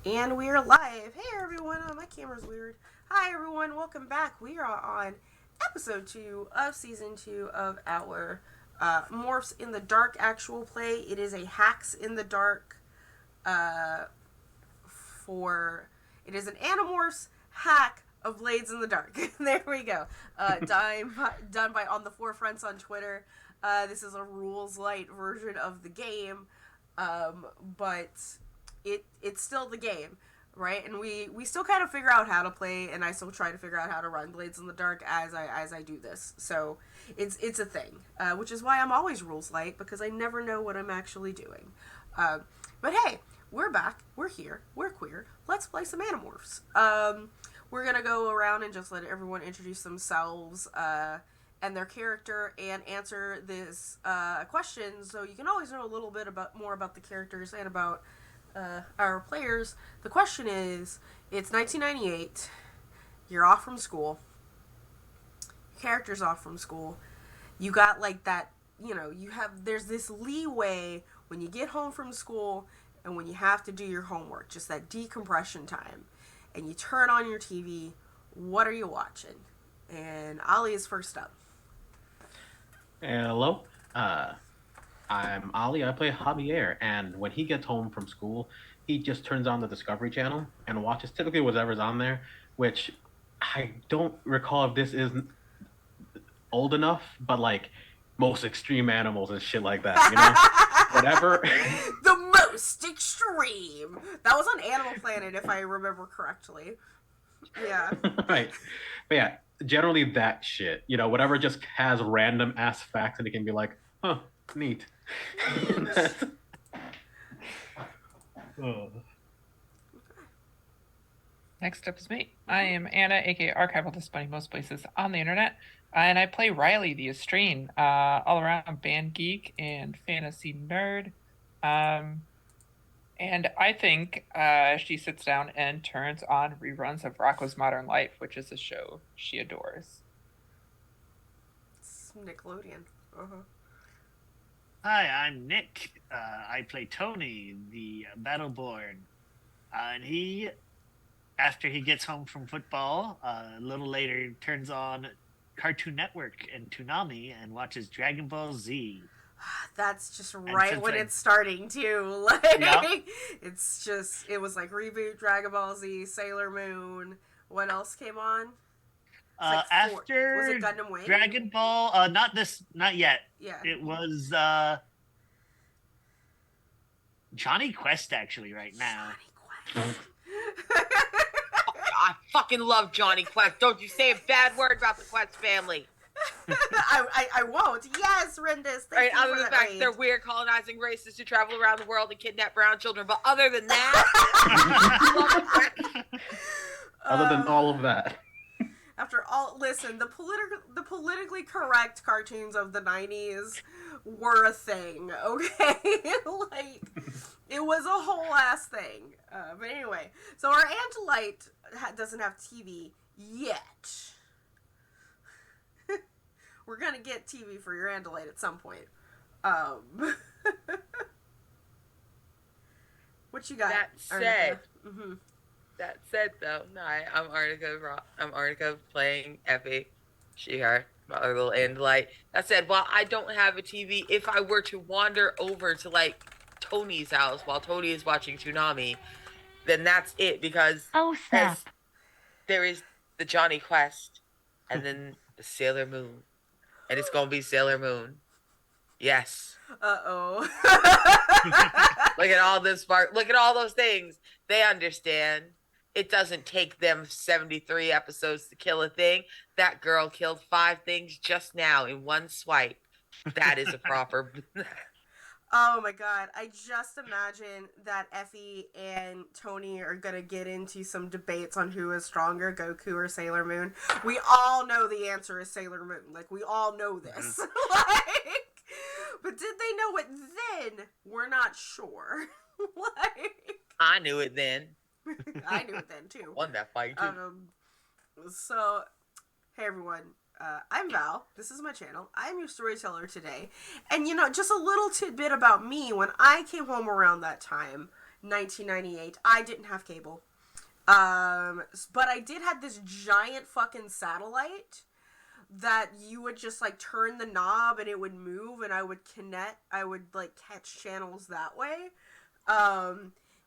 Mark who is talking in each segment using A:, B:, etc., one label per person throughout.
A: And we are live. Hey everyone, my camera's weird. Hi everyone, welcome back. We are on episode 2 of season 2 of our Morphs in the Dark actual play. It is a Hacks in the Dark for. It is an Animorphs hack of Blades in the Dark. There we go. Done by On the Forefronts on Twitter. This is a rules light version of the game, but it's still the game, right? And we still kind of figure out how to play, and I still try to figure out how to run Blades in the Dark as I do this. So it's a thing, which is why I'm always rules light, because I never know what I'm actually doing. But hey, we're back. We're here. We're queer. Let's play some Animorphs. We're gonna go around and just let everyone introduce themselves and their character and answer this question, so you can always know a little bit more about the characters and about our players. The question is, it's 1998, you're off from school, your character's off from school, you got like that, there's this leeway when you get home from school and when you have to do your homework, just that decompression time, and you turn on your TV. What are you watching? And Ali is first up.
B: Hello. I'm Ali. I play Javier, and when he gets home from school, he just turns on the Discovery Channel and watches typically whatever's on there, which I don't recall if this is old enough, but like most extreme animals and shit like that, Whatever.
A: The most extreme. That was on Animal Planet, if I remember correctly. Yeah.
B: Right. But yeah, generally that shit, whatever just has random ass facts and it can be like, huh, neat. Oh.
C: Next up is me. I am Anna, aka Archival Displaying most places on the internet, and I play Riley, the Estrine, all around band geek and fantasy nerd. And I think she sits down and turns on reruns of Rocko's Modern Life, which is a show she adores.
A: It's Nickelodeon. Uh-huh.
D: Hi, I'm Nick. I play Tony, the Battleborn. And he, after he gets home from football, a little later turns on Cartoon Network and Toonami and watches Dragon Ball Z.
A: That's just right when it's starting too. Like,
D: yeah.
A: It was like reboot Dragon Ball Z, Sailor Moon. What else came on?
D: Like after
A: was it Gundam Wing?
D: Dragon Ball, not yet.
A: Yeah.
D: It was Johnny Quest actually right now.
A: Johnny Quest.
E: I fucking love Johnny Quest. Don't you say a bad word about the Quest family.
A: I won't. Yes, Rendis.
E: Right, other than the fact they're weird colonizing races who travel around the world and kidnap brown children. But other than that,
B: other than all of that.
A: After all, listen, the politically correct cartoons of the 90s were a thing, okay? Like, it was a whole ass thing. But anyway, so our Andalite doesn't have TV yet. We're gonna get TV for your Andalite at some point. What you got?
E: That said, though, no, I'm Arnica. I'm Arnica playing Effie, she/her, my other little Andalite. That said, while I don't have a TV, if I were to wander over to like Tony's house while Tony is watching Toonami, then that's it, because there is the Johnny Quest and then the Sailor Moon. And it's gonna be Sailor Moon. Yes.
A: Uh-oh.
E: Look at all this look at all those things. They understand. It doesn't take them 73 episodes to kill a thing. That girl killed 5 things just now in one swipe. That is a proper...
A: Oh my god, I just imagine that Effie and Tony are gonna get into some debates on who is stronger, Goku or Sailor Moon. We all know the answer is Sailor Moon. Like, we all know this. But did they know it then? We're not sure.
E: I knew it then.
A: I knew it then, too.
E: Won that fight, too.
A: So, hey everyone. I'm Val. This is my channel. I'm your storyteller today. And, just a little tidbit about me. When I came home around that time, 1998. I didn't have cable. But I did have this giant fucking satellite that you would just like turn the knob and it would move and I would like catch channels that way.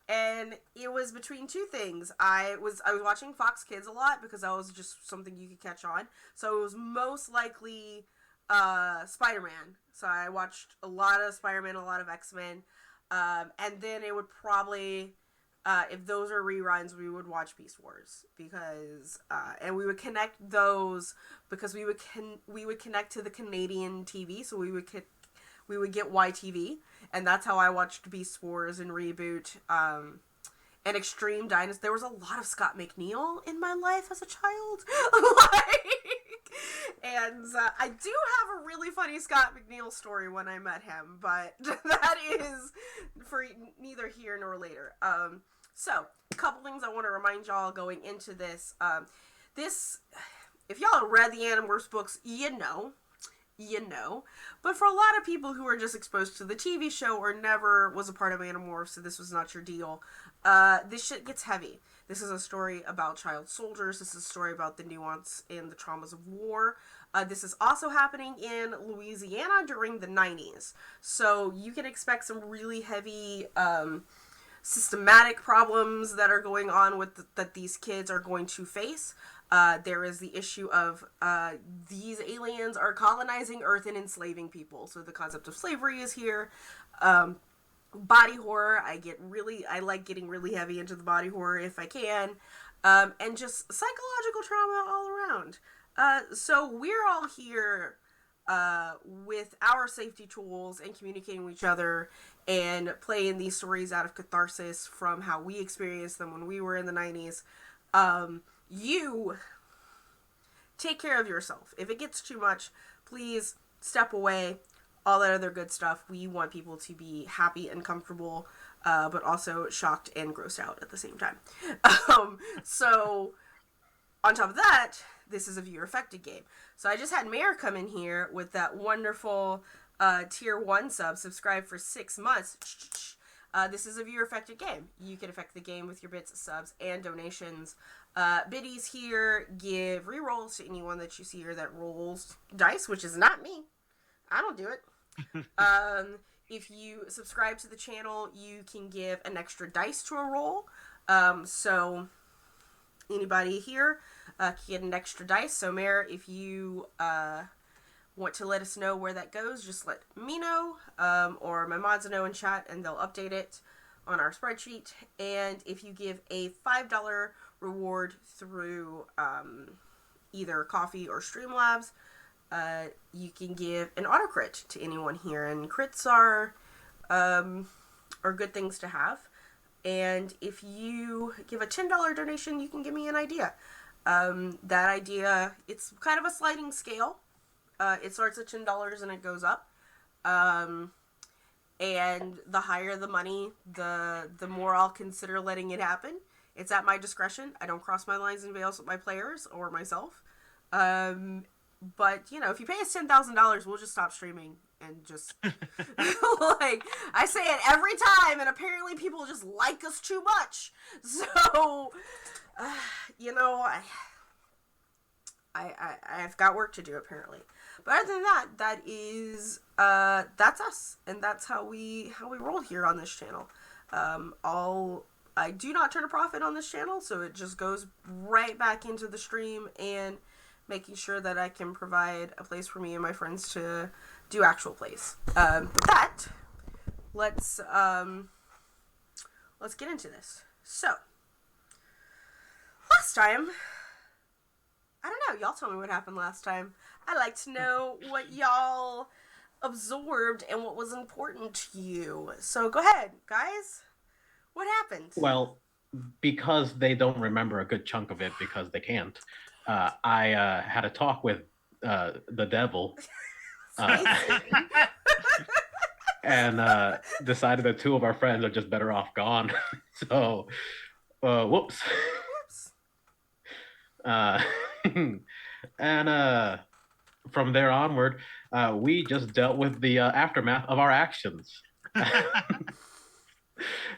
A: And it was between two things. I was watching Fox Kids a lot because that was just something you could catch on. So it was most likely Spider-Man. So I watched a lot of Spider-Man, a lot of X-Men. And then it would probably, if those are reruns, we would watch Beast Wars because, and we would connect those because we would connect to the Canadian TV. So we would get YTV, and that's how I watched Beast Wars and Reboot, and Extreme Dynasty. There was a lot of Scott McNeil in my life as a child. And I do have a really funny Scott McNeil story when I met him, but that is for neither here nor later. So, a couple things I want to remind y'all going into this. If y'all have read the Animorphs books, you know. But for a lot of people who are just exposed to the TV show or never was a part of Animorphs, so this was not your deal, this shit gets heavy. This is a story about child soldiers. This is a story about the nuance and the traumas of war. This is also happening in Louisiana during the 90s. So you can expect some really heavy systematic problems that are going on that these kids are going to face. There is the issue of these aliens are colonizing Earth and enslaving people. So the concept of slavery is here. Body horror, I like getting really heavy into the body horror if I can. And just psychological trauma all around. So we're all here with our safety tools and communicating with each other and playing these stories out of catharsis from how we experienced them when we were in the 90s. You take care of yourself. If it gets too much, please step away. All that other good stuff. We want people to be happy and comfortable, but also shocked and grossed out at the same time. So, on top of that, this is a viewer-affected game. So I just had Mare come in here with that wonderful tier 1 subscribe for 6 months. This is a viewer-affected game. You can affect the game with your bits, subs, and donations. Biddies here give rerolls to anyone that you see here that rolls dice, which is not me. I don't do it. If you subscribe to the channel, you can give an extra dice to a roll. So anybody here can get an extra dice. So Mare, if you want to let us know where that goes, just let me know, or my mods know in chat, and they'll update it on our spreadsheet. And if you give a $5 reward through either Coffee or Streamlabs, you can give an auto crit to anyone here, and crits are good things to have. And if you give a $10 donation, you can give me an idea. That idea, it's kind of a sliding scale. It starts at $10 and it goes up. And the higher the money, the more I'll consider letting it happen. It's at my discretion. I don't cross my lines and veils with my players or myself. But, if you pay us $10,000, we'll just stop streaming and just, like, I say it every time, and apparently people just like us too much. So, I've got work to do, apparently. But other than that, that's us, and that's how we roll here on this channel. I do not turn a profit on this channel, so it just goes right back into the stream and making sure that I can provide a place for me and my friends to do actual plays. With that, let's get into this. So, last time, I don't know, y'all tell me what happened last time. I'd like to know what y'all absorbed and what was important to you. So go ahead, guys. What happened?
B: Well, because they don't remember a good chunk of it because they can't, I had a talk with the devil and decided that two of our friends are just better off gone. So, whoops. And from there onward, we just dealt with the aftermath of our actions.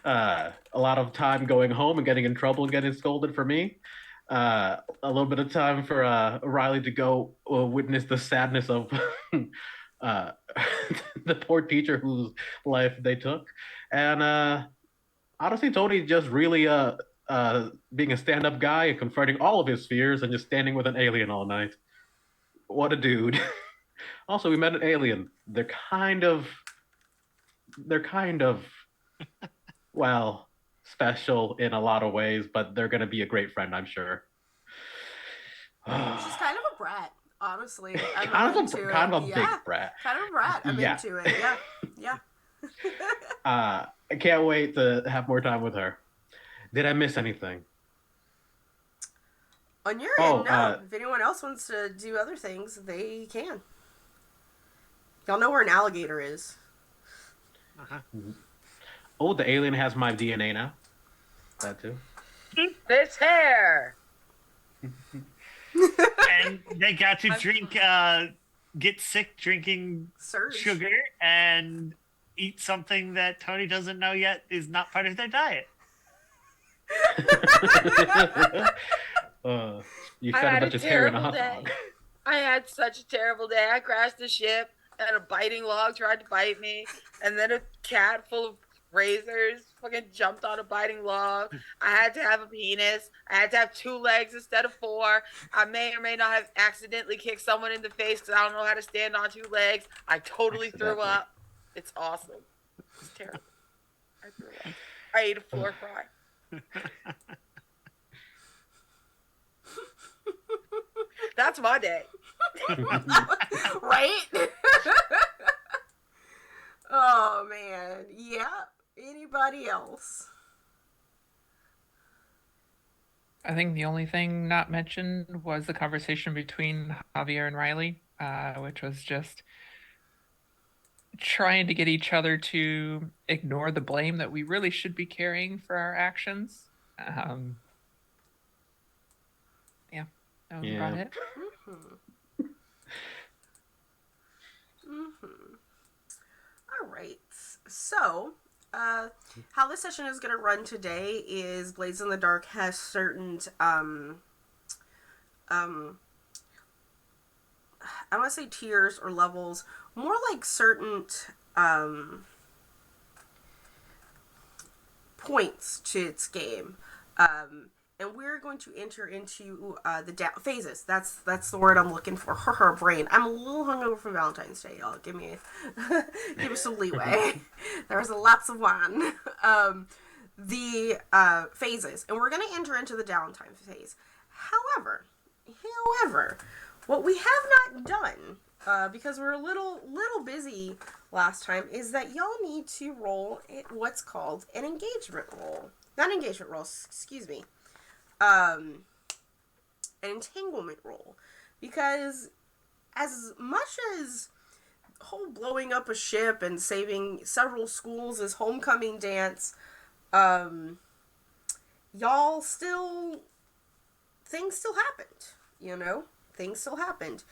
B: A lot of time going home and getting in trouble and getting scolded for me. A little bit of time for Riley to go witness the sadness of uh, the poor teacher whose life they took. And honestly, Tony just really being a stand-up guy and confronting all of his fears and just standing with an alien all night. What a dude. Also, we met an alien. They're kind of well, special in a lot of ways, but they're gonna be a great friend, I'm sure.
A: She's kind of a brat, honestly. I'm
B: Kind of a
A: into it.
B: big
A: Yeah,
B: brat.
A: kind of a brat. I'm
B: Yeah.
A: into it. Yeah, yeah.
B: I can't wait to have more time with her. Did I miss anything?
A: On your
B: Oh,
A: end, no. If anyone else wants to do other things, they can. Y'all know where an alligator is.
D: Uh-huh.
B: Oh, the alien has my DNA now. That too.
E: This hair.
D: And they got to drink, get sick drinking
A: Surge.
D: sugar and eat something that Tony doesn't know yet is not part of their diet.
B: You
E: I
B: fed a
E: had
B: bunch
E: a
B: of hair in a
E: terrible
B: hot
E: day.
B: dog.
E: I had such a terrible day. I crashed the ship, and a biting log tried to bite me, and then a cat full of razors fucking jumped on a biting log. I had to have a penis. I had to have 2 legs instead of 4. I may or may not have accidentally kicked someone in the face because I don't know how to stand on 2 legs. I totally threw
B: Accidentally.
E: up. It's awesome. It's terrible. I threw up. I ate a floor fry. That's my day.
A: Right? Oh, man. Yeah. Anybody else?
C: I think the only thing not mentioned was the conversation between Javier and Riley, which was just trying to get each other to ignore the blame that we really should be carrying for our actions. Yeah, that was about
B: Yeah.
C: it.
A: All right. So, how this session is going to run today is Blades in the Dark has certain, I don't want to say tiers or levels, more like certain, points to its game. And we're going to enter into the phases. That's the word I'm looking for. Her brain. I'm a little hungover for Valentine's Day, y'all. Give me some leeway. There's lots of wine. The phases, and we're going to enter into the downtime phase. However, what we have not done, because we're a little busy last time, is that y'all need to roll what's called an engagement roll. Not engagement roll. Excuse me. An entanglement roll, because as much as whole blowing up a ship and saving several schools as homecoming dance, y'all still things still happened. Things still happened.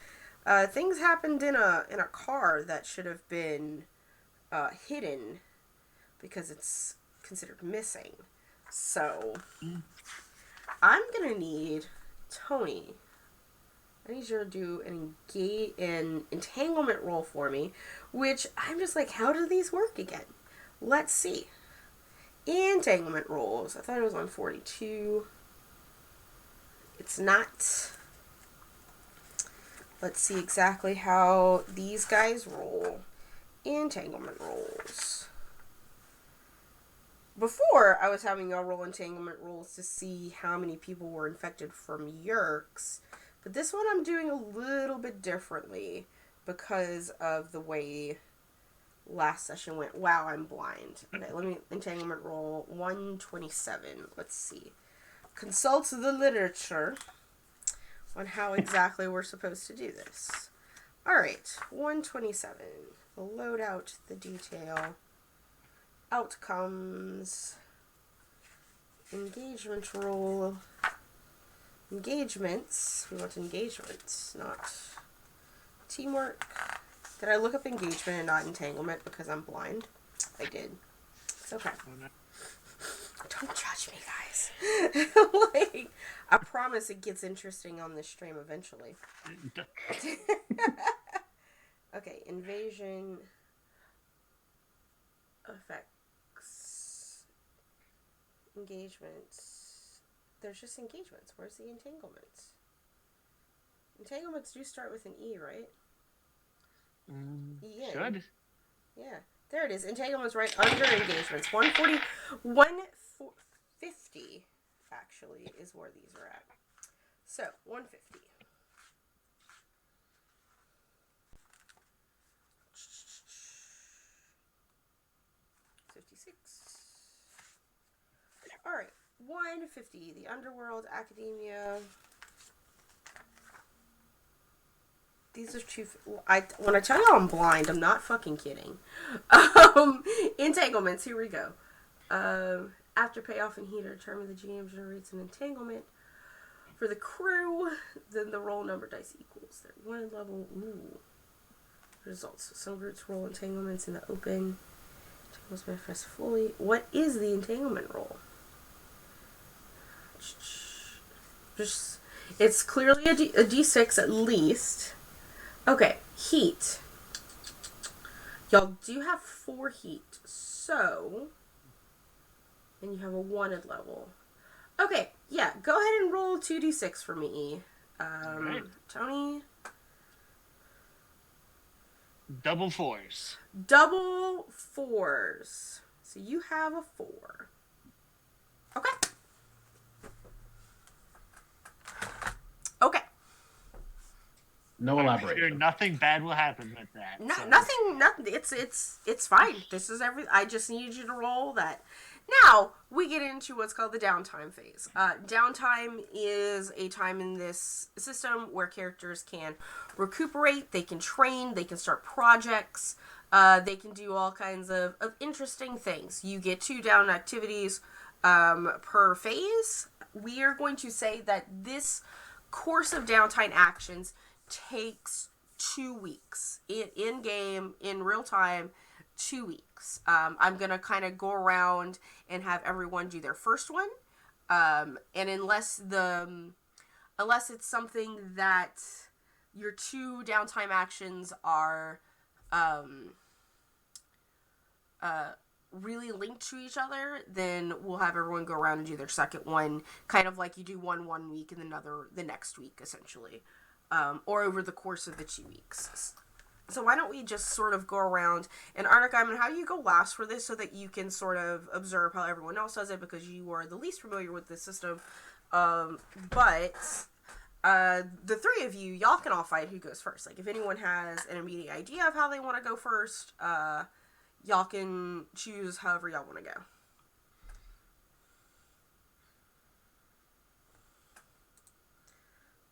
A: Things happened in a car that should have been hidden because it's considered missing. So I'm gonna need Tony. I need you to do an entanglement roll for me, which I'm just like, how do these work again? Let's see. Entanglement rolls. I thought it was on 42. It's not. Let's see exactly how these guys roll. Entanglement rolls. Before, I was having y'all roll entanglement rolls to see how many people were infected from Yerks. But this one I'm doing a little bit differently because of the way last session went. Wow, I'm blind. Okay, let me entanglement roll 127. Let's see. Consult the literature on how exactly we're supposed to do this. Alright, 127. We'll load out the detail. Outcomes. Engagement roll. Engagements. We want engagements, not teamwork. Did I look up engagement and not entanglement because I'm blind? I did. It's okay.
D: Oh, no.
A: Don't judge me, guys. Like, I promise it gets interesting on this stream eventually. Okay, invasion effects. Engagements. There's just engagements. Where's the entanglements? Entanglements do start with an E, right?
D: Should.
A: Yeah. There it is. Entanglements right under engagements. 140, 150 actually is where these are at. So, 150. Alright, 150. The Underworld, Academia. These are two. When I tell you I'm blind, I'm not fucking kidding. Entanglements. Here we go. After payoff and heater, determine the GM generates an entanglement for the crew. Then the roll number dice equals their one level. Ooh. Results. Some groups roll entanglements in the open. Entanglements manifest fully. What is the entanglement roll? Just, it's clearly a D6 at least. Okay, heat. Y'all do have 4 heat, so, and you have a wanted level. Okay, yeah, go ahead and roll 2d6 for me.
D: Right.
A: Tony?
D: Double 4s.
A: Double 4s. So you have a 4. Okay. Okay.
B: No
D: I'm
B: elaboration.
D: sure nothing bad will happen with that.
A: No,
D: so.
A: nothing. It's fine. This is I just need you to roll that. Now we get into what's called the downtime phase. Downtime is a time in this system where characters can recuperate, they can train, they can start projects, they can do all kinds of interesting things. You get 2 down activities per phase. We are going to say that this course of downtime actions takes 2 weeks in game, in real time. 2 weeks. I'm gonna kind of go around and have everyone do their first one, and unless it's something that your 2 downtime actions are really linked to each other, then we'll have everyone go around and do their second one, kind of like you do one week and another the next week, essentially, or over the course of the 2 weeks. So why don't we just sort of go around, and Arnica, I'm going to have you go last for this so that you can sort of observe how everyone else does it, because you are the least familiar with this system. But the 3 of you, y'all can all fight who goes first. Like, if anyone has an immediate idea of how they want to go first, y'all can choose however y'all want to go.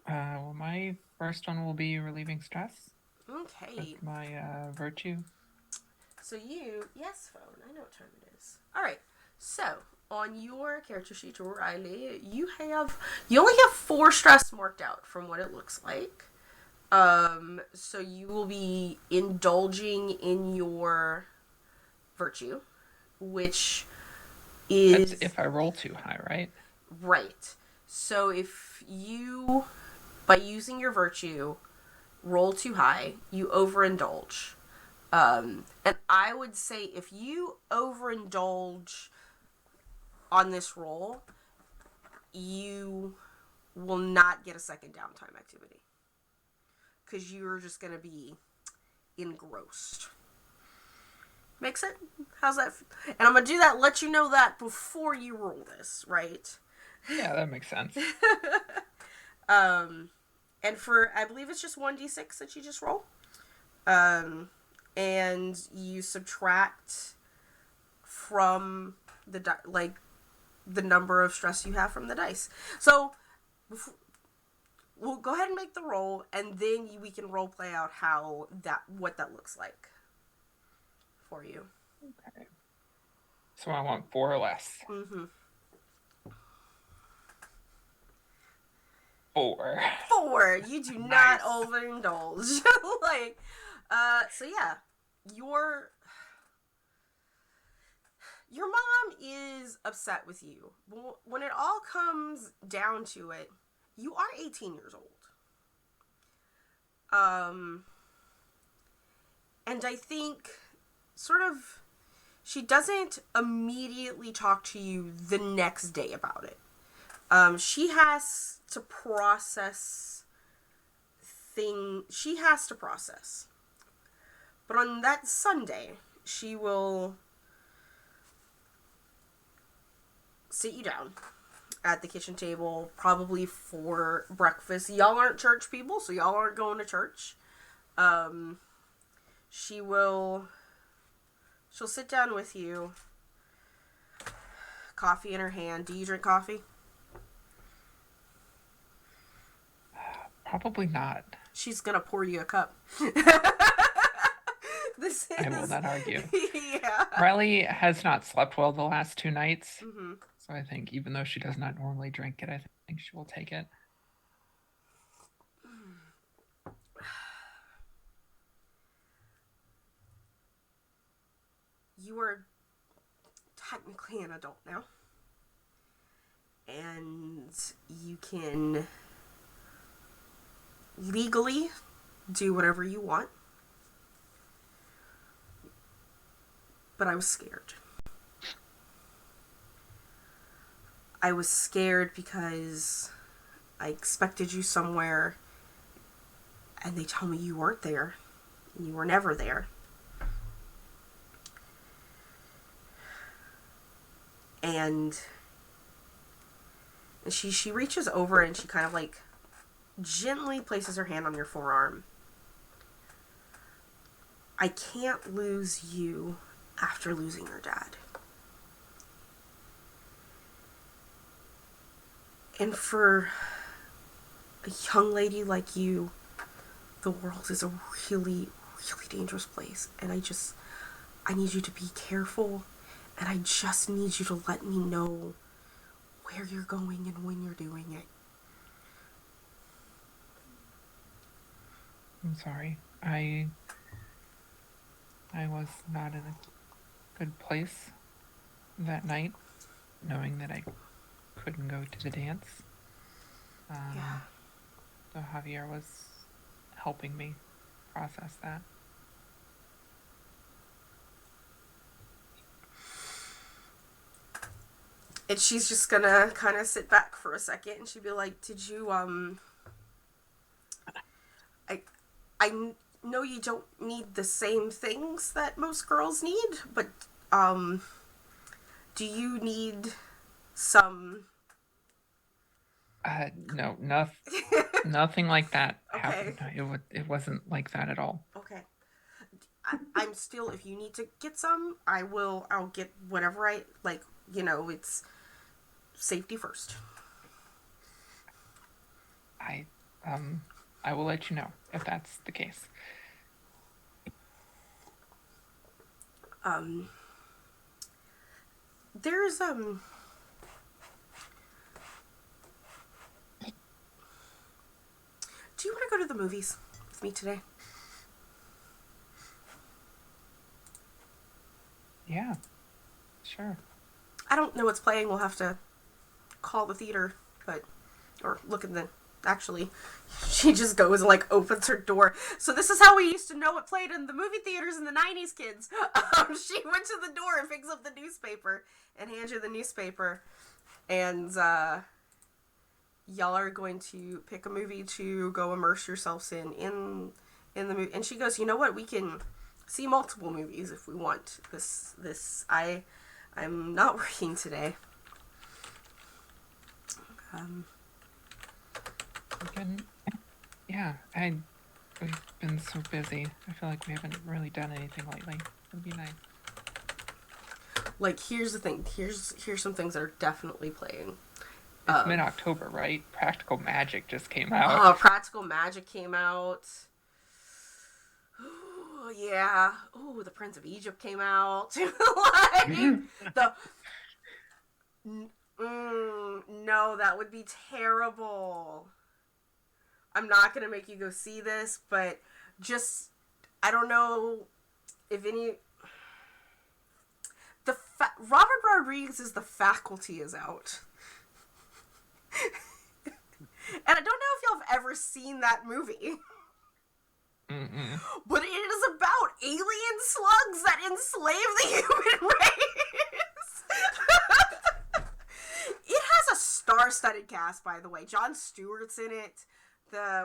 C: Well, my first one will be relieving stress.
A: Okay.
C: With my virtue.
A: So yes, phone. I know what time it is. All right. So on your character sheet, Riley, you only have 4 stress marked out from what it looks like. So you will be indulging in your virtue, which is
C: That's if I roll too high, right?
A: Right. So if you, by using your virtue, roll too high, you overindulge. And I would say if you overindulge on this roll, you will not get a second downtime activity. Because you're just going to be engrossed. Make sense? How's that? And I'm going to do that, let you know that before you roll this, right?
C: Yeah, that makes sense.
A: And for, I believe it's just 1d6 that you just roll. And you subtract from the number of stress you have from the dice. So, we'll go ahead and make the roll, and then we can role play out what that looks like for you.
C: Okay. So I want 4 or less.
A: Mm-hmm.
C: 4.
A: 4. You do not overindulge. So yeah, Your mom is upset with you. When it all comes down to it, you are 18 years old. And I think sort of she doesn't immediately talk to you the next day about it. She has to process she has to process. But on that Sunday, she will sit you down at the kitchen table, probably for breakfast. Y'all aren't church people, so y'all aren't going to church. She'll sit down with you, coffee in her hand. Do you drink coffee?
C: Probably not.
A: She's gonna pour you a cup.
C: I will not argue.
A: Yeah.
C: Riley has not slept well the last 2 nights.
A: Mm-hmm.
C: So I think even though she does not normally drink it, I think she will take it.
A: You are technically an adult now. And you can legally do whatever you want. But I was scared. I was scared because I expected you somewhere and they tell me you weren't there. And you were never there. And she reaches over and she kind of like gently places her hand on your forearm. I can't lose you after losing your dad. And for a young lady like you, the world is a really, really dangerous place. And I need you to be careful. And I just need you to let me know where you're going and when you're doing it.
C: I'm sorry. I was not in a good place that night, knowing that I couldn't go to the dance.
A: Yeah.
C: So Javier was helping me process that.
A: And she's just gonna kind of sit back for a second and she'd be like, did you, I know you don't need the same things that most girls need, but, do you need some...
C: No, nothing like that
A: Okay.
C: happened. It wasn't like that at all.
A: Okay. I'm still, if you need to get some, I'll get whatever it's safety first.
C: I will let you know if that's the case.
A: There's, do you want to go to the movies with me today?
C: Yeah, sure.
A: I don't know what's playing. We'll have to call the theater, or look in the... Actually, she just goes and, opens her door. So this is how we used to know what played in the movie theaters in the 90s, kids. She went to the door and picks up the newspaper and hands you the newspaper. And, y'all are going to pick a movie to go immerse yourselves in the movie. And she goes, you know what? We can see multiple movies if we want. I'm not working today.
C: Yeah, we've been so busy. I feel like we haven't really done anything lately. It'd be nice.
A: Here's the thing. Here's some things that are definitely playing.
C: It's mid-October, right? Practical Magic just came out.
A: Practical Magic came out. Ooh, yeah. Ooh, The Prince of Egypt came out. No, that would be terrible. I'm not going to make you go see this, but I don't know if any... Robert Rodriguez's The Faculty is out. And I don't know if y'all have ever seen that movie.
C: Mm-mm.
A: But it is about alien slugs that enslave the human race. It has a star-studded cast, by the way. Jon Stewart's in it.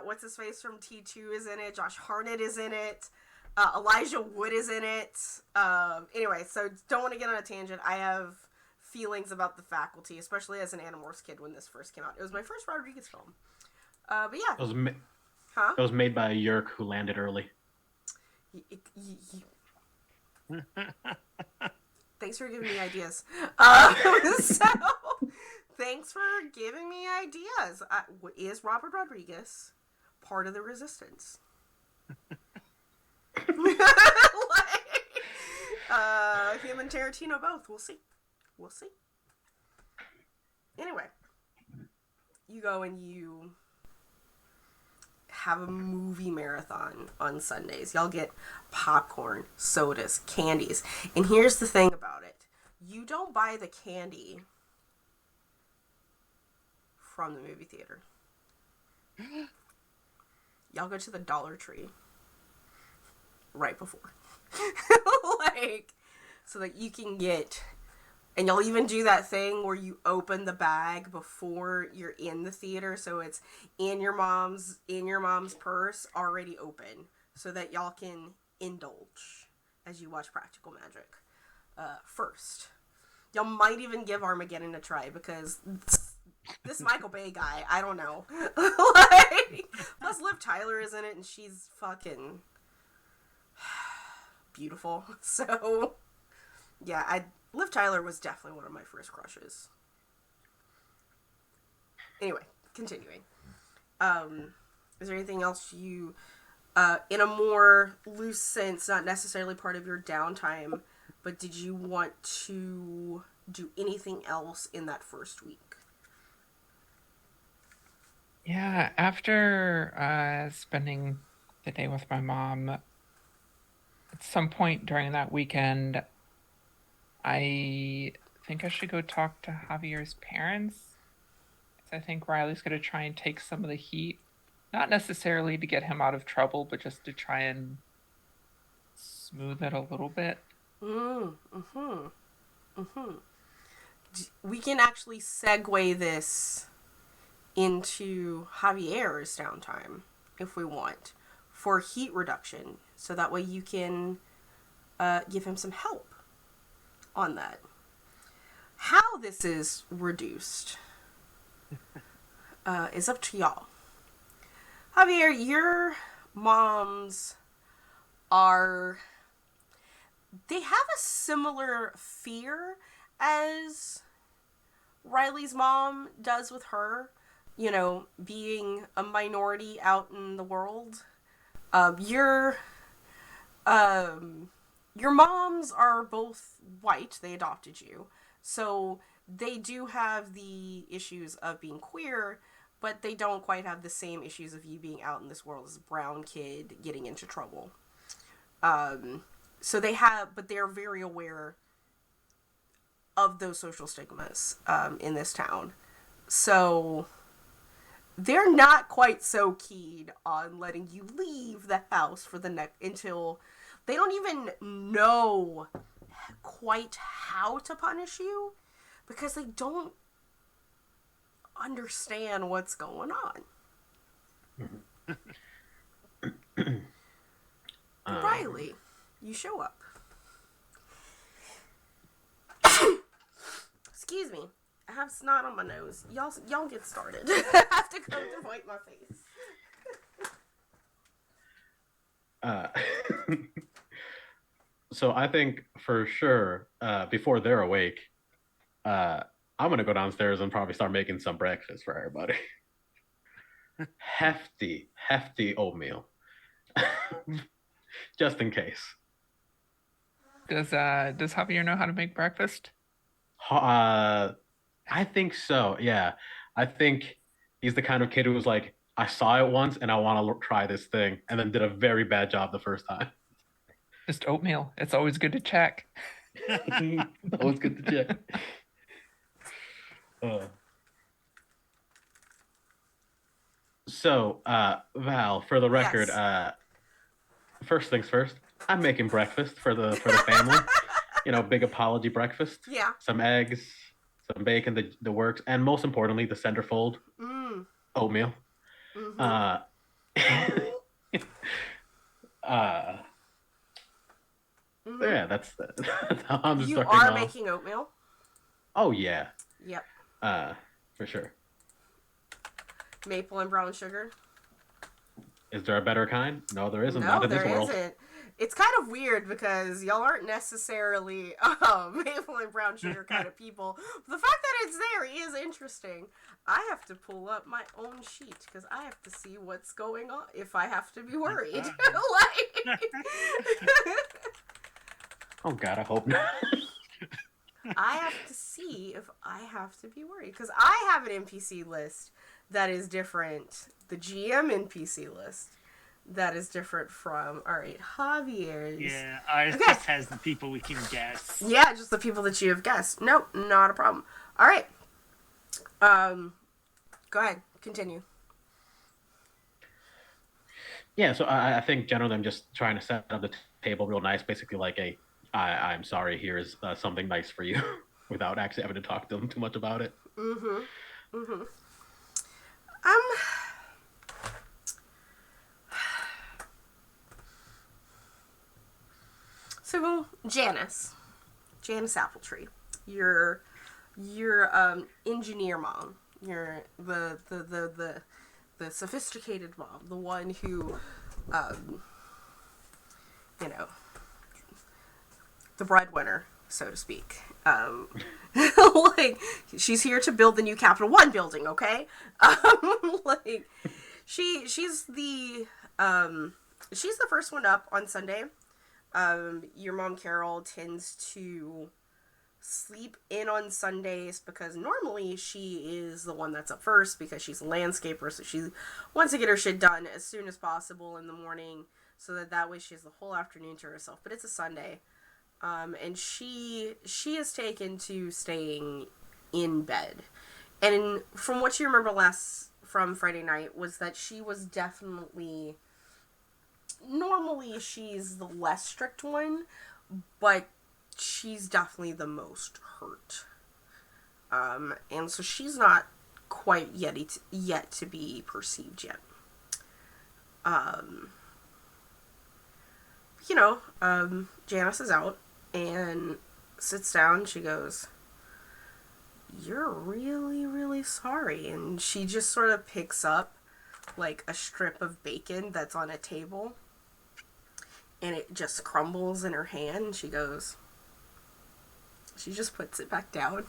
A: What's his face from T2 is in it. Josh Hartnett is in it. Elijah Wood is in it. Anyway, so don't want to get on a tangent. I have feelings about The Faculty, especially as an Animorphs kid when this first came out. It was my first Rodriguez film. But yeah.
B: It was made by a Yerk who landed early.
A: Thanks for giving me ideas. So, thanks for giving me ideas. Is Robert Rodriguez part of the Resistance? Him and Tarantino both. We'll see. Anyway, you go and you have a movie marathon on Sundays. Y'all get popcorn, sodas, candies. And here's the thing about it. You don't buy the candy from the movie theater. Y'all go to the Dollar Tree right before. So that you can get... And you'll even do that thing where you open the bag before you're in the theater, so it's in your mom's purse already open, so that y'all can indulge as you watch Practical Magic first. Y'all might even give Armageddon a try, because this Michael Bay guy, I don't know. Plus Liv Tyler is in it, and she's fucking beautiful. So yeah, Liv Tyler was definitely one of my first crushes. Anyway, continuing. Is there anything else you, in a more loose sense, not necessarily part of your downtime, but did you want to do anything else in that first week?
C: Yeah, after spending the day with my mom, at some point during that weekend, I think I should go talk to Javier's parents. I think Riley's going to try and take some of the heat. Not necessarily to get him out of trouble, but just to try and smooth it a little bit.
A: We can actually segue this into Javier's downtime, if we want, for heat reduction. So that way you can give him some help on that. How this is reduced is up to y'all. Javier, your moms they have a similar fear as Riley's mom does with her, being a minority out in the world. Your moms are both white. They adopted you. So they do have the issues of being queer, but they don't quite have the same issues of you being out in this world as a brown kid getting into trouble. So but they're very aware of those social stigmas in this town. So they're not quite so keen on letting you leave the house for until they don't even know quite how to punish you, because they don't understand what's going on. Riley, you show up. Excuse me. I have snot on my nose. Y'all get started. I have to go to wipe my face.
B: So I think for sure, before they're awake, I'm gonna go downstairs and probably start making some breakfast for everybody. hefty oatmeal, just in case.
C: Does Javier know how to make breakfast?
B: I think so. Yeah, I think he's the kind of kid who was like, I saw it once and I want to try this thing, and then did a very bad job the first time.
C: Just oatmeal. It's always good to check.
B: Always good to check. So, Val, for the record,
A: Yes.
B: first things first, I'm making breakfast for the family. Big apology breakfast.
A: Yeah.
B: Some eggs, some bacon, the works, and most importantly, the centerfold
A: Mm.
B: oatmeal.
A: Mm-hmm.
B: Uh, uh,
A: Mm-hmm.
B: yeah, that's how I'm
A: You
B: starting
A: are
B: off.
A: making oatmeal?
B: Oh yeah,
A: Yep.
B: for sure.
A: Maple and brown sugar?
B: Is there a better kind? No, there isn't. Not
A: No,
B: in this
A: there
B: world.
A: isn't. It's kind of weird because y'all aren't necessarily maple and brown sugar kind of people. The fact that it's there is interesting. I have to pull up my own sheet because I have to see what's going on if I have to be worried. Like...
B: Oh God, I hope not.
A: I have to see if I have to be worried because I have an NPC list that is different. The GM NPC list that is different from, all right, Javier's.
D: Yeah, ours
A: Okay.
D: just has the people we can guess.
A: Yeah, just the people that you have guessed. Nope, not a problem. All right. Go ahead. Continue.
B: Yeah, so I think generally I'm just trying to set up the table real nice, basically like I'm sorry, here's something nice for you, without actually having to talk to them too much about it.
A: Mm-hmm. Mm-hmm. So Janice Appletree, your engineer mom, you're the sophisticated mom, the one who, you know, the breadwinner, so to speak. Like, she's here to build the new Capital One building, okay? Like, she's the first one up on Sunday. Your mom Carol tends to sleep in on Sundays because normally she is the one that's up first because she's a landscaper, so she wants to get her shit done as soon as possible in the morning so that way she has the whole afternoon to herself. But it's a Sunday, and she is taken to staying in bed. And from what you remember from Friday night was that she was definitely, normally she's the less strict one, but she's definitely the most hurt. And so she's not quite yet to be perceived yet. Janice is out and sits down. She goes, "You're really, really sorry." And she just sort of picks up like a strip of bacon that's on a table and it just crumbles in her hand, and she just puts it back down.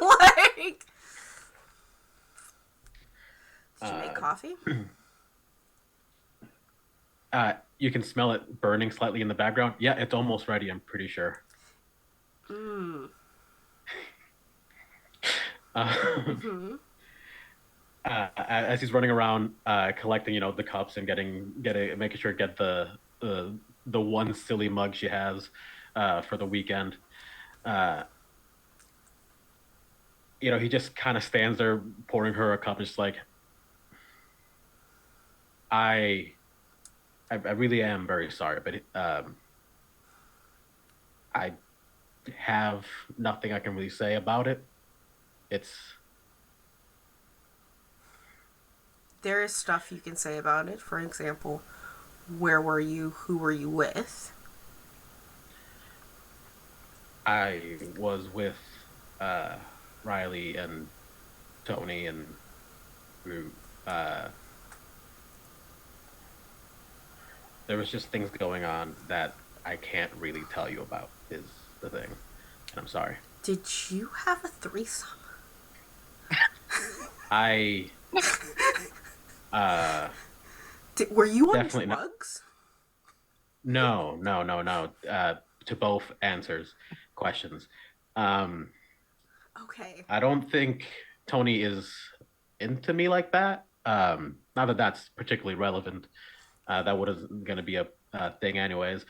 A: Like, did you make coffee?
B: You can smell it burning slightly in the background. Yeah, it's almost ready, I'm pretty sure. As he's running around collecting, the cups and making sure to get the one silly mug she has for the weekend. He just kind of stands there pouring her a cup, and just like, I really am very sorry, but I have nothing I can really say about it.
A: There is stuff you can say about it. For example, where were you? Who were you with?
B: I was with Riley and Tony, and there was just things going on that I can't really tell you about, is the thing. And I'm sorry.
A: Did you have a threesome? Were you on drugs?
B: No. To both questions.
A: Okay.
B: I don't think Tony is into me like that. Not that that's particularly relevant. That wasn't going to be a thing anyways.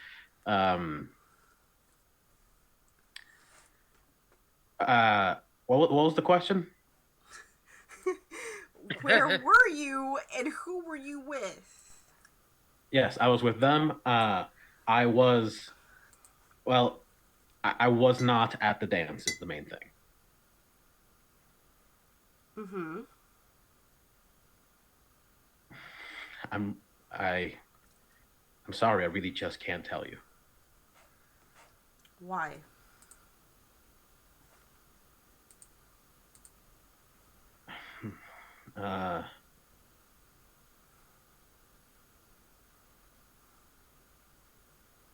B: What was the question?
A: Where were you and who were you with?
B: Yes, I was with them. I was, well, I was not at the dance is the main thing.
A: Mm-hmm.
B: I'm I I'm sorry, I really just can't tell you.
A: Why?
B: Uh,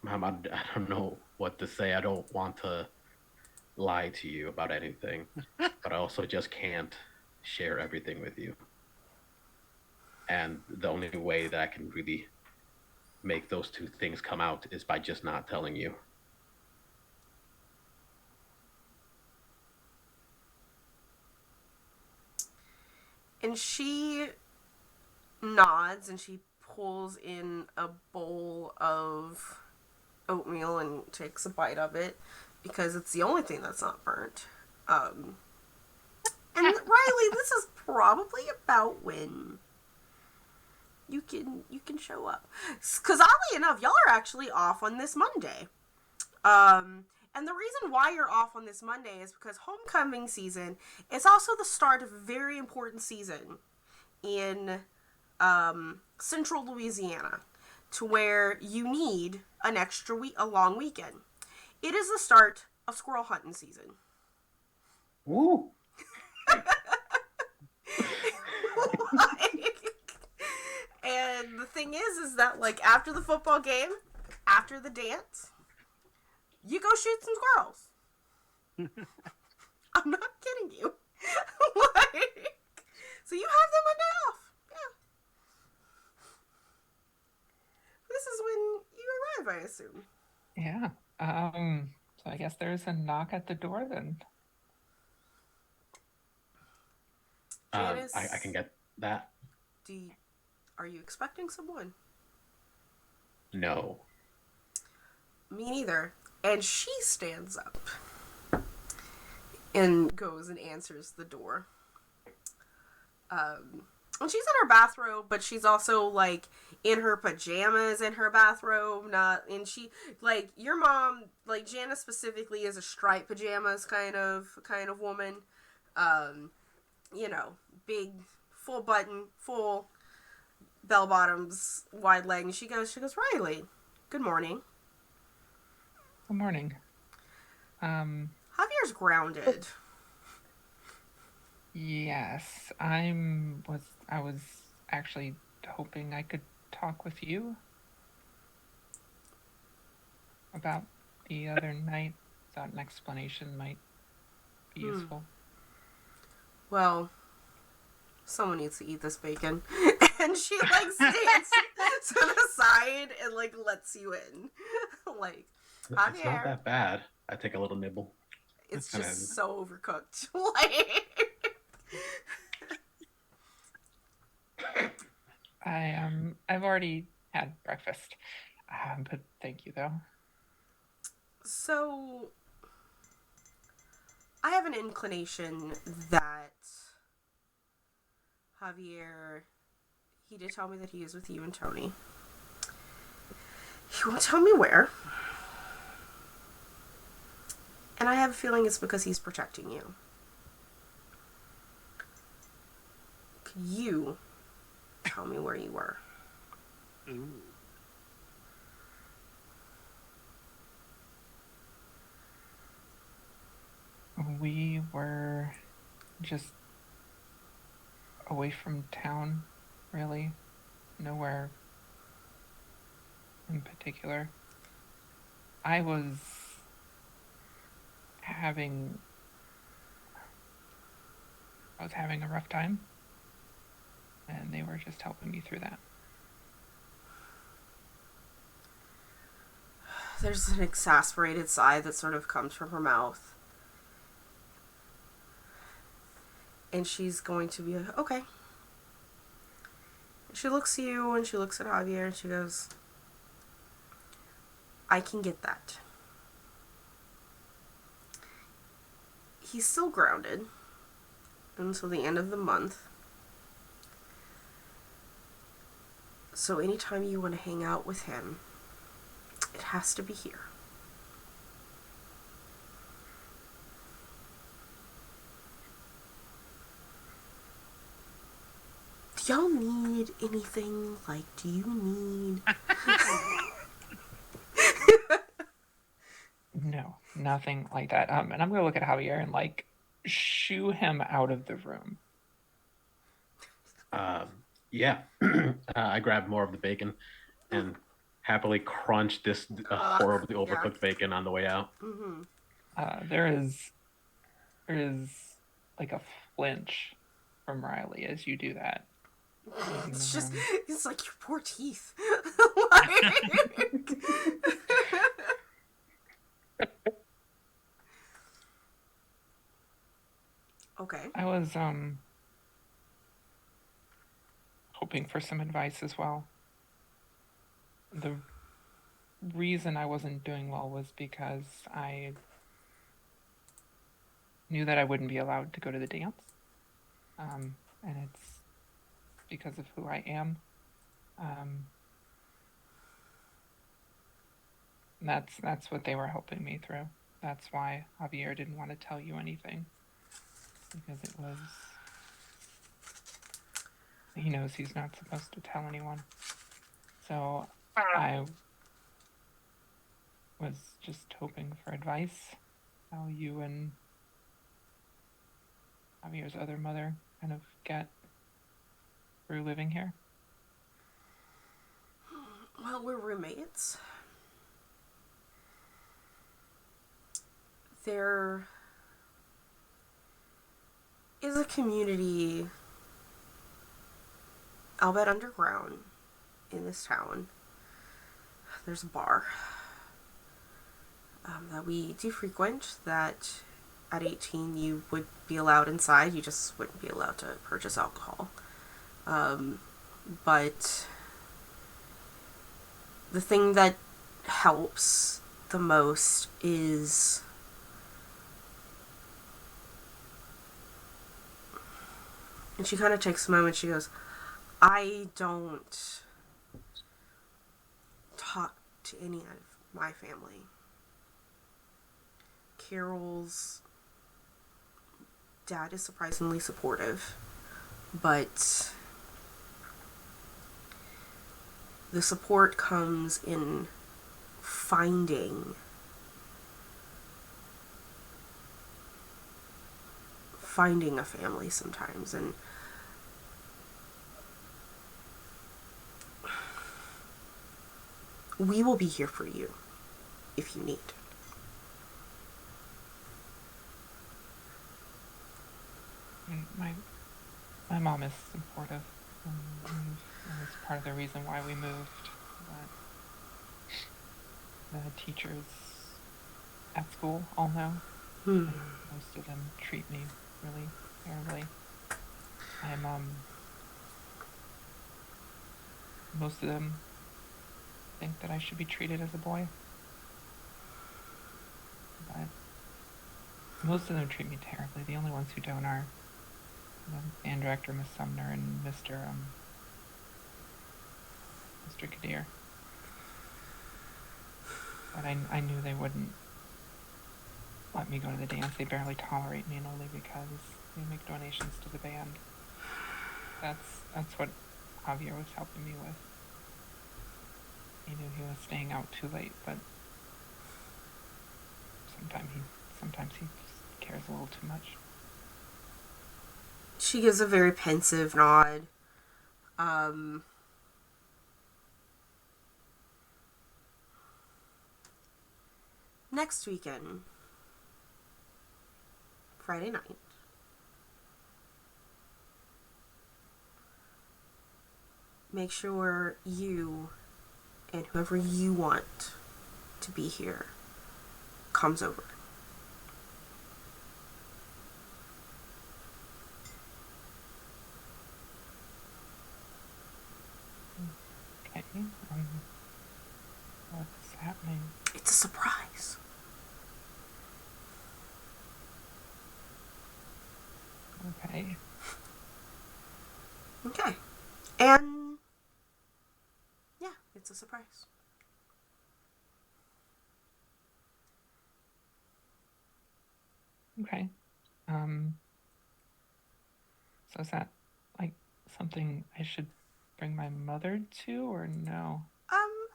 B: Mom, I don't know what to say. I don't want to lie to you about anything, but I also just can't share everything with you. And the only way that I can really make those two things come out is by just not telling you.
A: And she nods and she pulls in a bowl of oatmeal and takes a bite of it because it's the only thing that's not burnt. And Riley, this is probably about when you can show up. Because oddly enough, y'all are actually off on this Monday. And the reason why you're off on this Monday is because homecoming season is also the start of a very important season in central Louisiana, to where you need an extra week, a long weekend. It is the start of squirrel hunting season.
B: Woo!
A: And the thing is that like after the football game, after the dance, you go shoot some squirrels. I'm not kidding you. Like, so you have the Monday off. Yeah. This is when you arrive, I assume.
C: Yeah. So I guess there's a knock at the door then.
A: Janice,
B: I can get that.
A: Are you expecting someone?
B: No.
A: Me neither. And she stands up and goes and answers the door. And she's in her bathrobe, but she's also like in her pajamas in her bathrobe. And she like your mom, like Janice specifically, is a striped pajamas kind of woman. You know, big, full button, full bell bottoms, wide leg. And she goes, Riley, good morning.
C: Good morning.
A: Javier's grounded.
C: Yes, I was actually hoping I could talk with you about the other night. Thought an explanation might be useful.
A: Well, someone needs to eat this bacon. And she like stands to the side and like lets you in. Like,
B: It's not that bad. I take a little nibble.
A: It's just so overcooked. Like,
C: I've already had breakfast, but thank you though.
A: so I have an inclination that Javier, he did tell me that he is with you and Tony. He won't tell me where. And I have a feeling it's because he's protecting you. Could you tell me where you were?
D: Ooh.
C: We were just away from town, really. Nowhere in particular. I was having a rough time, and they were just helping me through that.
A: There's an exasperated sigh that sort of comes from her mouth. And she's going to be like, okay. She looks at you and she looks at Javier and she goes, I can get that. he's still grounded until the end of the month. So anytime you want to hang out with him, it has to be here. Do y'all need anything? Like, do you need...
C: No, nothing like that. And I'm gonna look at Javier and like shoo him out of the room.
B: Yeah. I grabbed more of the bacon and happily crunched this horribly overcooked bacon on the way out.
A: Mm-hmm.
C: There is like a flinch from Riley as you do that.
A: It's just, it's like your poor teeth. Okay.
C: I was hoping for some advice as well. The reason I wasn't doing well was because I knew that I wouldn't be allowed to go to the dance. And it's because of who I am. That's what they were helping me through. That's why Javier didn't want to tell you anything. Because it was... He knows he's not supposed to tell anyone. So I was just hoping for advice. How you and Javier's other mother kind of get through living here.
A: Well, we're roommates. There is a community, I'll bet underground, in this town. There's a bar that we do frequent, that at 18 you would be allowed inside, you just wouldn't be allowed to purchase alcohol. But the thing that helps the most is and she kind of takes a moment, she goes, I don't talk to any of my family. Carol's dad is surprisingly supportive, but the support comes in finding a family sometimes, and we will be here for you if you need.
C: My mom is supportive, and it's part of the reason why we moved. But the teachers at school all know. Most of them treat me really terribly. Most of them think that I should be treated as a boy. But most of them treat me terribly. The only ones who don't are band director Miss Sumner and Mr. Kadir. But I knew they wouldn't let me go to the dance. They barely tolerate me, and only because they make donations to the band. That's what Javier was helping me with. He knew he was staying out too late, but sometimes he just cares a little too much.
A: She gives a very pensive nod. Next weekend, Friday night, make sure you and whoever you want to be here comes over.
C: Okay. What's happening?
A: It's a surprise.
C: Okay.
A: Okay. And yeah, it's a surprise.
C: Okay. So is that like something I should bring my mother to, or no?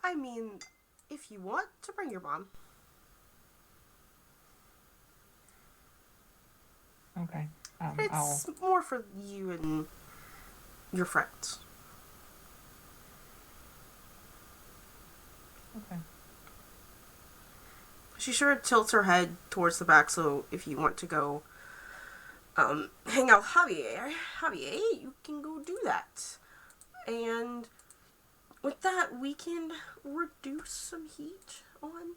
A: I mean, if you want to bring your mom.
C: Okay.
A: It's more for you and your friends.
C: Okay.
A: She sort of tilts her head towards the back, so if you want to go hang out with Javier, you can go do that. And with that, we can reduce some heat on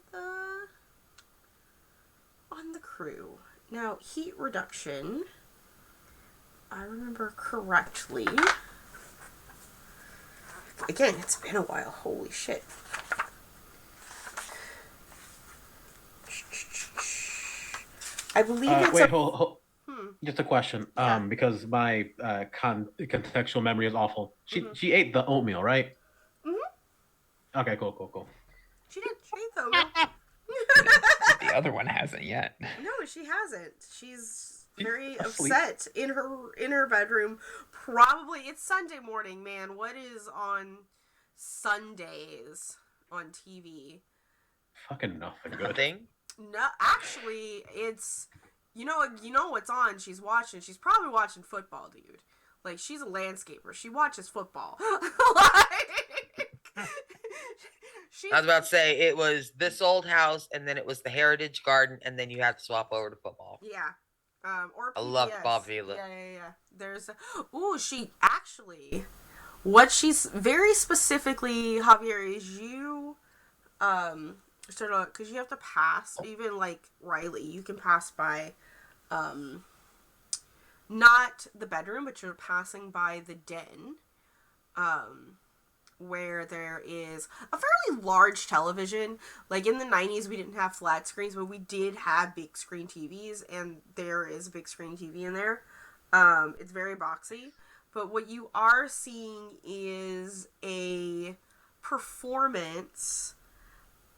A: the crew. Now, heat reduction, I remember correctly. Again, it's been a while. Holy shit. I believe it's
B: wait, hold. Just a question.
A: Yeah.
B: Because my contextual memory is awful. She ate the oatmeal, right?
A: Mm-hmm.
B: Okay, cool.
A: She ate the oatmeal.
C: The other one hasn't yet.
A: No, she hasn't. She's very
B: asleep.
A: upset in her bedroom. Probably it's Sunday morning, man. What is on Sundays on TV?
B: Fucking nothing good.
E: Nothing.
A: No, actually, it's you know what's on. She's watching. She's probably watching football, dude. Like, she's a landscaper. She watches football.
E: I was about to say it was this old house, and then it was the Heritage Garden, and then you have to swap over to football.
A: Yeah. Or PBS.
E: I love Bob Vila.
A: Yeah. There's she actually what she's very specifically, Javier, is you sort of, because you have to pass, even like Riley, you can pass by not the bedroom, but you're passing by the den, where there is a fairly large television. Like, in the 90s, we didn't have flat screens, but we did have big screen TVs, and there is a big screen TV in there. It's very boxy, but what you are seeing is a performance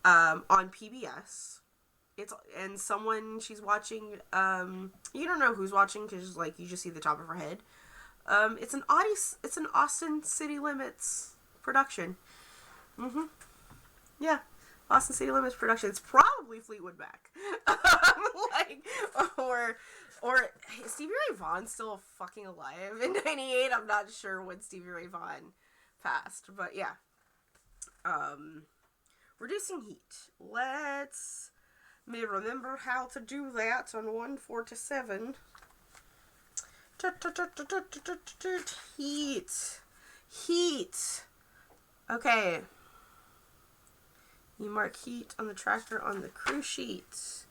A: on PBS. She's watching, you don't know who's watching, because, like, you just see the top of her head. It's an Austin City Limits production. Yeah, Austin City Limits production. It's probably Fleetwood Mac. Or Stevie Ray Vaughan's still fucking alive in '98. I'm not sure when Stevie Ray Vaughan passed, but yeah. Reducing heat. Let's me remember how to do that on 147. Heat. Okay. You mark heat on the tracker on the crew sheet.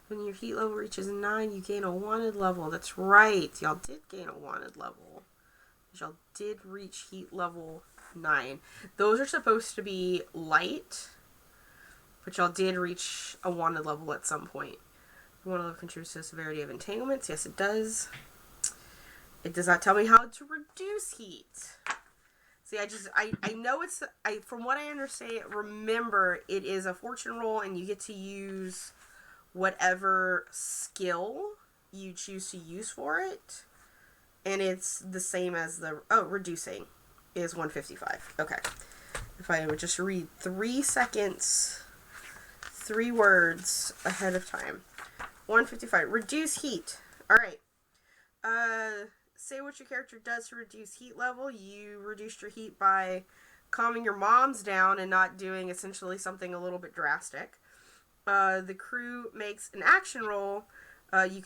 A: When your heat level reaches 9, you gain a wanted level. That's right. Y'all did gain a wanted level. Y'all did reach heat level 9. Those are supposed to be light, but y'all did reach a wanted level at some point. The wanted level contributes to the severity of entanglements. Yes, it does. It does not tell me how to reduce heat. See, I know from what I understand, remember, it is a fortune roll, and you get to use whatever skill you choose to use for it. And it's the same as reducing is 155. Okay. If I would just read 3 seconds, 3 words ahead of time. 155. Reduce heat. Alright. Say what your character does to reduce heat level. You reduced your heat by calming your moms down and not doing essentially something a little bit drastic. The crew makes an action roll. That's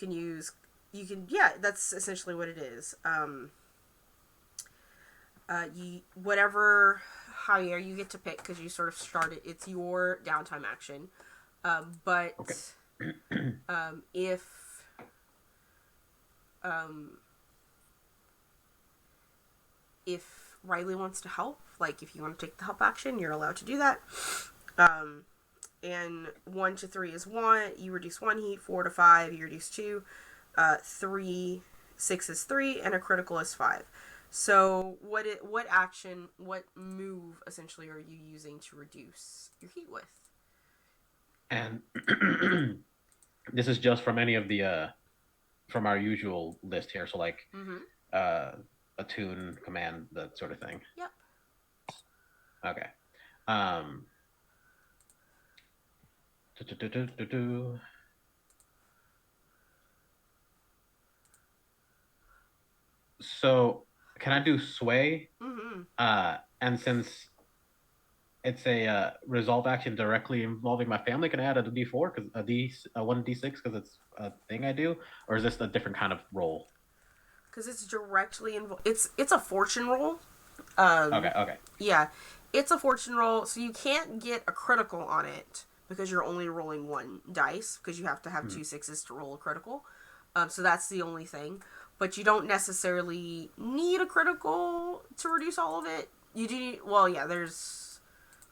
A: essentially what it is. Whatever Javier you get to pick, because you sort of started, it's your downtime action. But okay. If Riley wants to help, like if you want to take the help action, you're allowed to do that. And 1 to 3 is 1. You reduce 1 heat. 4 to 5, you reduce 2. 3, 6 is 3, and a critical is 5. So what move essentially are you using to reduce your heat with?
B: And this is just from any of the from our usual list here. So like attune, command, that sort of thing.
A: Yep.
B: Okay. So can I do sway? And since it's a resolve action directly involving my family, can I add a D4 because a 1d6 because it's a thing I do, or is this a different kind of roll?
A: Because it's directly involved. It's a fortune roll.
B: Okay.
A: Yeah, it's a fortune roll, so you can't get a critical on it because you're only rolling 1 dice because you have to have 2 6s to roll a critical. So that's the only thing. But you don't necessarily need a critical to reduce all of it. You do need, well, yeah, there's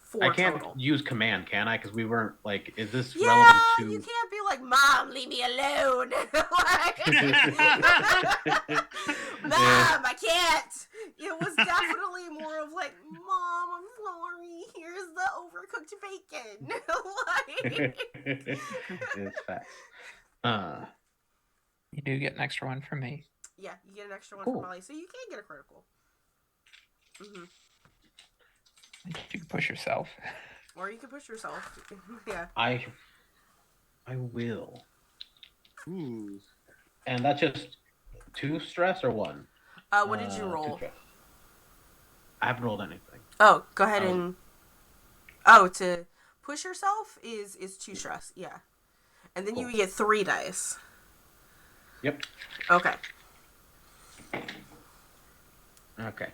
A: 4
B: I can't
A: total.
B: use command, can I? Because we weren't like, is this
A: Yeah,
B: relevant to?
A: you can't be like, Mom, leave me alone. Mom, I can't. It was definitely more of like, Mom, I'm sorry. Here's the overcooked bacon.
B: It's facts.
C: You do get an extra one from me.
A: Yeah, you get an extra one
B: Cool.
A: from Molly, so you can get a critical.
C: You can push yourself.
A: Or you can push yourself. Yeah.
B: I will.
D: Ooh.
B: And that's just 2 stress or 1?
A: What did you
B: 2
A: roll?
B: stress. I haven't rolled anything.
A: Oh, go ahead and... Oh, to push yourself is 2 stress, yeah. And then
B: Cool.
A: you get 3 dice.
B: Yep.
A: Okay.
B: Okay.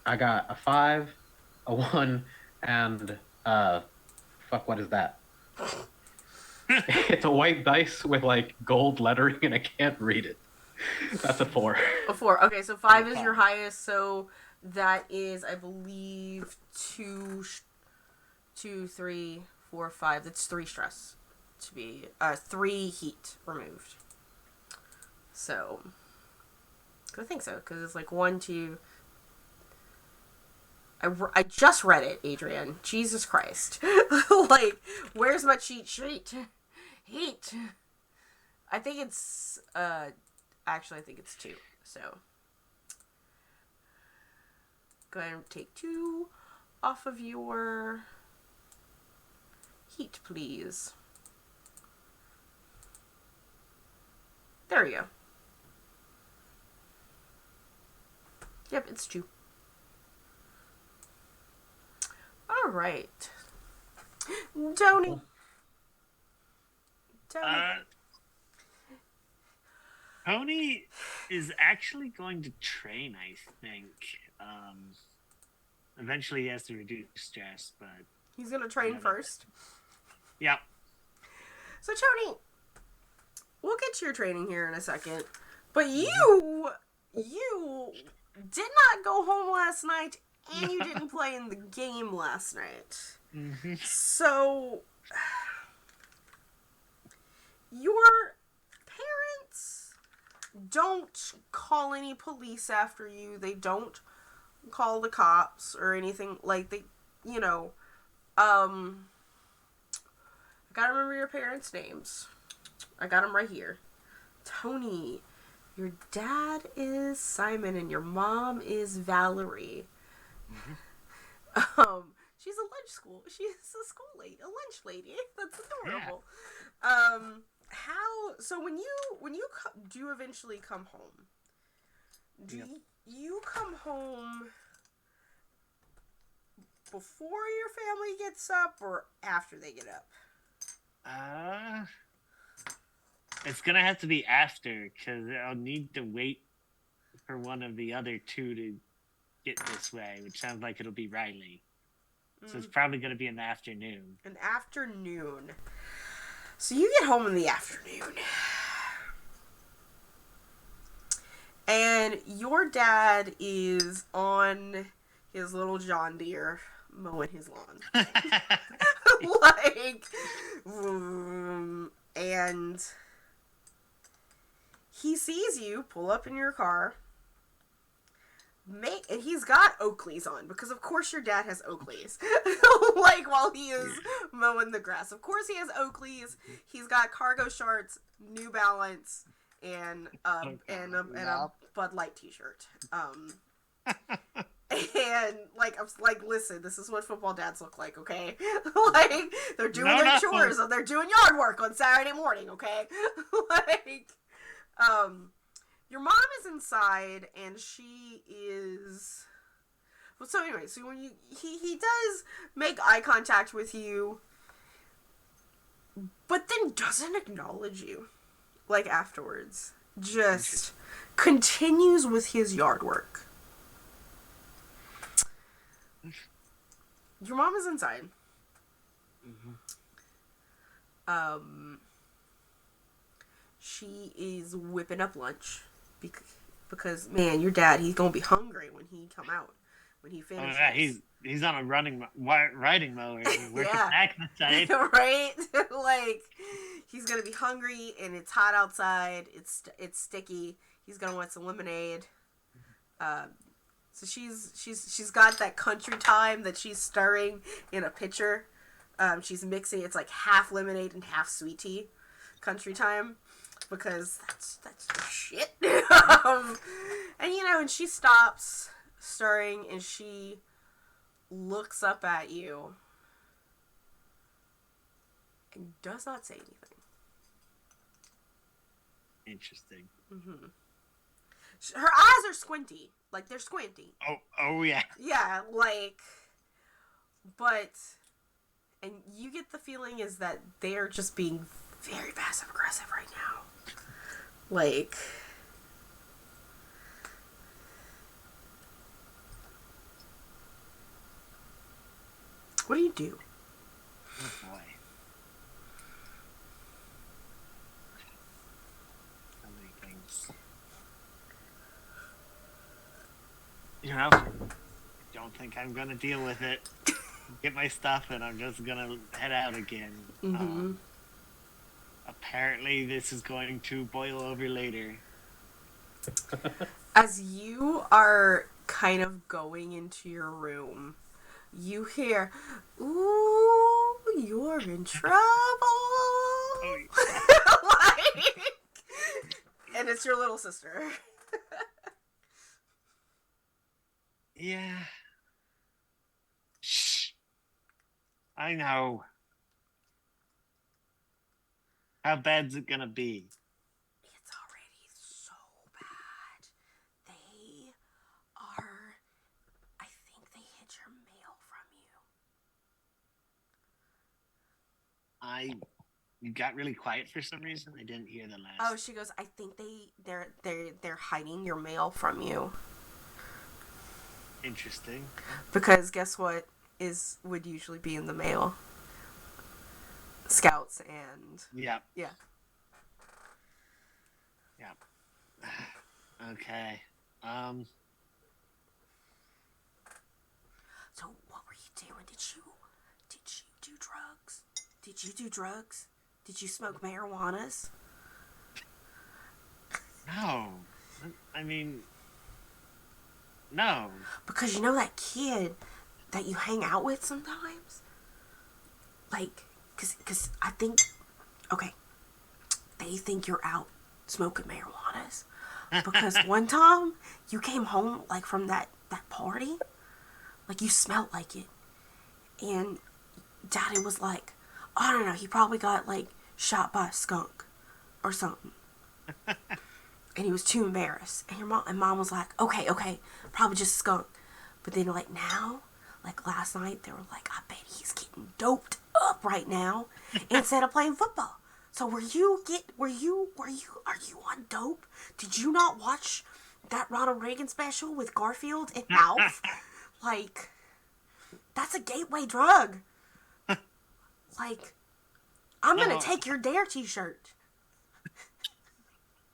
B: I got a 5, a 1, and fuck, what is that? It's a white dice with like gold lettering and I can't read it. That's a 4.
A: A 4. Okay, so 5 is your highest, so that is, I believe, 2, 3, 4, 5. That's 3 stress to be 3 heat removed. So I think so, because it's like 1, 2. I just read it, Adrian. Jesus Christ. Like, where's my cheat sheet? Heat. I think it's, actually, I think it's 2. So, go ahead and take 2 off of your heat, please. There we go. Yep, it's 2. All right. Tony.
D: Tony is actually going to train, I think. Eventually he has to reduce stress, but...
A: He's going to train first.
D: Yeah.
A: So, Tony, we'll get to your training here in a second. But you did not go home last night, and you didn't play in the game last night.
D: Mm-hmm.
A: So, your parents don't call any police after you. They don't call the cops or anything. Like, they, you know, I gotta remember your parents' names. I got them right here. Tony, your dad is Simon and your mom is Valerie. Mm-hmm. She's a lunch school. She's a school lady, a lunch lady. That's adorable. Yeah. So when you do eventually come home, do you come home before your family gets up or after they get up?
D: It's gonna have to be after, because I'll need to wait for one of the other 2 to get this way, which sounds like it'll be Riley. So it's probably going to be in the afternoon.
A: An afternoon. So you get home in the afternoon. And your dad is on his little John Deere mowing his lawn. And he sees you pull up in your car. And he's got Oakleys on, because of course your dad has Oakleys. Like, while he is mowing the grass. Of course he has Oakleys. He's got cargo shorts, New Balance, and a Bud Light t-shirt. And, like, I was like, listen, this is what football dads look like, okay? Like, they're doing their chores, and they're doing yard work on Saturday morning, okay? Like, your mom is inside, and she is... Well, so anyway, so when he does make eye contact with you, but then doesn't acknowledge you, like, afterwards. Just continues with his yard work. Your mom is inside. She is whipping up lunch because man, your dad, he's gonna be hungry when he come out, when he finishes.
D: Oh, yeah, he's on a riding mower. Back in the side.
A: Right? Like, he's gonna be hungry, and it's hot outside. It's sticky. He's gonna want some lemonade. So she's got that country time that she's stirring in a pitcher. She's mixing. It's like half lemonade and half sweet tea. Country time, because that's shit. And and she stops stirring, and she looks up at you and does not say anything.
D: Interesting.
A: Mm-hmm. Her eyes are squinty. Like, they're squinty.
D: Oh yeah.
A: Yeah, like, but, and you get the feeling is that they're just being very passive aggressive right now. Like, what do you do?
D: Oh boy. So many things. I don't think I'm gonna deal with it. Get my stuff, and I'm just gonna head out again.
A: Mm-hmm.
D: Apparently, this is going to boil over later.
A: As you are kind of going into your room, you hear, "Ooh, you're in trouble."
D: Oh, yeah.
A: Like, and it's your little sister.
D: Yeah. Shh. I know. How bad's it gonna be?
A: It's already so bad. They are... I think they hid your mail from you.
D: You got really quiet for some reason. I didn't hear the last.
A: Oh, she goes, I think they're hiding your mail from you.
D: Interesting.
A: Because guess what would usually be in the mail? Scouts and...
D: Yep.
A: Yeah.
D: Yep. Okay.
A: So what were you doing? Did you do drugs? Did you do drugs? Did you smoke marijuanas?
D: No. I mean... No.
A: Because you know that kid that you hang out with sometimes? Like, because I think, okay, they think you're out smoking marijuanas. Because one time, you came home, like, from that party, like, you smelled like it. And Daddy was like, oh, I don't know, he probably got, like, shot by a skunk or something. And he was too embarrassed. And mom was like, okay, probably just a skunk. But then, like, now, like, last night, they were like, I bet he's getting doped up right now instead of playing football. So are you on dope? Did you not watch that Ronald Reagan special with Garfield and Alf? Like, that's a gateway drug. Like, I'm gonna take your Dare t-shirt.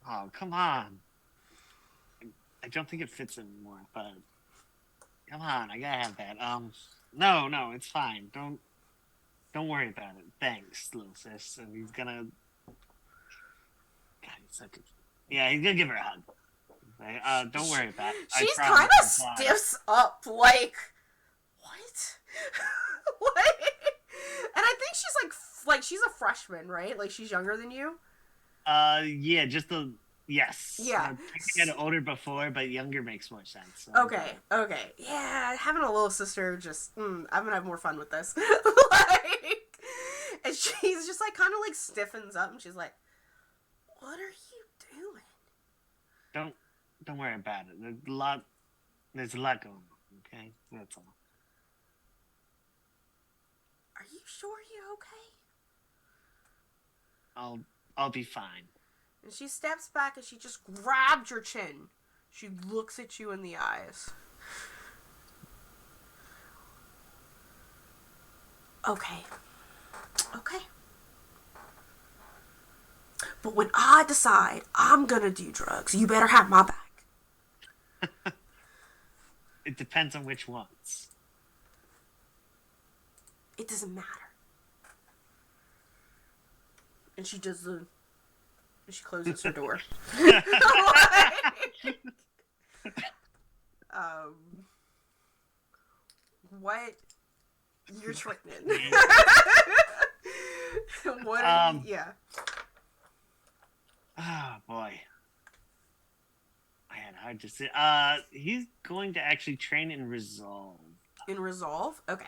D: Oh, come on. I don't think it fits anymore, but come on, I gotta have that. No, it's fine. Don't worry about it. Thanks, little sis. And he's gonna... God, he's such a... Yeah, he's gonna give her a hug. Don't worry about it. I
A: She's
D: promise
A: kind
D: I'll
A: of
D: fly.
A: stiffs up, like, what? What? And I think she's like she's a freshman, right? Like she's younger than you.
D: Yeah, yes.
A: Yeah.
D: I had older before, but younger makes more sense. So
A: Okay. Yeah, having a little sister just, I'm gonna have more fun with this. Like, and she's just like kind of like stiffens up, and she's like, "What are you doing?"
D: Don't worry about it. There's a lot going on. Okay, that's all.
A: Are you sure you're okay?
D: I'll be fine.
A: And she steps back and she just grabs your chin. She looks at you in the eyes. Okay. But when I decide I'm gonna do drugs, you better have my back.
D: It depends on which ones.
A: It doesn't matter. And she does the... And she closes her door. What? You're training. What are you... Yeah.
D: Oh, boy. Man, hard to say. He's going to actually train in Resolve.
A: In Resolve? Okay.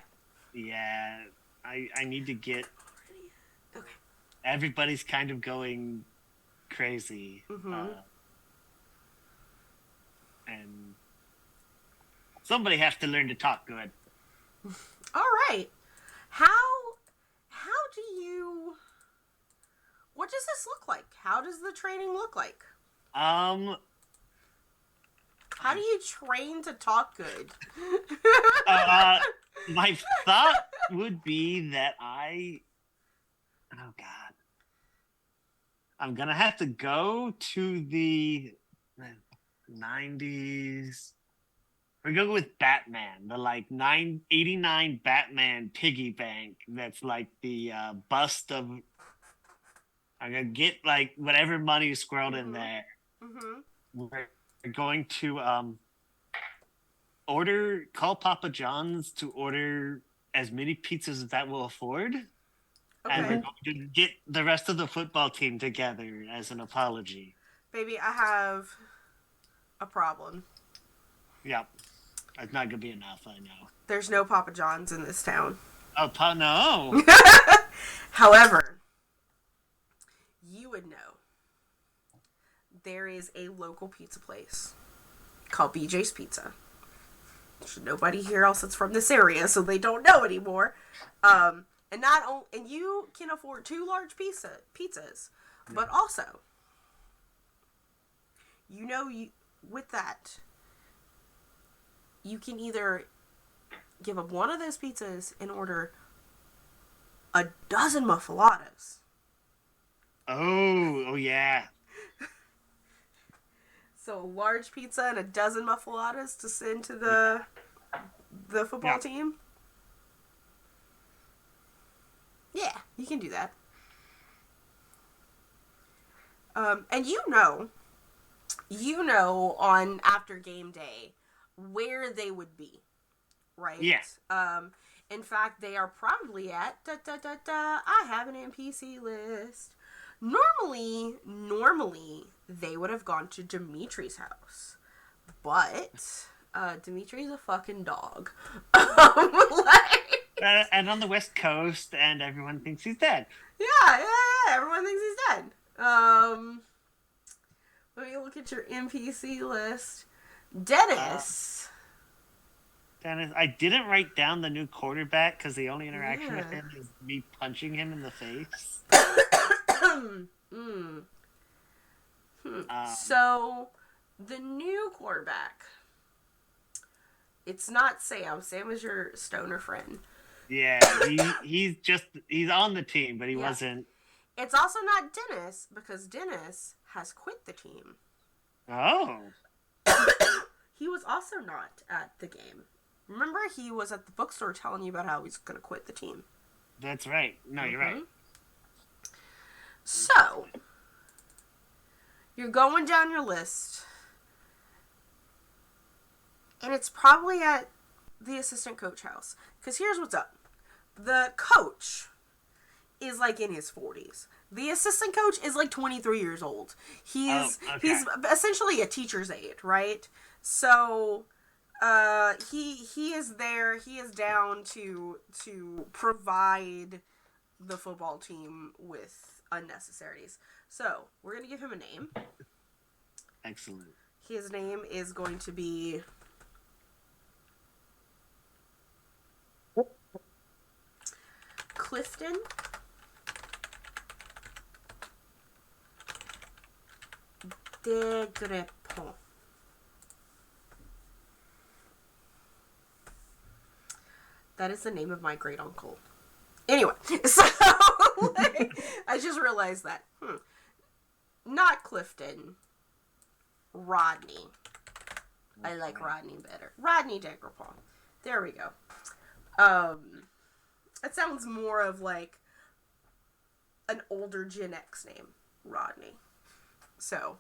D: Yeah, I need to get...
A: Okay.
D: Everybody's kind of going crazy.
A: Mm-hmm.
D: And somebody has to learn to talk good.
A: All right. How do you... What does this look like? How does the training look like? How do you train to talk good?
D: My thought would be that oh God, I'm gonna have to go to the 90s. We're going with Batman, the 89 Batman piggy bank. That's like the bust of. I'm gonna get whatever money is squirreled in there.
A: Mm-hmm.
D: We're going to call Papa John's to order as many pizzas as that will afford.
A: Okay.
D: And we're going to get the rest of the football team together as an apology.
A: Baby, I have a problem.
D: Yep. That's not going to be enough, I know.
A: There's no Papa John's in this town.
D: Oh, no.
A: However, you would know there is a local pizza place called BJ's Pizza. There's nobody here else that's from this area, so they don't know anymore. And you can afford 2 large pizzas, but also, with that, you can either give up one of those pizzas and order a dozen muffaladas.
D: Oh yeah.
A: So a large pizza and a dozen muffaladas to send to the football team. Yeah, you can do that. And you know on after game day where they would be, right?
D: Yeah.
A: In fact, they are probably at I have an NPC list. Normally, they would have gone to Dimitri's house. But, Dimitri's a fucking dog.
D: And on the West Coast, and everyone thinks he's dead.
A: Yeah, everyone thinks he's dead. Let me look at your NPC list. Dennis,
D: I didn't write down the new quarterback because the only interaction with him is me punching him in the face.
A: So, the new quarterback, it's not Sam. Sam is your stoner friend.
D: Yeah, he's on the team, but he wasn't.
A: It's also not Dennis, because Dennis has quit the team.
D: Oh.
A: He was also not at the game. Remember, he was at the bookstore telling you about how he's going to quit the team.
D: That's right. No, you're right.
A: So, You're going down your list, and it's probably at the assistant coach house. Because here's what's up. The coach is like in his 40s. The assistant coach is like 23 years old. He's essentially a teacher's aide, right? So he is there. He is down to provide the football team with unnecessaries. So we're gonna give him a name.
D: Excellent.
A: His name is going to be Clifton de Grepon. That is the name of my great uncle. Anyway, so I just realized that. Not Clifton. Rodney. I like Rodney better. Rodney de Grepon. There we go. It sounds more of like an older Gen X name, Rodney. So,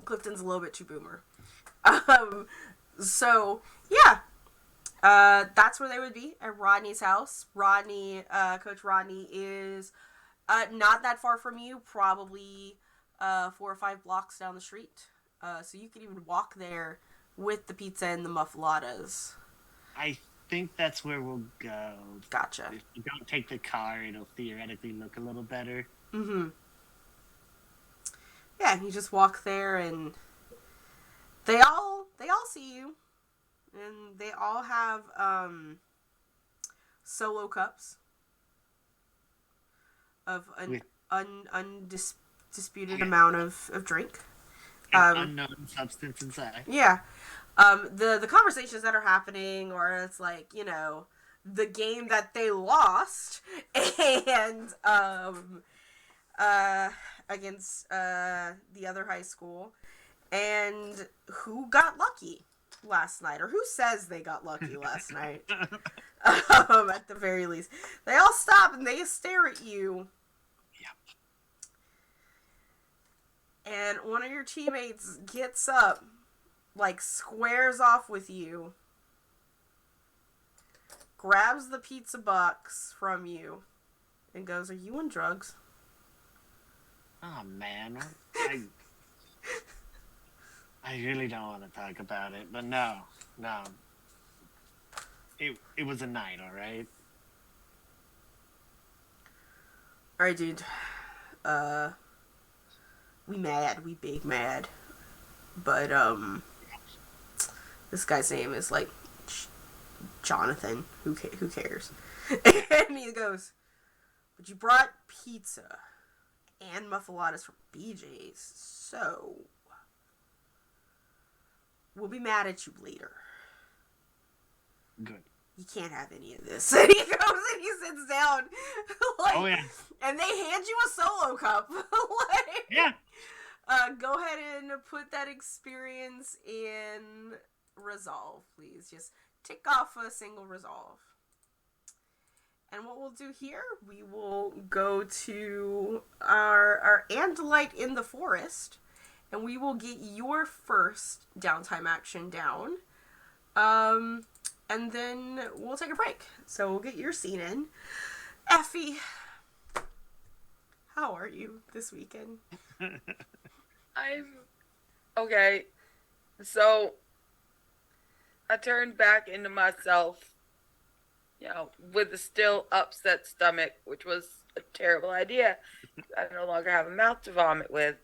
A: Clifton's a little bit too boomer. So, yeah. That's where they would be, at Rodney's house. Coach Rodney is not that far from you, probably 4 or 5 blocks down the street. So you can even walk there with the pizza and the muffaladas.
D: I think that's where we'll go.
A: Gotcha.
D: If you don't take the car, it'll theoretically look a little better.
A: Mm-hmm. Yeah, you just walk there and they all see you. And they all have solo cups of an undisputed amount of drink.
D: An unknown substance inside.
A: Yeah. The conversations that are happening, or it's like, you know, the game that they lost and against the other high school, and who got lucky last night, or who says they got lucky last night. At the very least, they all stop and they stare at you. Yep. And one of your teammates gets up, like squares off with you, grabs the pizza box from you, and goes, "Are you on drugs?"
D: Oh man, I really don't want to talk about it, but no. It was a night, all right?
A: All right, dude. We big mad. But, this guy's name is, like, Jonathan. Who cares? And he goes, "But you brought pizza and muffaladas from BJ's, so we'll be mad at you later.
D: Good.
A: You can't have any of this." And he goes and he sits down. Like,
D: Oh, yeah.
A: And they hand you a solo cup. Like,
D: Yeah.
A: Go ahead and put that experience in resolve, please. Just tick off a single resolve. And what we'll do here, we will go to our Andalite in the forest, and we will get your first downtime action down. And then we'll take a break. So we'll get your scene in. Effie, how are you this weekend?
E: I'm okay. So I turned back into myself, you know, with a still upset stomach, which was a terrible idea. I no longer have a mouth to vomit with.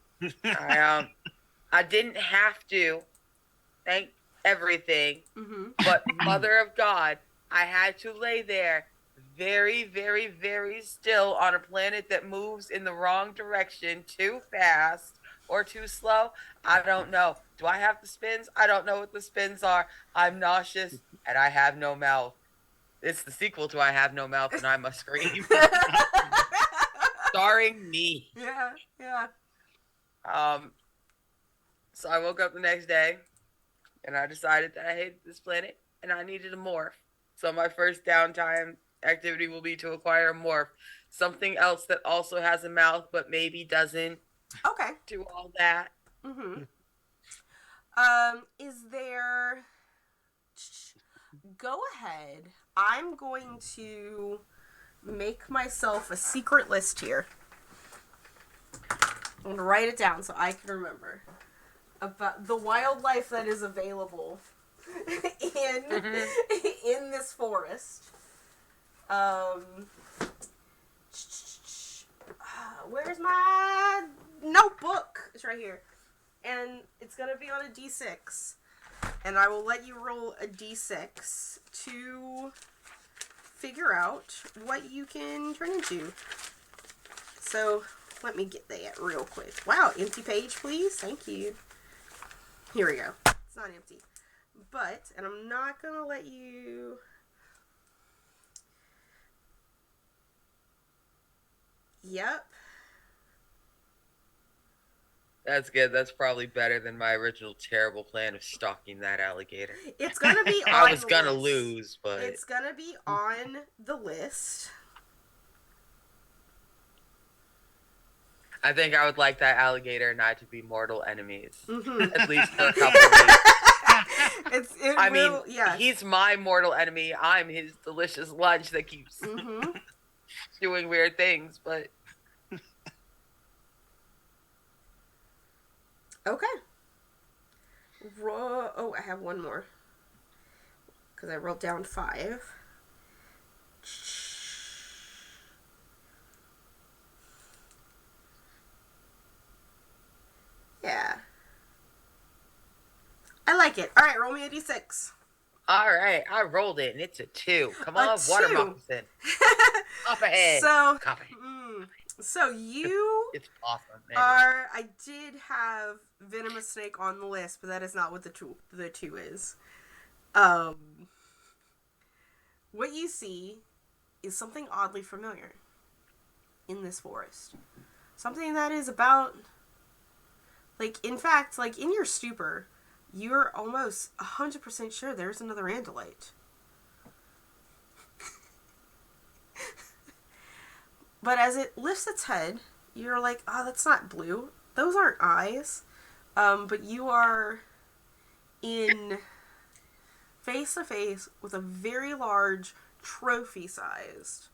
E: I didn't have to. Thank everything.
A: Mm-hmm.
E: But Mother of God, I had to lay there very, very, very still on a planet that moves in the wrong direction, too fast or too slow. I don't know. Do I have the spins? I don't know what the spins are. I'm nauseous and I have no mouth. It's the sequel to I Have No Mouth and I Must Scream. Starring me.
A: Yeah.
E: So I woke up the next day and I decided that I hated this planet and I needed a morph. So my first downtime activity will be to acquire a morph. Something else that also has a mouth but maybe doesn't.
A: Okay.
E: do all that.
A: Mm-hmm. Is there... Go ahead. I'm going to make myself a secret list here. I'm going to write it down so I can remember. About the wildlife that is available in this forest. Where's my notebook? It's right here. And it's going to be on a D6. And I will let you roll a D6 to figure out what you can turn into. So, let me get that real quick. Wow, empty page, please. Thank you. Here we go. It's not empty. But, and I'm not going to let you... Yep.
E: That's good. That's probably better than my original terrible plan of stalking that alligator.
A: It's going to be on
E: I was
A: the
E: gonna
A: list.
E: lose, but...
A: It's going to be on the list.
E: I think I would like that alligator and I to be mortal enemies.
A: Mm-hmm.
E: At least for a couple of weeks. I mean,
A: yeah.
E: he's my mortal enemy. I'm his delicious lunch that keeps doing weird things, but...
A: Okay. Oh, I have one more. Because I wrote down 5. Yeah. I like it. Alright, roll me a d6.
E: Alright, I rolled it and it's a 2. Come on, water moccasin. Up ahead.
A: So you
E: it's awesome.
A: are... I did have venomous snake on the list, but that is not what the two is. What you see is something oddly familiar in this forest. Something that is about... in fact, in your stupor, you're almost 100% sure there's another Andalite. But as it lifts its head, you're like, oh, that's not blue. Those aren't eyes. But you are in face to face with a very large, trophy-sized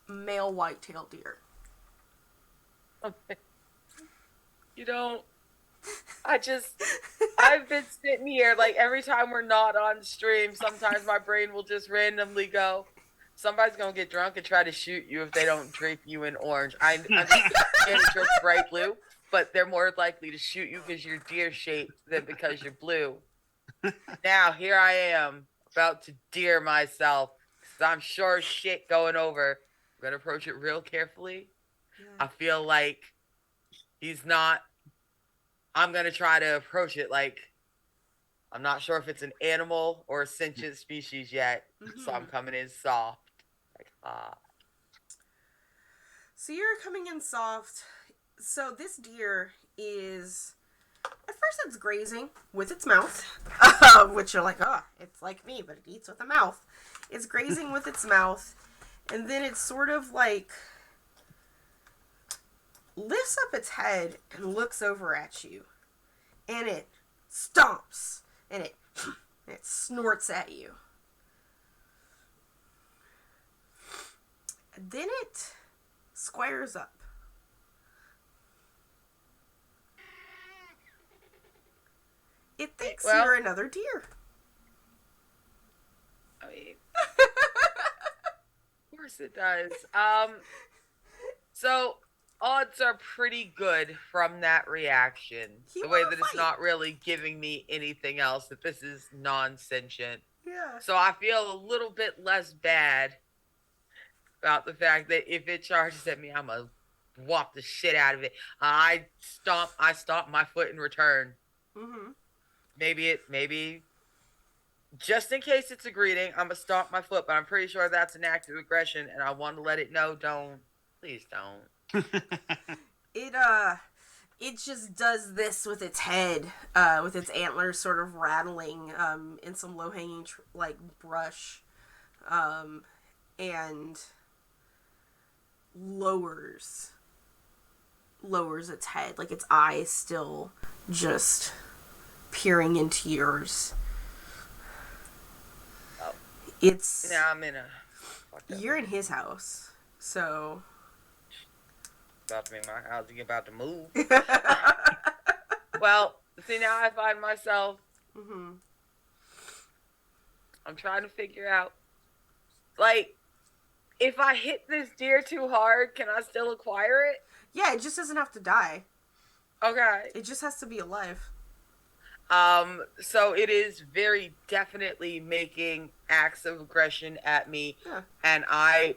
A: male white-tailed deer.
E: I've been sitting here, every time we're not on stream, sometimes my brain will just randomly go, somebody's gonna get drunk and try to shoot you if they don't drape you in orange. I'm just drip bright blue, but they're more likely to shoot you because you're deer-shaped than because you're blue. Now, here I am, about to deer myself, because I'm sure shit going over. I'm gonna approach it real carefully. Yeah. I feel like he's not... I'm going to try to approach it I'm not sure if it's an animal or a sentient species yet, so I'm coming in soft.
A: So you're coming in soft. So this deer is... At first it's grazing with its mouth, which you're like, oh, it's like me, but it eats with a mouth. It's grazing with its mouth, and then it's sort of lifts up its head and looks over at you, and it stomps, and it snorts at you. And then it squares up. It thinks you're another deer.
E: I mean, of course it does. So odds are pretty good from that reaction. The way that it's not really giving me anything else, that this is non-sentient.
A: Yeah.
E: So I feel a little bit less bad about the fact that if it charges at me, I'm gonna whop the shit out of it. I stomp my foot in return.
A: Mm-hmm.
E: Maybe just in case it's a greeting, I'm gonna stomp my foot, but I'm pretty sure that's an act of aggression, and I want to let it know, please don't.
A: It just does this with its head, with its antlers sort of rattling, in some low-hanging, brush, and lowers lowers its head, like its eyes still just peering into yours.
E: Oh.
A: It's...
E: Now I'm in a...
A: You're in his house, so...
E: About to make my house, you're about to move. Well, see, now I find myself...
A: Mm-hmm.
E: I'm trying to figure out... Like, if I hit this deer too hard, can I still acquire it?
A: Yeah, it just doesn't have to die.
E: Okay.
A: It just has to be alive.
E: So it is very definitely making acts of aggression at me.
A: Yeah.
E: And I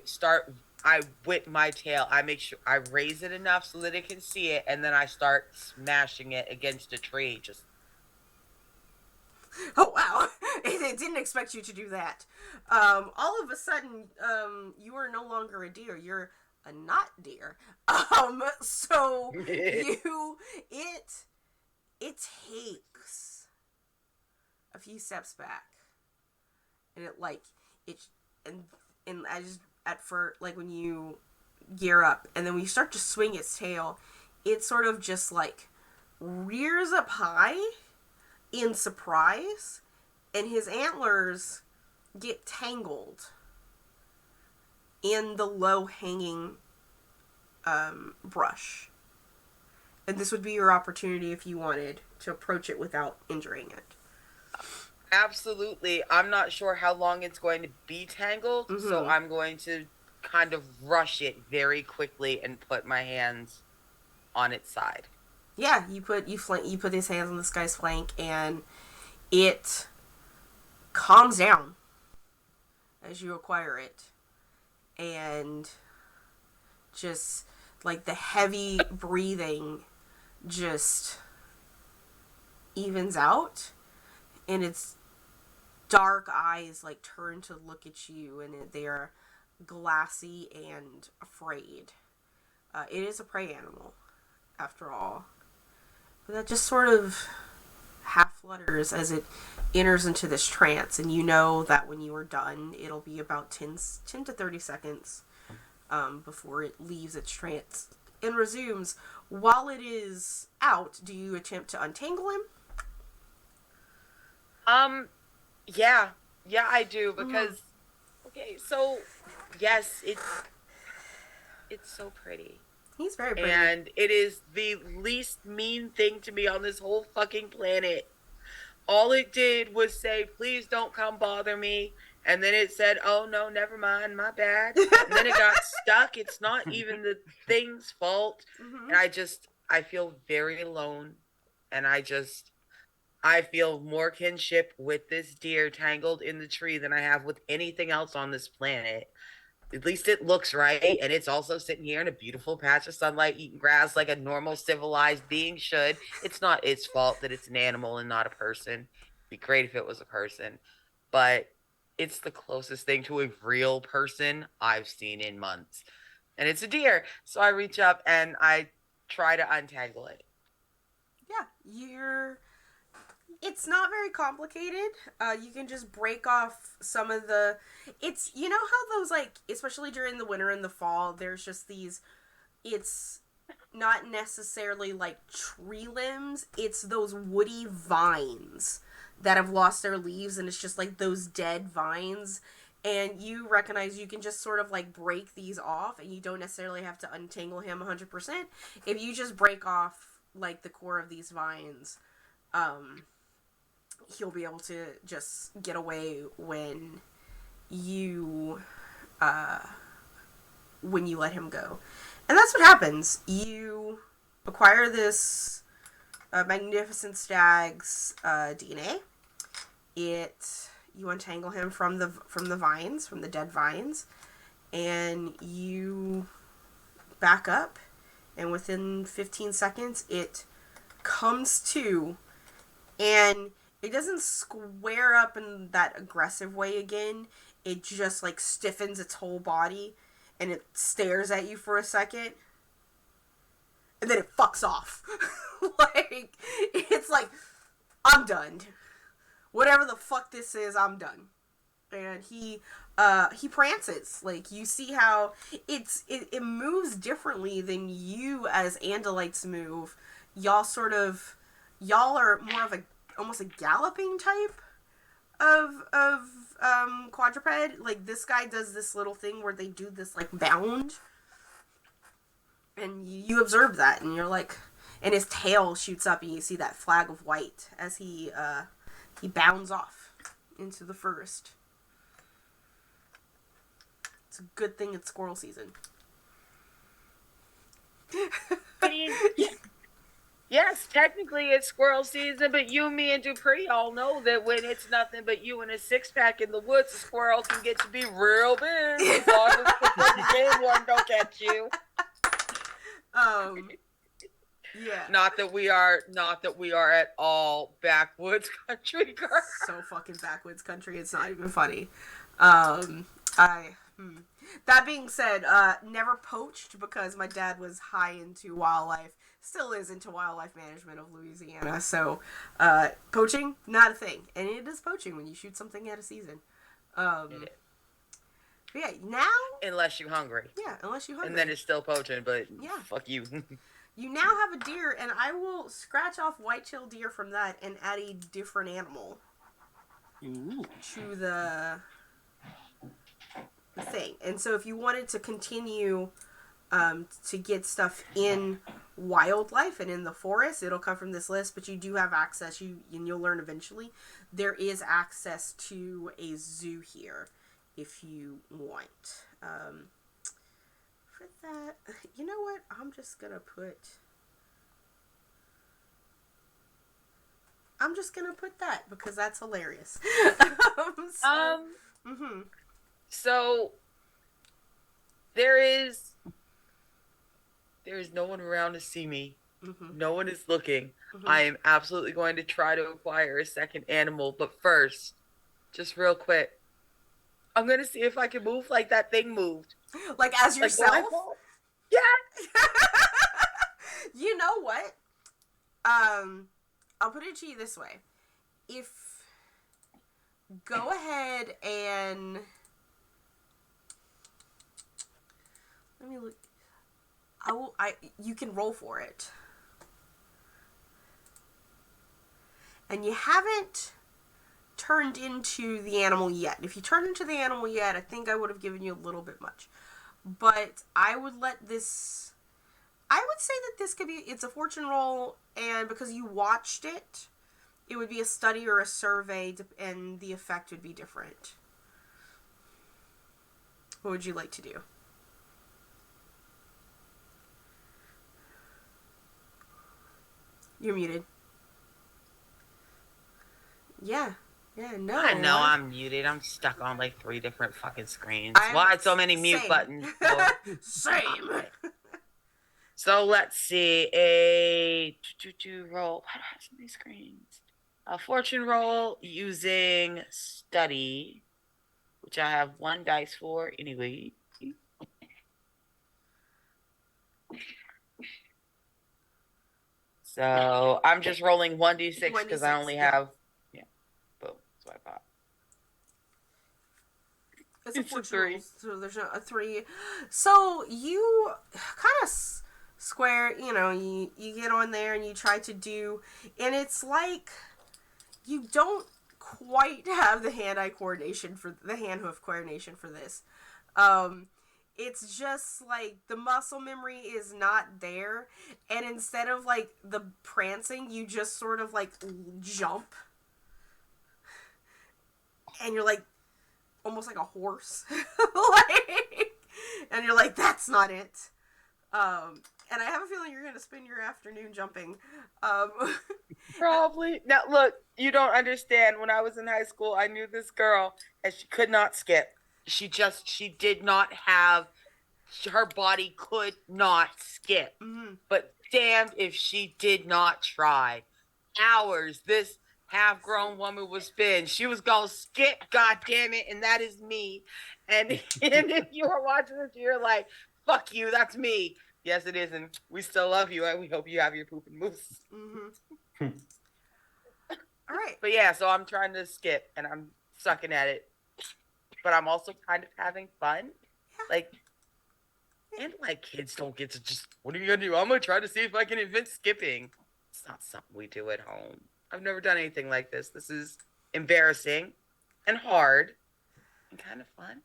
E: whip my tail. I make sure I raise it enough so that it can see it, and then I start smashing it against a tree. Just...
A: Oh, wow. It didn't expect you to do that. All of a sudden, you are no longer a deer. You're a not deer. So it takes a few steps back, and at first, like when you gear up, and then when you start to swing its tail, it sort of just like rears up high in surprise, and his antlers get tangled in the low-hanging brush. And this would be your opportunity if you wanted to approach it without injuring it.
E: Absolutely. I'm not sure how long it's going to be tangled, so I'm going to kind of rush it very quickly and put my hands on its side.
A: Yeah, you put his hands on this guy's flank, and it calms down as you acquire it, and just like the heavy breathing just evens out, and its dark eyes like turn to look at you, and they are glassy and afraid. It is a prey animal, after all. But that just sort of half flutters as it enters into this trance, and you know that when you are done, it'll be about 10 to 30 seconds before it leaves its trance and resumes. While it is out, do you attempt to untangle him?
E: Yeah, I do, because okay, so yes, it's so pretty.
A: He's very pretty.
E: And it is the least mean thing to me on this whole fucking planet. All it did was say, please don't come bother me. And then it said, oh no, never mind, my bad. And then it got stuck. It's not even the thing's fault. And I feel very alone. And I feel more kinship with this deer tangled in the tree than I have with anything else on this planet. At least it looks right, and it's also sitting here in a beautiful patch of sunlight, eating grass like a normal civilized being should. It's not its fault that it's an animal and not a person. It'd be great if it was a person, but it's the closest thing to a real person I've seen in months. And it's a deer, so I reach up and I try to untangle it.
A: Yeah, it's not very complicated. You can just break off some of the... It's... You know how those, like... Especially during the winter and the fall, there's just these... It's not necessarily, like, tree limbs. It's those woody vines that have lost their leaves, and it's just, like, those dead vines. And you recognize you can just sort of, like, break these off, and you don't necessarily have to untangle him 100%. If you just break off, like, the core of these vines... he'll be able to just get away when you let him go. And that's what happens. You acquire this magnificent stag's DNA. You untangle him from the vines, from the dead vines, and you back up, and within 15 seconds it comes to, and it doesn't square up in that aggressive way again. It just, like, stiffens its whole body, and it stares at you for a second, and then it fucks off. Like, it's like, I'm done. Whatever the fuck this is, I'm done. and he prances. Like, you see how it moves differently than you as Andalites move. Y'all are more of almost a galloping type of quadruped. Like, this guy does this little thing where they do this like bound, and you observe that, and you're like, and his tail shoots up, and you see that flag of white as he bounds off into the forest. It's a good thing it's squirrel season.
E: I mean, yes, technically it's squirrel season, but you, me, and Dupree all know that when it's nothing but you and a six-pack in the woods, a squirrel can get to be real big as long as the game one don't catch you.
A: Yeah.
E: Not that we are at all backwoods country girls.
A: So fucking backwoods country, it's not even funny. That being said, never poached because my dad was high into wildlife, still is into wildlife management of Louisiana, so poaching, not a thing. And it is poaching when you shoot something out of season. But yeah, now...
E: Unless you're hungry.
A: Yeah, unless you're hungry.
E: And then it's still poaching, but
A: yeah.
E: Fuck you.
A: You now have a deer, and I will scratch off white-tailed deer from that and add a different animal.
D: Ooh.
A: To the thing. And so if you wanted to continue to get stuff in wildlife and in the forest, it'll come from this list, but you do have access, and you'll learn eventually, there is access to a zoo here if you want. For that, you know what? I'm just gonna put that because that's hilarious.
E: So there is no one around to see me. Mm-hmm. No one is looking. Mm-hmm. I am absolutely going to try to acquire a second animal, but first, just real quick, I'm gonna see if I can move like that thing moved.
A: Like as yourself?
E: Like, yeah.
A: You know what? I'll put it to you this way. Go ahead and... Let me look. You can roll for it. And you haven't turned into the animal yet. If you turned into the animal yet, I think I would have given you a little bit much. But I would say that this could be, it's a fortune roll, and because you watched it, it would be a study or a survey, and the effect would be different. What would you like to do? You're muted. Yeah, no.
E: I know I'm muted. I'm stuck on like 3 different fucking screens. Why so many mute buttons?
A: Same.
E: So let's see. A roll. Why do I have so many screens? A fortune roll using study, which I have 1 dice for anyway. So I'm just rolling 1d6 because I only have, boom. That's what I thought.
A: It's a fortune roll, so there's a 3. So you kind of square, you get on there and you try to do, and it's like you don't quite have the hand-eye coordination for the hand-hoof coordination for this. It's just like the muscle memory is not there, and instead of like the prancing, you just sort of like jump, and you're like almost like a horse, and you're like, that's not it. And I have a feeling you're gonna spend your afternoon jumping.
E: Probably. Now look, you don't understand. When I was in high school, I knew this girl, and she could not skip. She did not have, her body could not skip. Mm-hmm. But damned if she did not try. Hours this half-grown woman would spend. She was gonna skip, god damn it, and that is me. And if you were watching this, you're like, fuck you, that's me. Yes, it is, and we still love you, and we hope you have your poop and moose. Mm-hmm.
A: All right.
E: But yeah, so I'm trying to skip, and I'm sucking at it. but I'm also kind of having fun. Like, and like kids don't get to just, what are you gonna do? I'm gonna try to see if I can invent skipping. It's not something we do at home. I've never done anything like this. This is embarrassing and hard and kind of fun.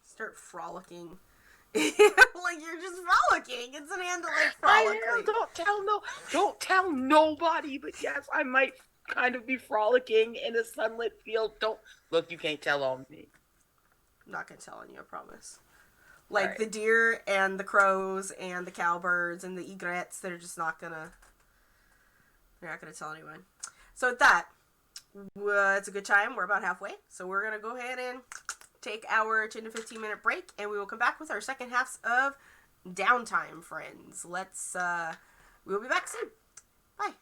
A: Start frolicking. Like you're just frolicking. It's an Andalite frolic.
E: I am. Don't tell nobody. But yes, I might kind of be frolicking in a sunlit field. Don't look. You can't tell on me.
A: I'm not gonna tell on you. I promise. Like
E: Right.
A: the deer and the crows and the cowbirds and the egrets, they're just not gonna. They're not gonna tell anyone. So with that, it's a good time. We're about halfway, so we're gonna go ahead and take our 10 to 15 minute break, and we will come back with our second halves of Downtime, friends. We'll be back soon. Bye.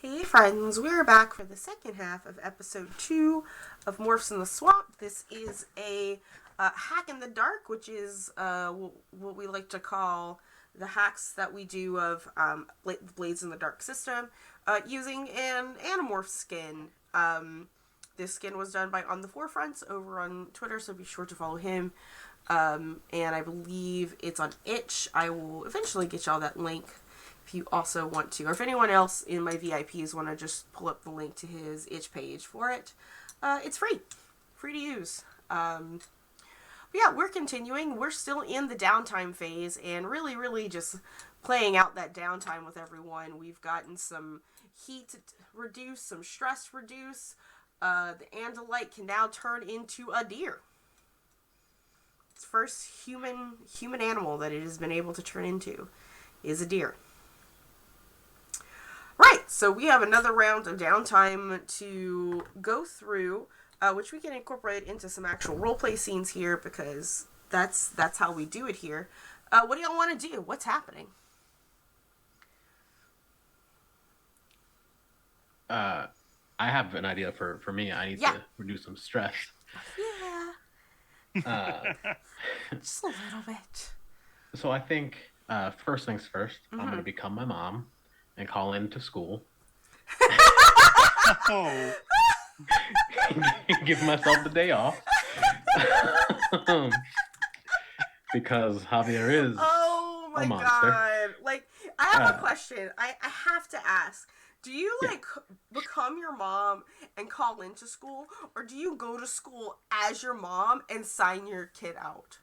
A: Hey friends, we're back for the second half of episode 2 of Morphs in the Swamp. This is a hack in the dark, which is what we like to call the hacks that we do of Blades in the Dark system using an Animorph skin. This skin was done by On the Forefronts over on Twitter, so be sure to follow him. And I believe it's on Itch. I will eventually get y'all that link if you also want to, or if anyone else in my VIPs want to just pull up the link to his Itch page for it. It's free to use. But yeah, we're continuing. We're still in the downtime phase and really just playing out that downtime with everyone. We've gotten some heat reduced, some stress reduced. The Andalite can now turn into a deer. Its first human animal that it has been able to turn into is a deer. Right, so we have another round of downtime to go through, which we can incorporate into some actual roleplay scenes here because that's how we do it here. What do y'all want to do? What's happening?
B: I have an idea for me. I need to reduce some stress.
A: Yeah. Just a little bit.
B: So I think first things first, I'm going to become my mom and call into school.
D: Oh.
B: Give myself the day off. Because Javier is
A: oh my
B: a monster.
A: God. Like, I have a question. I have to ask. Do you, become your mom and call into school? Or do you go to school as your mom and sign your kid out?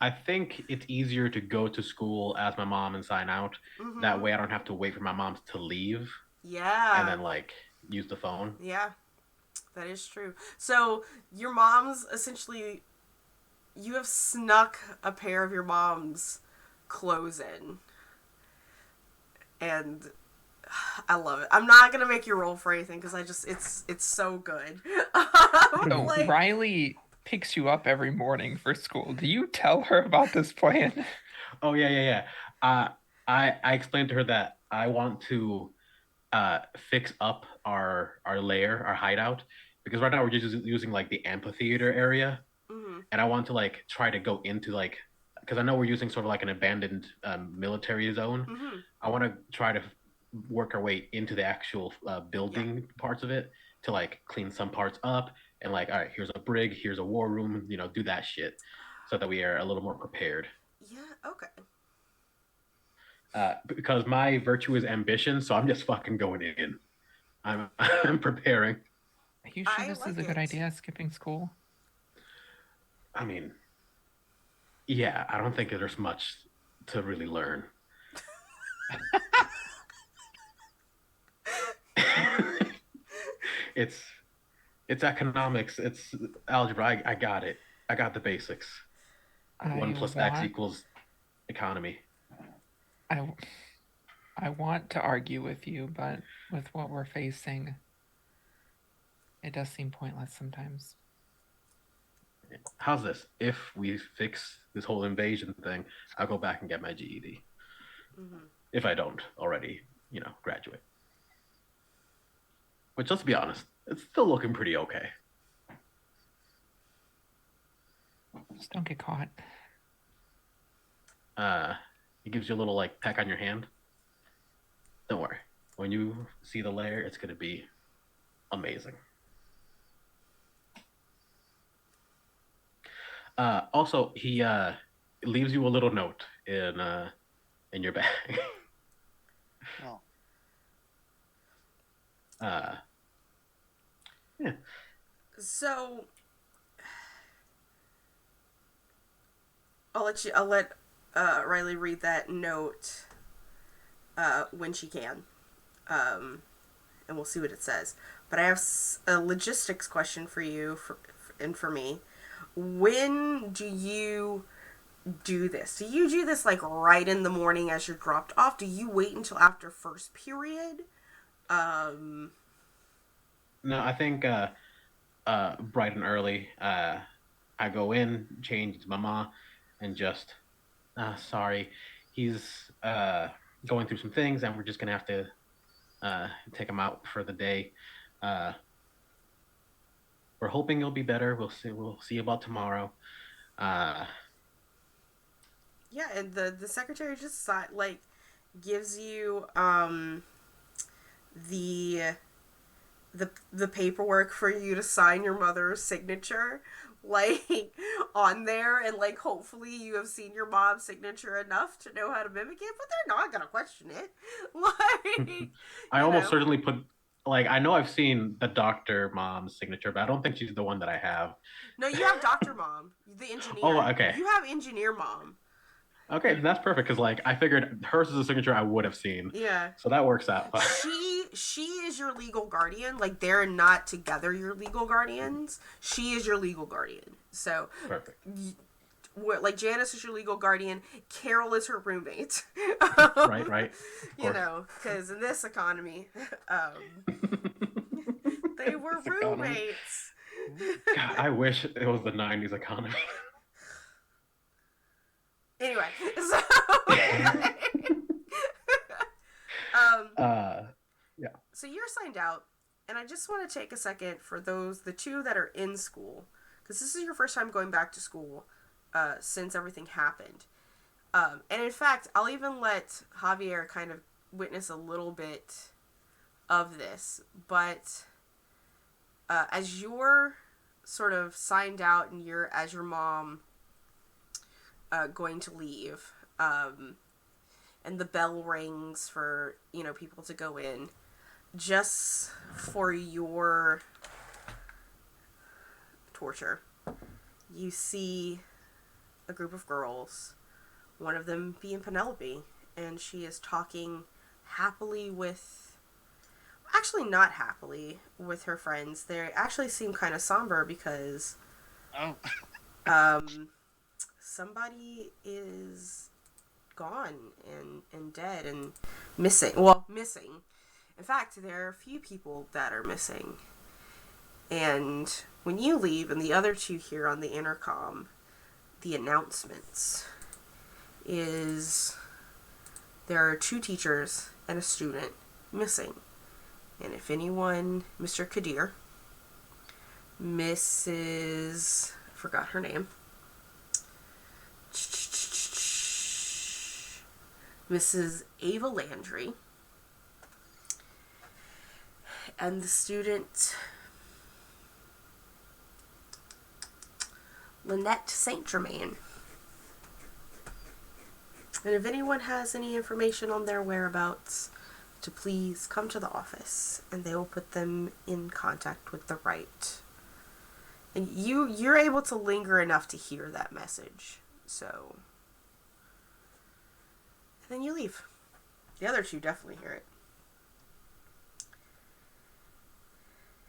B: I think it's easier to go to school as my mom and sign out.
A: Mm-hmm.
B: That way I don't have to wait for my mom to leave.
A: Yeah.
B: And then, use the phone.
A: Yeah. That is true. So, your mom's essentially... You have snuck a pair of your mom's clothes in. And... I love it. I'm not gonna make you roll for anything, because it's so good.
C: Riley picks you up every morning for school. Do you tell her about this plan?
B: Oh, yeah. I explained to her that I want to fix up our lair, our hideout, because right now we're just using the amphitheater area, and I want to try to go into because I know we're using sort of an abandoned military zone. I want to try to work our way into the actual building parts of it to clean some parts up and all right, here's a brig, here's a war room, do that shit so that we are a little more prepared.
A: Yeah, okay.
B: Because my virtue is ambition, so I'm just fucking going in. I'm preparing.
C: Are you sure this is a good idea, skipping school?
B: I mean, yeah, I don't think there's much to really learn. It's economics, it's algebra. I got it. I got the basics. 1 + X = economy.
C: I want to argue with you, but with what we're facing, it does seem pointless sometimes.
B: How's this? If we fix this whole invasion thing, I'll go back and get my GED. If I don't already, graduate. Which, let's be honest, it's still looking pretty okay.
C: Just don't get caught.
B: It gives you a little peck on your hand. Don't worry. When you see the lair, it's gonna be amazing. Also, he leaves you a little note in your bag.
D: Oh.
B: Yeah.
A: So I'll let Riley read that note when she can, and we'll see what it says. But I have a logistics question for you for me. When do you do this? Do you do this right in the morning as you're dropped off? Do you wait until after first period?
B: No, I think bright and early. I go in, change to mama, and just sorry, he's going through some things, and we're just gonna have to take him out for the day. Uh, we're hoping he'll be better. We'll see. We'll see about tomorrow. Uh,
A: Yeah, and the secretary just gives you the the paperwork for you to sign your mother's signature, like, on there, and like hopefully you have seen your mom's signature enough to know how to mimic it, but they're not gonna question it. Like,
B: I
A: you
B: almost
A: know.
B: certainly put like I know I've seen the doctor mom's signature, but I don't think she's the one that I have.
A: No, you have Dr. Mom, the
B: Oh,
A: engineer.
B: okay.
A: You have Engineer Mom.
B: Okay, that's perfect because like I figured hers is a signature I would have seen,
A: Yeah.
B: so that works out.
A: She is your legal guardian. Like, they're not together your legal guardians. She is your legal guardian. So,
B: Perfect.
A: like, Janice is your legal guardian. Carol is her roommate.
B: Right.
A: You know, because in this economy, they were
B: This economy.
A: roommates.
B: God, I wish it was the '90s economy.
A: Anyway, so
B: Yeah.
A: so you're signed out, and I just want to take a second for the two that are in school, because this is your first time going back to school since everything happened. And in fact, I'll even let Javier kind of witness a little bit of this, but as you're sort of signed out and you're, as your mom, going to leave, and the bell rings for, people to go in, just for your torture, you see a group of girls, one of them being Penelope, and she is talking happily actually not happily with her friends. They actually seem kind of somber because somebody is gone and dead and missing. Well, missing. In fact, there are a few people that are missing. And when you leave and the other two hear on the intercom, the announcements is there are 2 teachers and a student missing. And if anyone, Mr. Kadir, Mrs. I forgot her name. Mrs. Ava Landry, and the student Lynette Saint Germain. And if anyone has any information on their whereabouts, to please come to the office, and they will put them in contact with the right. And you're able to linger enough to hear that message, so. And then you leave. The other 2 definitely hear it.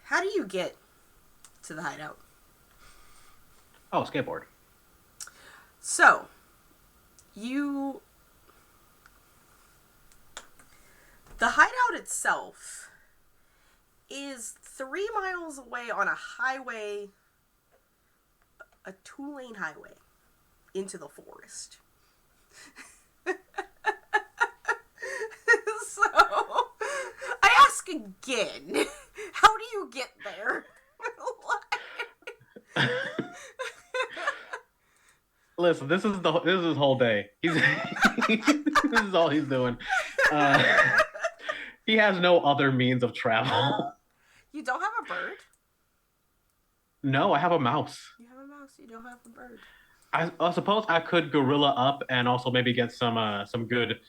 A: How do you get to the hideout?
B: Oh, skateboard.
A: So, the hideout itself is 3 miles away on a highway, a 2-lane highway, into the forest. So, I ask again, how do you get there?
B: Listen, this is his whole day. He's this is all he's doing. He has no other means of travel.
A: You don't have a bird?
B: No, I have a mouse.
A: You have a mouse, you don't have a bird.
B: I suppose I could gorilla up and also maybe get some good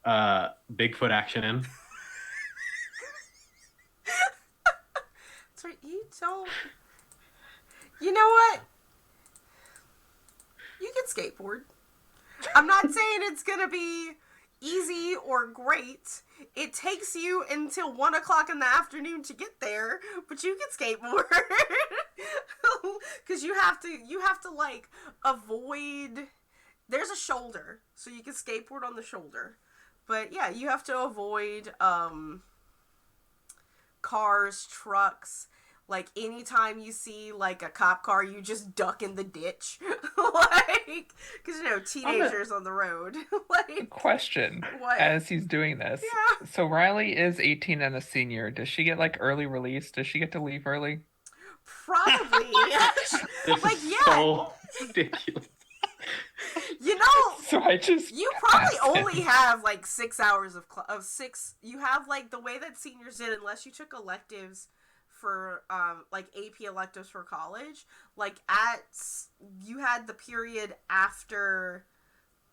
B: Bigfoot action in.
A: That's right, you don't. You know what? You can skateboard. I'm not saying it's gonna be easy or great. It takes you until 1 o'clock in the afternoon to get there, but you can skateboard. Because you have to like avoid. There's a shoulder, so you can skateboard on the shoulder. But yeah, you have to avoid cars, trucks, Like, anytime you see, like, a cop car, you just duck in the ditch. Like, because, teenagers on the road. Like,
C: Question.
A: What?
C: As he's doing this.
A: Yeah.
C: So Riley is 18 and a senior. Does she get, like, early release? Does she get to leave early?
A: Probably.
B: This
A: Like,
B: is
A: yeah.
B: so ridiculous.
C: So I just
A: You probably
C: passed
A: only
C: it.
A: have, like, 6 hours of 6. You have, like, the way that seniors did, unless you took electives for, like, AP electives for college, like, you had the period after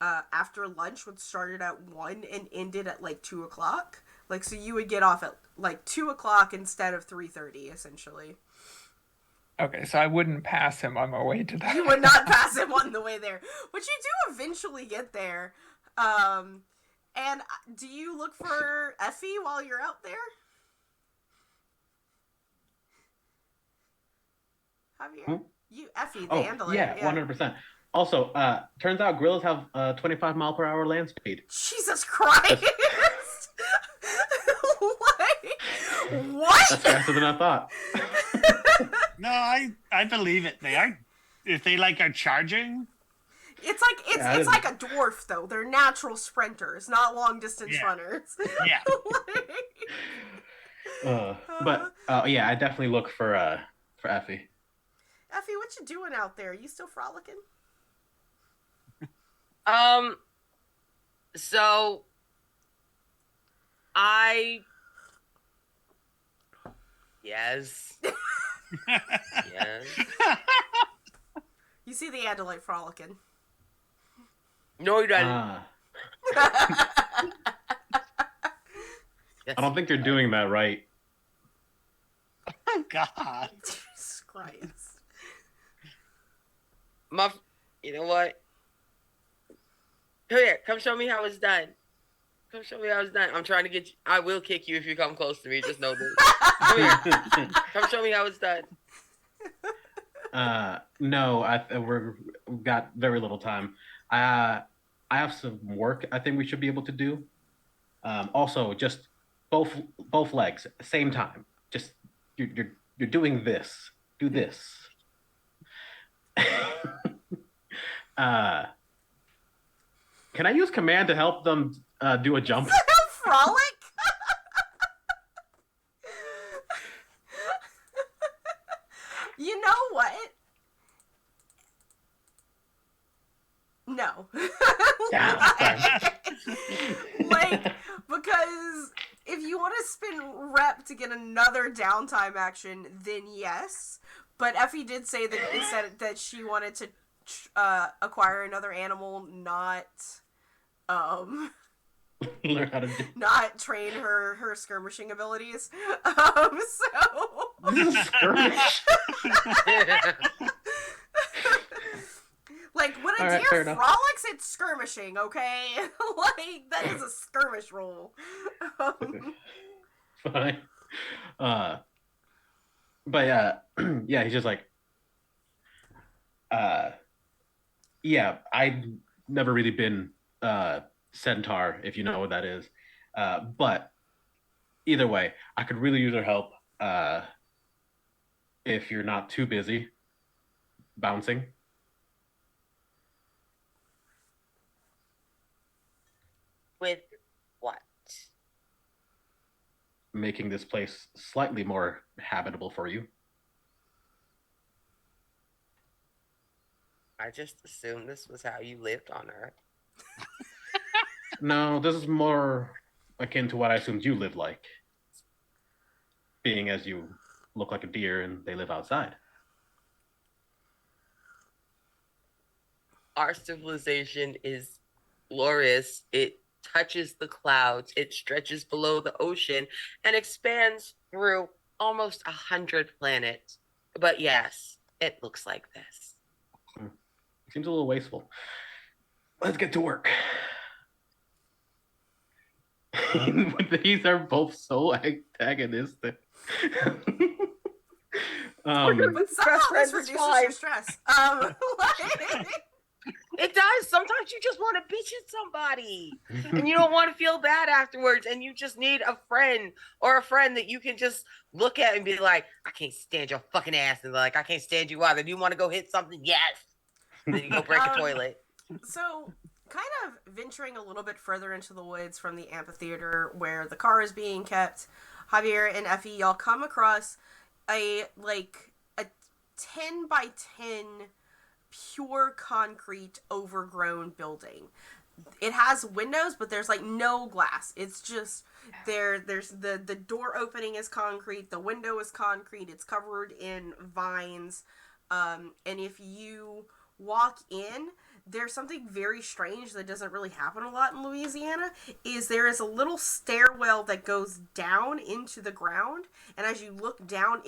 A: lunch, which started at 1 and ended at, like, 2 o'clock. Like, so you would get off at, like, 2 o'clock instead of 3:30, essentially.
C: Okay, so I wouldn't pass him on my way to that.
A: You would not pass him on the way there. But you do eventually get there. And do you look for Effie while you're out there? Javier? Effie, the Andalite.
B: Yeah, 100%. Also, turns out gorillas have 25 mile per hour land speed.
A: Jesus Christ! What?
B: That's faster than I thought.
D: No, I believe it. They are, if they like are charging.
A: It's like a dwarf though. They're natural sprinters, not long distance runners.
D: Yeah.
B: But yeah, I definitely look for Effie.
A: Effie, what you doing out there? You still frolicking?
E: So yes. Yes.
A: You see the Andalite frolicking.
E: No, you don't.
B: I don't think you're doing that right.
D: Oh God.
A: Jesus Christ.
E: You know what? Come here. Come show me how it's done. Come show me how it's done. I'm trying to get you. I will kick you if you come close to me. Just know this. Come here. Come show me how it's done.
B: No, we've got very little time. I have some work I think we should be able to do. Also, just both legs, same time. Just you're doing this. Do this. Can I use command to help them do a jump?
A: Frolic? You know what? No. Like, because if you want to spin rep to get another downtime action, then yes. But Effie did say that she wanted to acquire another animal, not
B: Learn how to do.
A: not train her skirmishing abilities.
B: Skirmish.
A: Like, when a
B: All right,
A: deer
B: fair enough.
A: frolics, it's skirmishing, okay? Like, that is a skirmish rule.
B: Fine. But yeah, he's just like, yeah, I've never really been centaur, if you know what that is. But either way, I could really use her help if you're not too busy bouncing.
E: With what?
B: Making this place slightly more habitable for you.
E: I just assumed this was how you lived on Earth.
B: No, this is more akin to what I assumed you live like. Being as you look like a deer and they live outside.
E: Our civilization is glorious. It touches the clouds, it stretches below the ocean, and expands through almost 100 planets. But yes, it looks like this.
B: Seems a little wasteful. Let's get to work. These are both so antagonistic.
A: But somehow this reduces your stress. Like,
E: It does. Sometimes you just want to bitch at somebody and you don't want to feel bad afterwards. And you just need a friend that you can just look at and be like, I can't stand your fucking ass. And like, I can't stand you either. Do you want to go hit something? Yes. And then you go break a toilet.
A: So, kind of venturing a little bit further into the woods from the amphitheater where the car is being kept, Javier and Effie, y'all come across a 10 by 10 pure concrete overgrown building. It has windows, but there's like no glass. It's just there's the door opening is concrete, the window is concrete, it's covered in vines. And if you walk in, there's something very strange that doesn't really happen a lot in Louisiana, is there is a little stairwell that goes down into the ground, and as you look down,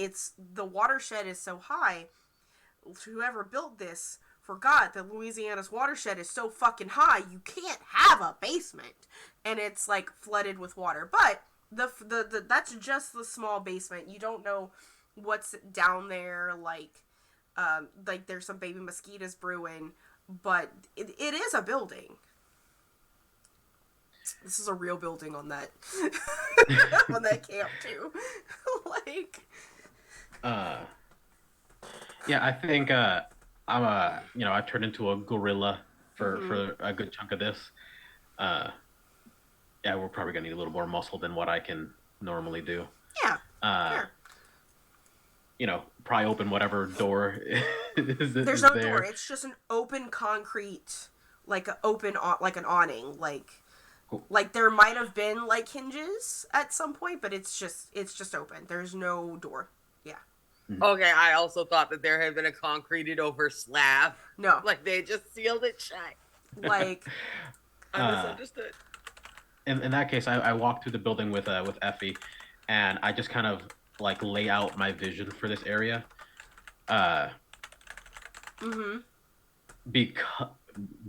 A: the watershed is so high, whoever built this forgot that Louisiana's watershed is so fucking high, you can't have a basement, and it's like flooded with water. But the that's just the small basement. You don't know what's down there, like there's some baby mosquitoes brewing, but it is a building. This is a real building on that on that camp too. Like
B: yeah, I think I've turned into a gorilla for a good chunk of this. Yeah, we're probably gonna need a little more muscle than what I can normally do.
A: Yeah. Sure.
B: Probably open whatever door
A: There's no door. It's just an open concrete, like an awning.
B: Cool.
A: Like there might have been like hinges at some point, but it's just open. There's no door. Yeah.
E: Okay, I also thought that there had been a concreted over slab.
A: No.
E: Like they just sealed it shut.
A: Like
E: I misunderstood.
B: In that case, I walked through the building with Effie, and I just kind of like lay out my vision for this area.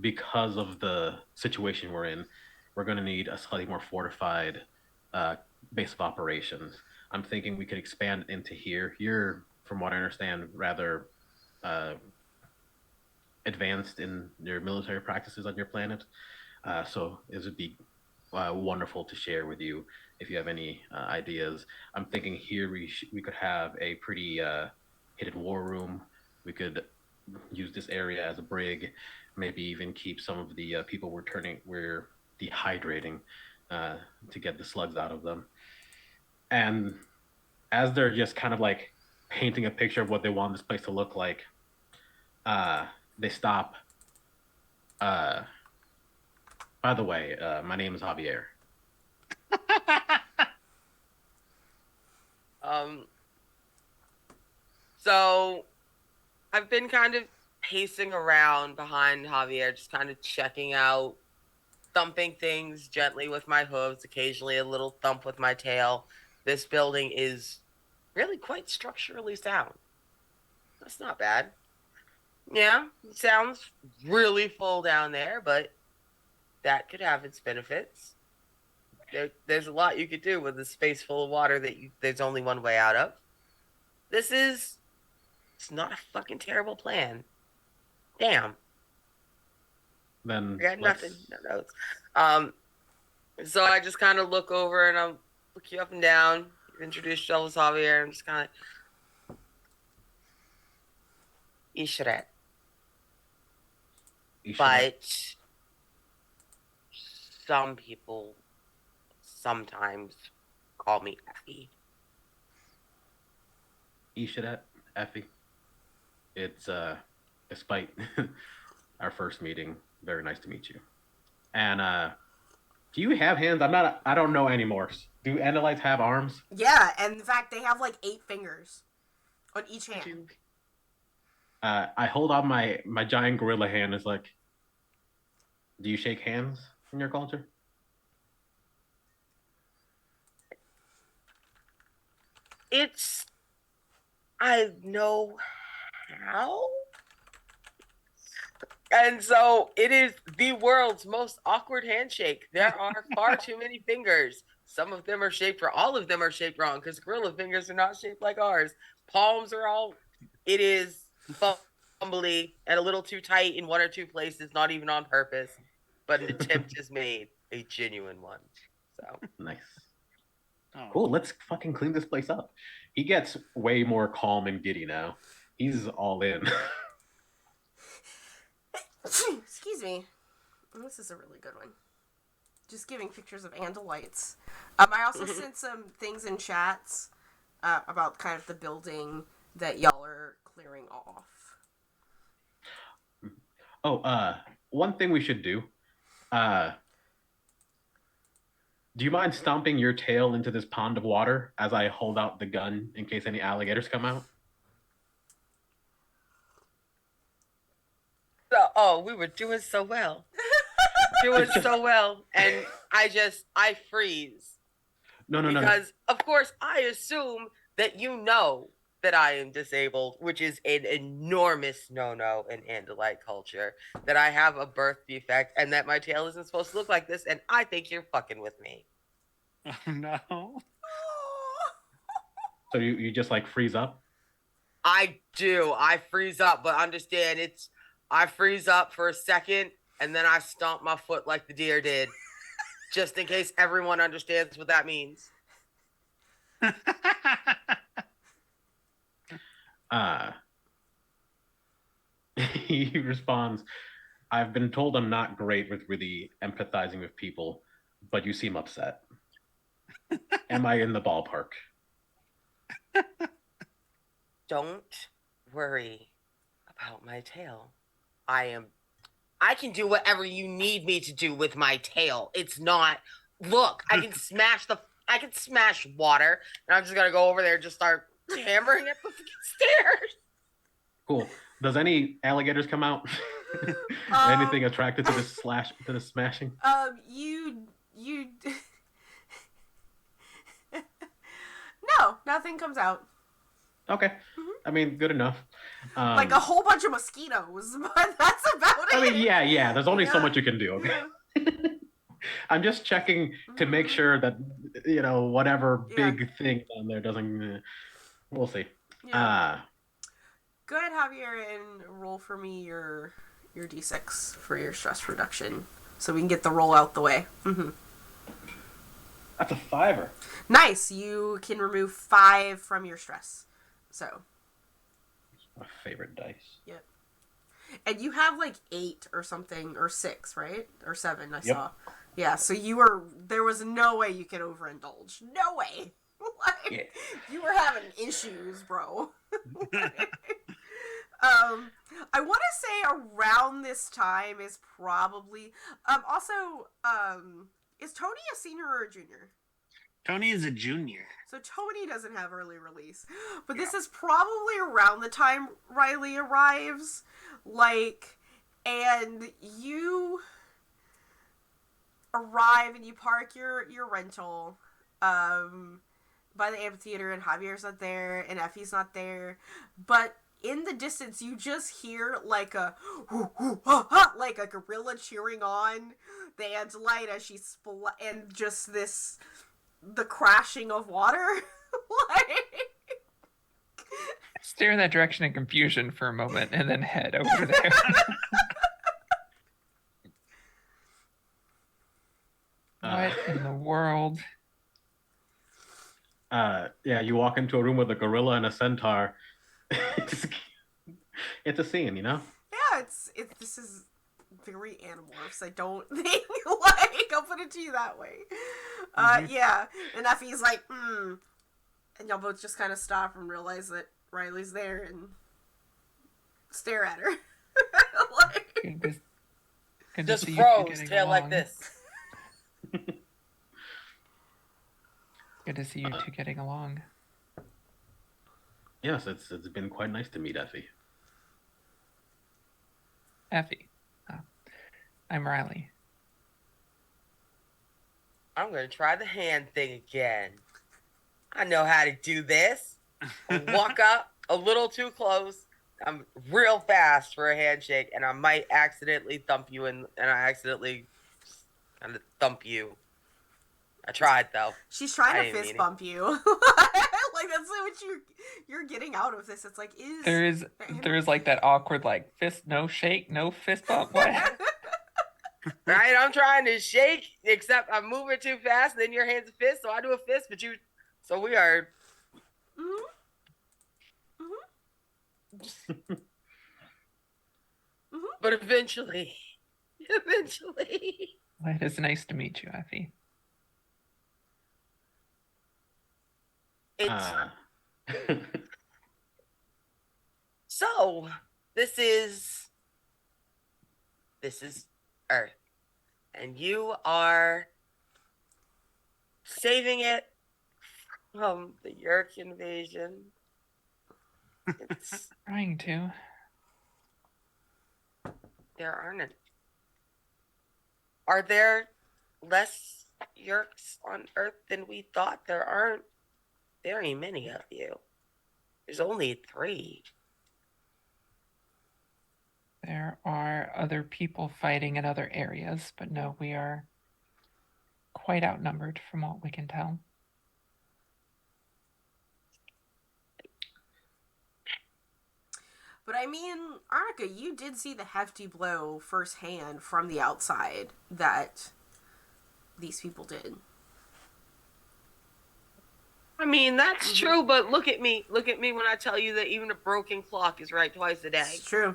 B: Because of the situation we're in, we're going to need a slightly more fortified base of operations. I'm thinking we could expand into here. You're, from what I understand, rather advanced in your military practices on your planet. So it would be wonderful to share with you if you have any ideas. I'm thinking here we could have a pretty hidden war room. We could use this area as a brig, maybe even keep some of the people we're dehydrating to get the slugs out of them. And as they're just kind of like painting a picture of what they want this place to look like, they stop. By the way, my name is Javier.
E: So I've been kind of pacing around behind Javier, just kind of checking out, thumping things gently with my hooves, occasionally a little thump with my tail. This building is really quite structurally sound. That's not bad. Yeah, it sounds really full down there, but that could have its benefits. There's a lot you could do with a space full of water that there's only one way out of. It's not a fucking terrible plan. Damn.
B: Then
E: I got nothing. No notes. So I just kind of look over and I'll look you up and down, introduce yourself as Javier, and just kind of Ishret. But some people sometimes call me Effie.
B: Ishadet, Effie. It's despite our first meeting, very nice to meet you. And do you have hands? I don't know Animorphs. Do Andalites have arms?
A: Yeah, and in fact they have like 8 fingers on each hand.
B: I hold out my giant gorilla hand. It's like, do you shake hands in your culture?
E: I know how. And so it is the world's most awkward handshake. There are far too many fingers. Some of them are shaped, or all of them are shaped wrong, because gorilla fingers are not shaped like ours. Palms are all. It is fumbly and a little too tight in one or two places, not even on purpose, but an attempt is made, a genuine one. So
B: Nice.
D: Oh.
B: Cool, let's fucking clean this place up. He gets way more calm and giddy now. He's all in.
A: Excuse me. This is a really good one. Just giving pictures of Andalites. I also sent some things in chats about kind of the building that y'all are clearing off.
B: Oh, one thing we should do. Do you mind stomping your tail into this pond of water as I hold out the gun in case any alligators come out?
E: So, we were doing so well. So well. And I freeze.
B: No.
E: Because, of course, I assume that you know that I am disabled, which is an enormous no-no in Andalite culture, that I have a birth defect, and that my tail isn't supposed to look like this, and I think you're fucking with me.
D: Oh, no.
B: So you just like freeze up?
E: I do. I freeze up, but understand I freeze up for a second, and then I stomp my foot like the deer did, just in case everyone understands what that means.
B: He responds, I've been told I'm not great with really empathizing with people, but you seem upset. Am I in the ballpark?
E: Don't worry about my tail. I can do whatever you need me to do with my tail. It's not, look, I can smash water, and I'm just gonna go over there and just start hammering at the stairs.
B: Cool. Does any alligators come out? Anything attracted to the smashing?
A: You No, nothing comes out.
B: Okay.
A: Mm-hmm.
B: I mean, good enough.
A: Like a whole bunch of mosquitoes, but that's about it.
B: I mean, yeah. There's only so much you can do, okay?
A: Yeah.
B: I'm just checking to make sure that, whatever big thing down there doesn't... we'll see.
A: Yeah. Go ahead, Javier, and roll for me your d6 for your stress reduction, so we can get the roll out the way. Mm-hmm.
B: That's a 5.
A: Nice. You can remove 5 from your stress. So.
B: My favorite dice.
A: Yep. And you have like 8 or something, or 6, right? Or 7, I saw. Yeah, so there was no way you could overindulge. No way. You were having issues, bro. I want to say around this time is probably, is Tony a senior or a junior?
D: Tony is a junior.
A: So Tony doesn't have early release. But this is probably around the time Riley arrives. And you arrive and you park your rental by the amphitheater, and Javier's not there, and Effie's not there. But in the distance, you just hear like a gorilla cheering on the Andalite as she and just the crashing of water.
C: Stare in that direction in confusion for a moment and then head over there. What in the world?
B: You walk into a room with a gorilla and a centaur. It's a scene,
A: Yeah, this is very Animorphs. I don't think, I'll put it to you that way. Yeah, and Effie's like, and y'all both just kind of stop and realize that Riley's there and stare at her.
C: Good
E: Just
C: to see
E: froze,
C: you
E: tail
C: along.
E: like this.
C: Good to see you two getting along.
B: Yes, it's been quite nice to meet Effie.
C: Effie. I'm Riley.
E: I'm going to try the hand thing again. I know how to do this. Walk up a little too close. I'm real fast for a handshake, and I might accidentally thump you, and I accidentally kind of thump you. I tried, though.
A: She's trying to fist bump you. That's what much you're getting out of this. It's like,
C: There's like that awkward like fist, no shake, no fist bump. What?
E: Right? I'm trying to shake, except I'm moving too fast. Then your hand's a fist, so I do a fist, but you. So we are. But eventually.
C: Well, it is nice to meet you, Effie.
E: It's so. This is Earth, and you are saving it from the Yerk invasion. It's
C: Trying to.
E: there aren't. Are there less Yerks on Earth than we thought? There aren't very many of you. There's only 3.
C: There are other people fighting in other areas, but no, we are quite outnumbered from what we can tell.
A: But I mean, Arnica, you did see the hefty blow firsthand from the outside that these people did.
E: I mean, that's true, but look at me. Look at me when I tell you that even a broken clock is right twice a day.
A: It's true.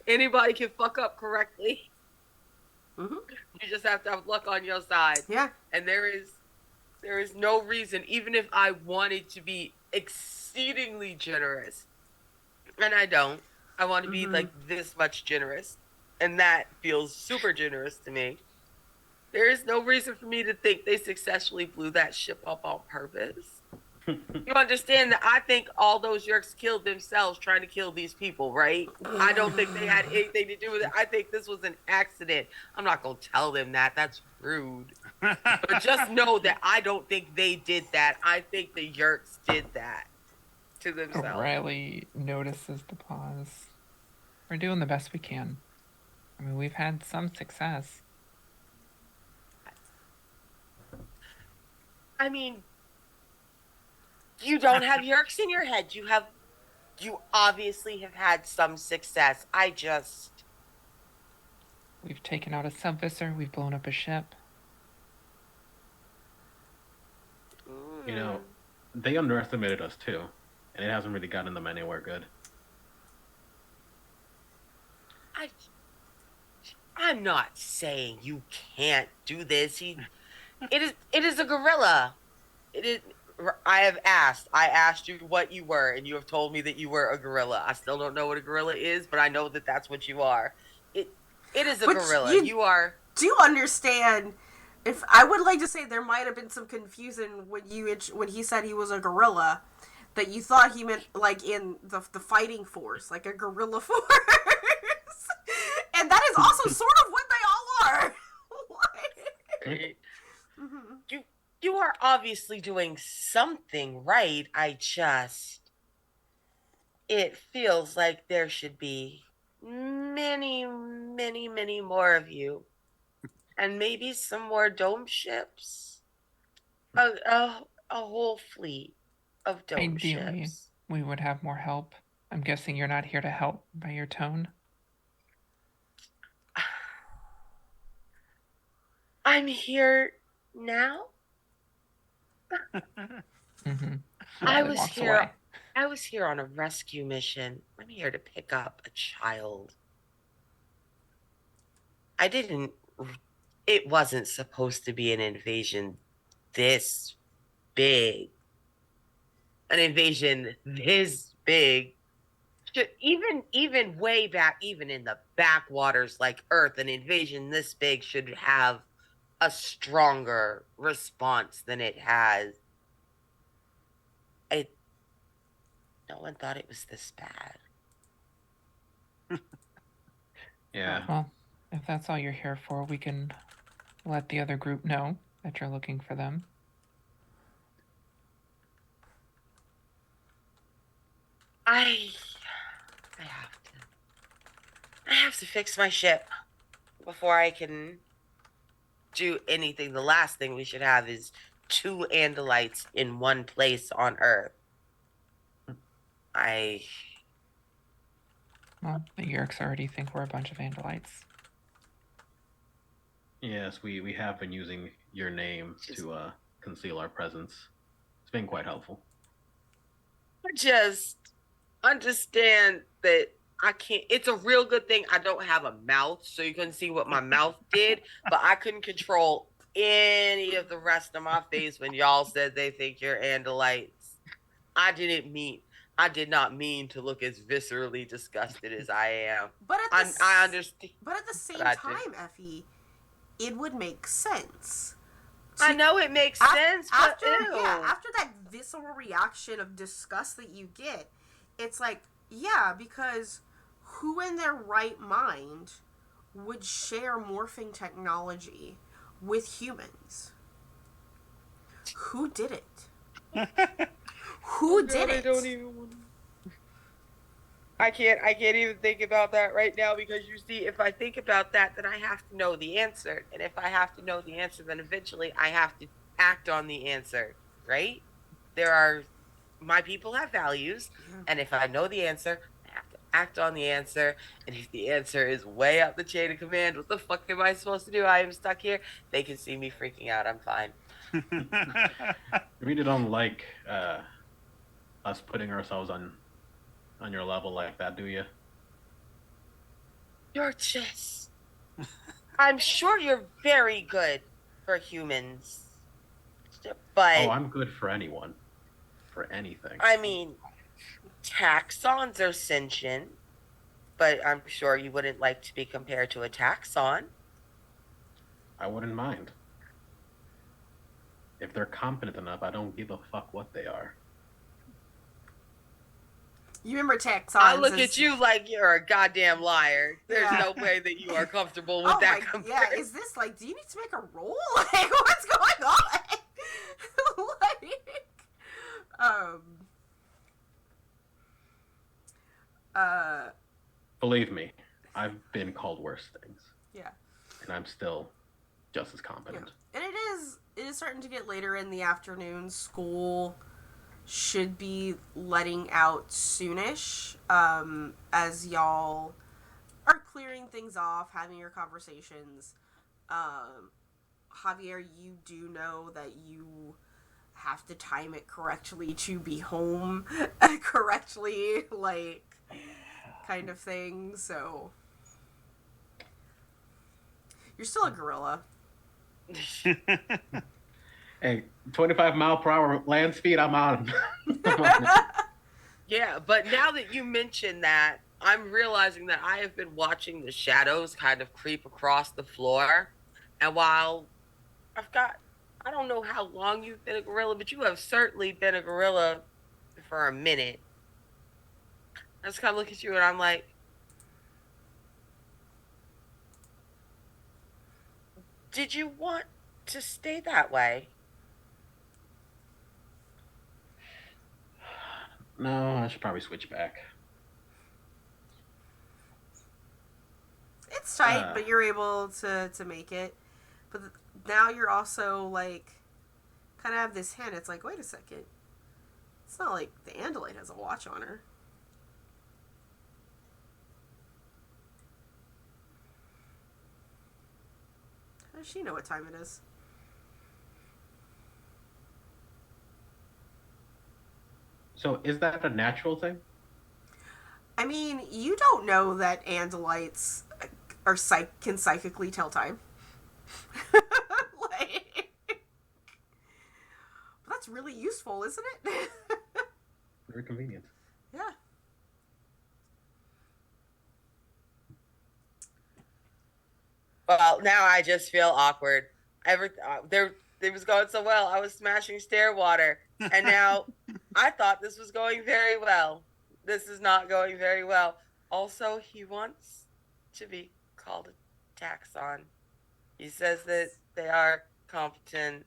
E: Anybody can fuck up correctly.
A: Mm-hmm.
E: You just have to have luck on your side.
A: Yeah.
E: And there is no reason, even if I wanted to be exceedingly generous, and I don't. I want to be like this much generous, and that feels super generous to me. There is no reason for me to think they successfully blew that ship up on purpose. You understand that I think all those Yerks killed themselves trying to kill these people, right? I don't think they had anything to do with it. I think this was an accident. I'm not going to tell them that. That's rude. But just know that I don't think they did that. I think the Yerks did that to themselves.
C: Riley notices the pause. We're doing the best we can. I mean, we've had some success.
E: I mean, you don't have Yerks in your head. You obviously have had some success.
C: We've taken out a sub-visser. We've blown up a ship.
B: You know, they underestimated us too, and it hasn't really gotten them anywhere good.
E: I'm not saying you can't do this. It is a gorilla. It is. I asked you what you were, and you have told me that you were a gorilla. I still don't know what a gorilla is, but I know that that's what you are. It is a gorilla. You are.
A: Do understand? If I would like to say there might have been some confusion when he said he was a gorilla, that you thought he meant like in the fighting force, like a guerrilla force, and that is also sort of what they all are.
E: You are obviously doing something right. It feels like there should be many, many, many more of you. And maybe some more dome ships. A whole fleet of dome
C: Ideally,
E: ships.
C: we would have more help. I'm guessing you're not here to help by your tone.
E: I'm here now. I was here on a rescue mission. I'm here to pick up a child. It wasn't supposed to be an invasion this big. An invasion this big. Even way back, even in the backwaters like Earth, an invasion this big should have a stronger response than it has. No one thought it was this bad.
B: Yeah.
C: Well, if that's all you're here for, we can let the other group know that you're looking for them.
E: I have to fix my ship before I can do anything. The last thing we should have is two Andalites in one place on Earth.
C: Well, the Yerks already think we're a bunch of Andalites.
B: Yes, we have been using your name to conceal our presence. It's been quite helpful.
E: I just understand that I can't. It's a real good thing I don't have a mouth, so you couldn't see what my mouth did, but I couldn't control any of the rest of my face when y'all said they think you're Andalites. I did not mean to look as viscerally disgusted as I am.
A: But
E: I understand.
A: But at the same time, Effie, it would make sense.
E: I know it makes sense, but
A: after that visceral reaction of disgust that you get, it's like, yeah, because who in their right mind would share morphing technology with humans? Who did it? Who did it?
E: I can't even think about that right now, because you see, if I think about that, then I have to know the answer. And if I have to know the answer, then eventually I have to act on the answer, right? My people have values, and if I know the answer, I have to act on the answer. And if the answer is way up the chain of command, what the fuck am I supposed to do? I am stuck here. They can see me freaking out. I'm fine.
B: You really don't like us putting ourselves on your level like that, do you?
E: You're just... I'm sure you're very good for humans. But...
B: Oh, I'm good for anyone. For anything.
E: I mean, taxons are sentient, but I'm sure you wouldn't like to be compared to a taxon.
B: I wouldn't mind. If they're competent enough, I don't give a fuck what they are.
A: You remember taxons?
E: I look at you like you're a goddamn liar. There's no way that you are comfortable with that comparison.
A: Yeah, is this like, do you need to make a roll? Like, what's going on?
B: Believe me, I've been called worse things.
A: Yeah.
B: And I'm still just as competent.
A: Yeah. And it is starting to get later in the afternoon. School should be letting out soonish, as y'all are clearing things off, having your conversations. Javier, you do know that you have to time it correctly to be home correctly, like, kind of thing, so you're still a gorilla.
B: Hey, 25-mile-per-hour land speed, I'm on.
E: Yeah, but now that you mention that, I'm realizing that I have been watching the shadows kind of creep across the floor. And while I don't know how long you've been a gorilla, but you have certainly been a gorilla for a minute. I just kind of look at you and I'm like, did you want to stay that way?
B: No, I should probably switch back.
A: It's tight, but you're able to make it. But now you're also, like, kind of have this hint. It's like, wait a second. It's not like the Andalite has a watch on her. How does she know what time it is?
B: So, is that a natural thing?
A: I mean, you don't know that Andalites can psychically tell time. Like, but that's really useful, isn't it?
B: Very convenient.
A: Yeah.
E: Well, now I just feel awkward. It was going so well. I was smashing stair water, and now I thought this was going very well. This is not going very well. Also, he wants to be called a taxon. He says that they are competent,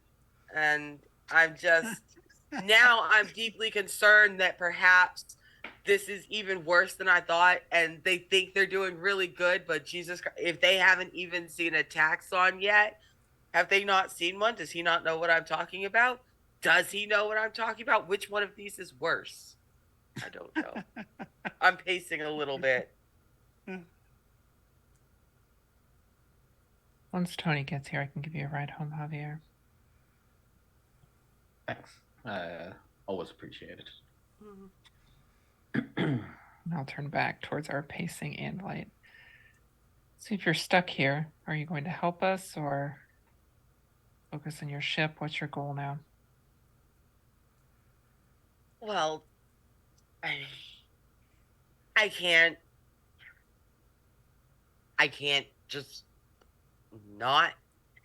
E: and I'm just now I'm deeply concerned that perhaps this is even worse than I thought, and they think they're doing really good, but Jesus Christ, if they haven't even seen a taxon yet, Have they not seen one? Does he not know what I'm talking about? Does he know what I'm talking about? Which one of these is worse? I don't know. I'm pacing a little bit.
C: Once Tony gets here, I can give you a ride home, Javier.
B: Thanks. Always appreciate it.
C: And I'll turn back towards our pacing Andalite. So if you're stuck here, are you going to help us or focus on your ship? What's your goal now?
E: Well, I can't just not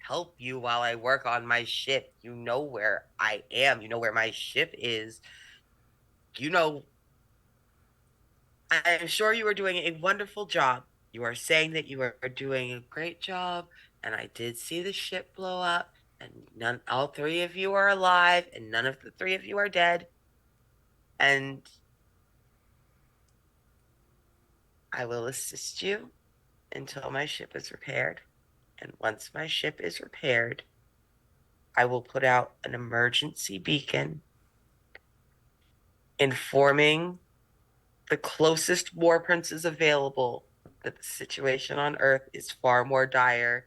E: help you while I work on my ship. You know where I am. You know where my ship is. You know, I'm sure you are doing a wonderful job. You are saying that you are doing a great job, and I did see the ship blow up, and all three of you are alive, and none of the three of you are dead. And I will assist you until my ship is repaired. And once my ship is repaired, I will put out an emergency beacon informing the closest war princes available that the situation on Earth is far more dire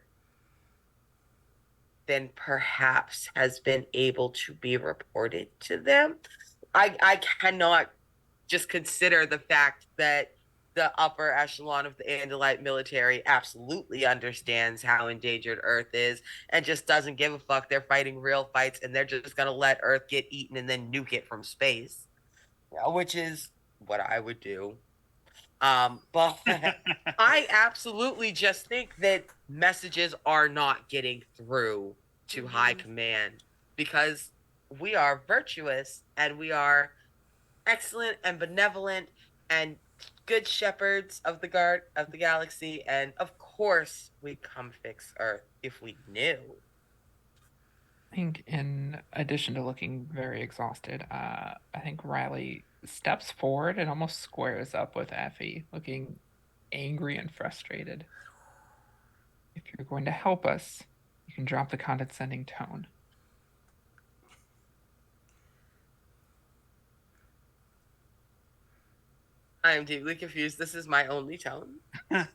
E: than perhaps has been able to be reported to them. I cannot just consider the fact that the upper echelon of the Andalite military absolutely understands how endangered Earth is and just doesn't give a fuck. They're fighting real fights and they're just going to let Earth get eaten and then nuke it from space, which is what I would do. But I absolutely just think that messages are not getting through to high command because we are virtuous and we are excellent and benevolent and good shepherds of the guard of the galaxy, and of course we'd come fix Earth if we knew.
C: I think in addition to looking very exhausted, I think Riley steps forward and almost squares up with Effie, looking angry and frustrated. If you're going to help us, you can drop the condescending tone.
E: I am deeply confused. This is my only tone.
D: I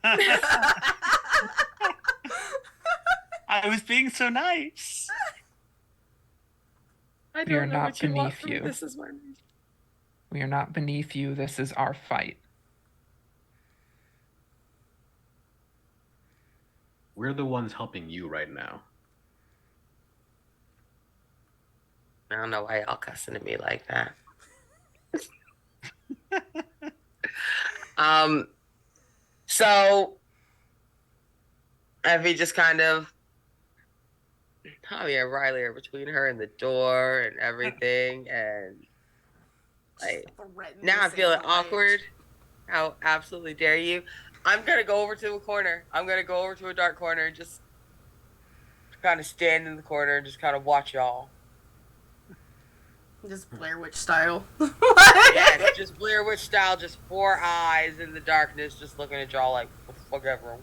D: was being so nice.
E: I
C: We are
E: don't know
C: not
E: what you want
C: beneath
E: from me.
C: you.
E: This is my
C: We are not beneath you. This is our fight.
B: We're the ones helping you right now.
E: I don't know why y'all cussing at me like that. So Effie just kind of Tommy and Riley are between her and the door and everything, and like now I'm feeling awkward. How absolutely dare you? I'm gonna go over to a corner. I'm gonna go over to a dark corner and just kind of stand in the corner and just kind of watch y'all.
A: Just Blair Witch style.
E: Yeah, just Blair Witch style, just 4 eyes in the darkness, just looking at y'all like, fuck everyone.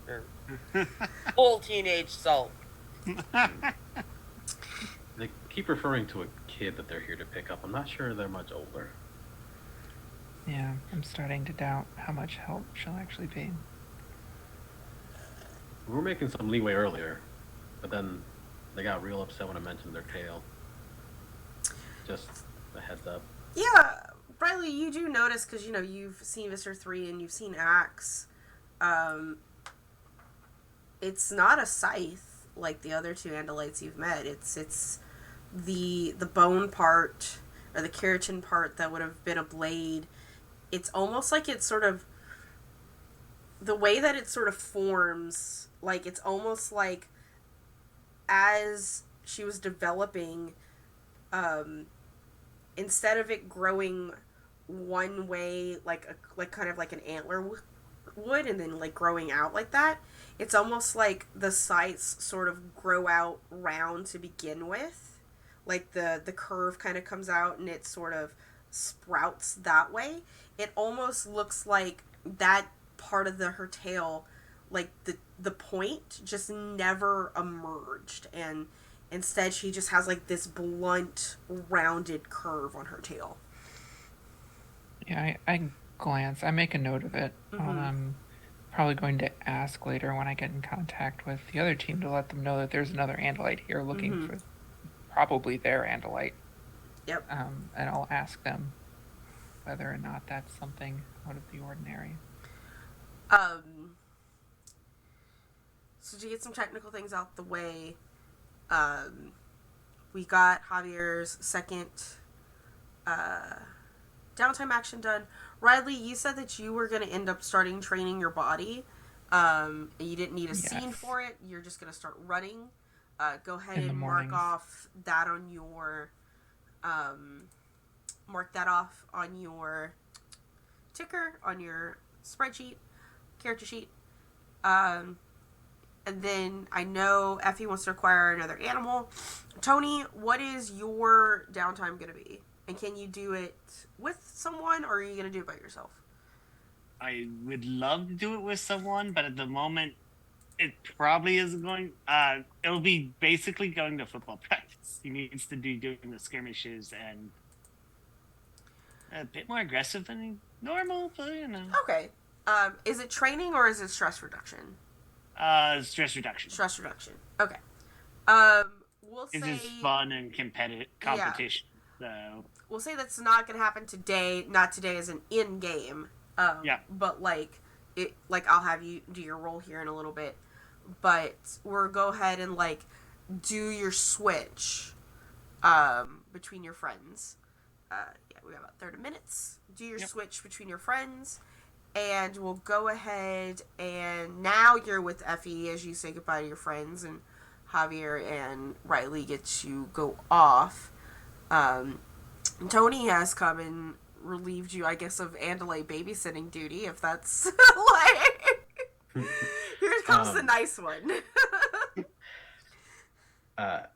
E: Full teenage sulk.
B: They keep referring to a kid that they're here to pick up. I'm not sure they're much older.
C: Yeah, I'm starting to doubt how much help she'll actually be.
B: We were making some leeway earlier, but then they got real upset when I mentioned their tail. Just a heads up.
A: Yeah, Riley, you do notice, because, you know, you've seen Visser 3 and you've seen Axe. It's not a scythe like the other two Andalites you've met. It's the bone part, or the keratin part that would have been a blade. It's almost like it's sort of, the way that it sort of forms, like, it's almost like as she was developing, instead of it growing one way, like kind of like an antler would, and then like growing out like that, it's almost like the scythes sort of grow out round to begin with, like the curve kind of comes out and it sort of sprouts that way. It almost looks like that part of her tail like the point just never emerged, and instead she just has like this blunt, rounded curve on her tail.
C: Yeah, I glance. I make a note of it. I'm probably going to ask later when I get in contact with the other team to let them know that there's another Andalite here looking for probably their Andalite.
A: Yep.
C: And I'll ask them whether or not that's something out of the ordinary.
A: So to get some technical things out the way, we got Javier's second downtime action done. Riley, you said that you were going to end up starting training your body. And you didn't need a scene for it. You're just going to start running. Go ahead and mark off that on your ticker, on your spreadsheet, character sheet. And then I know Effie wants to acquire another animal. Tony, what is your downtime going to be? And can you do it with someone, or are you going to do it by yourself?
D: I would love to do it with someone, but at the moment, it probably isn't going. It'll be basically going to football practice. He needs to be doing the skirmishes and a bit more aggressive than normal, but you know.
A: Okay. Is it training or is it stress reduction?
D: Stress reduction.
A: Stress reduction. Okay. We'll say
D: this is fun and competition.
A: Yeah. So we'll say that's not going to happen today. Not today as an in-game. But like I'll have you do your role here in a little bit. But we'll go ahead and like do your switch between your friends. We got about 30 minutes. Do your switch between your friends. And we'll go ahead and now you're with Effie as you say goodbye to your friends, and Javier and Riley get to go off. Tony has come and relieved you, I guess, of Andalite babysitting duty, if that's like... Here comes the nice one.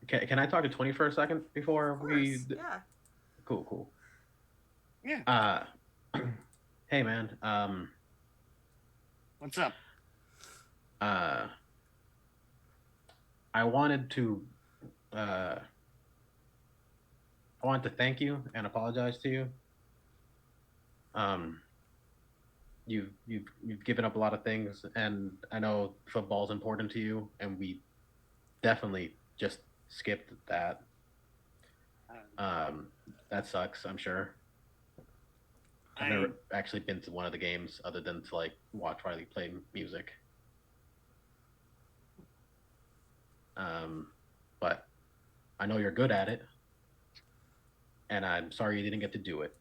B: Can I talk to 20 for a second before we...
A: Yeah.
B: Cool.
D: Yeah.
B: Hey, man.
D: What's up?
B: I wanted to thank you and apologize to you. You've given up a lot of things, and I know football's important to you, and we definitely just skipped that. That sucks, I'm sure. I've never actually been to one of the games other than to like watch Riley play music. But I know you're good at it, and I'm sorry you didn't get to do it.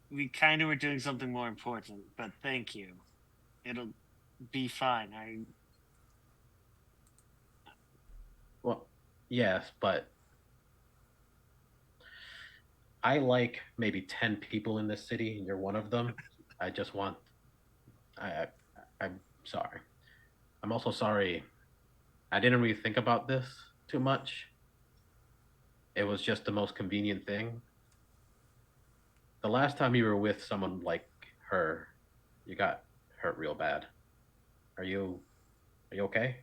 D: We kind of were doing something more important, but thank you. It'll be fine.
B: Well, yes, but I like maybe 10 people in this city, and you're one of them. I'm sorry. I'm also sorry. I didn't really think about this too much. It was just the most convenient thing. The last time you were with someone like her, you got hurt real bad. Are you okay?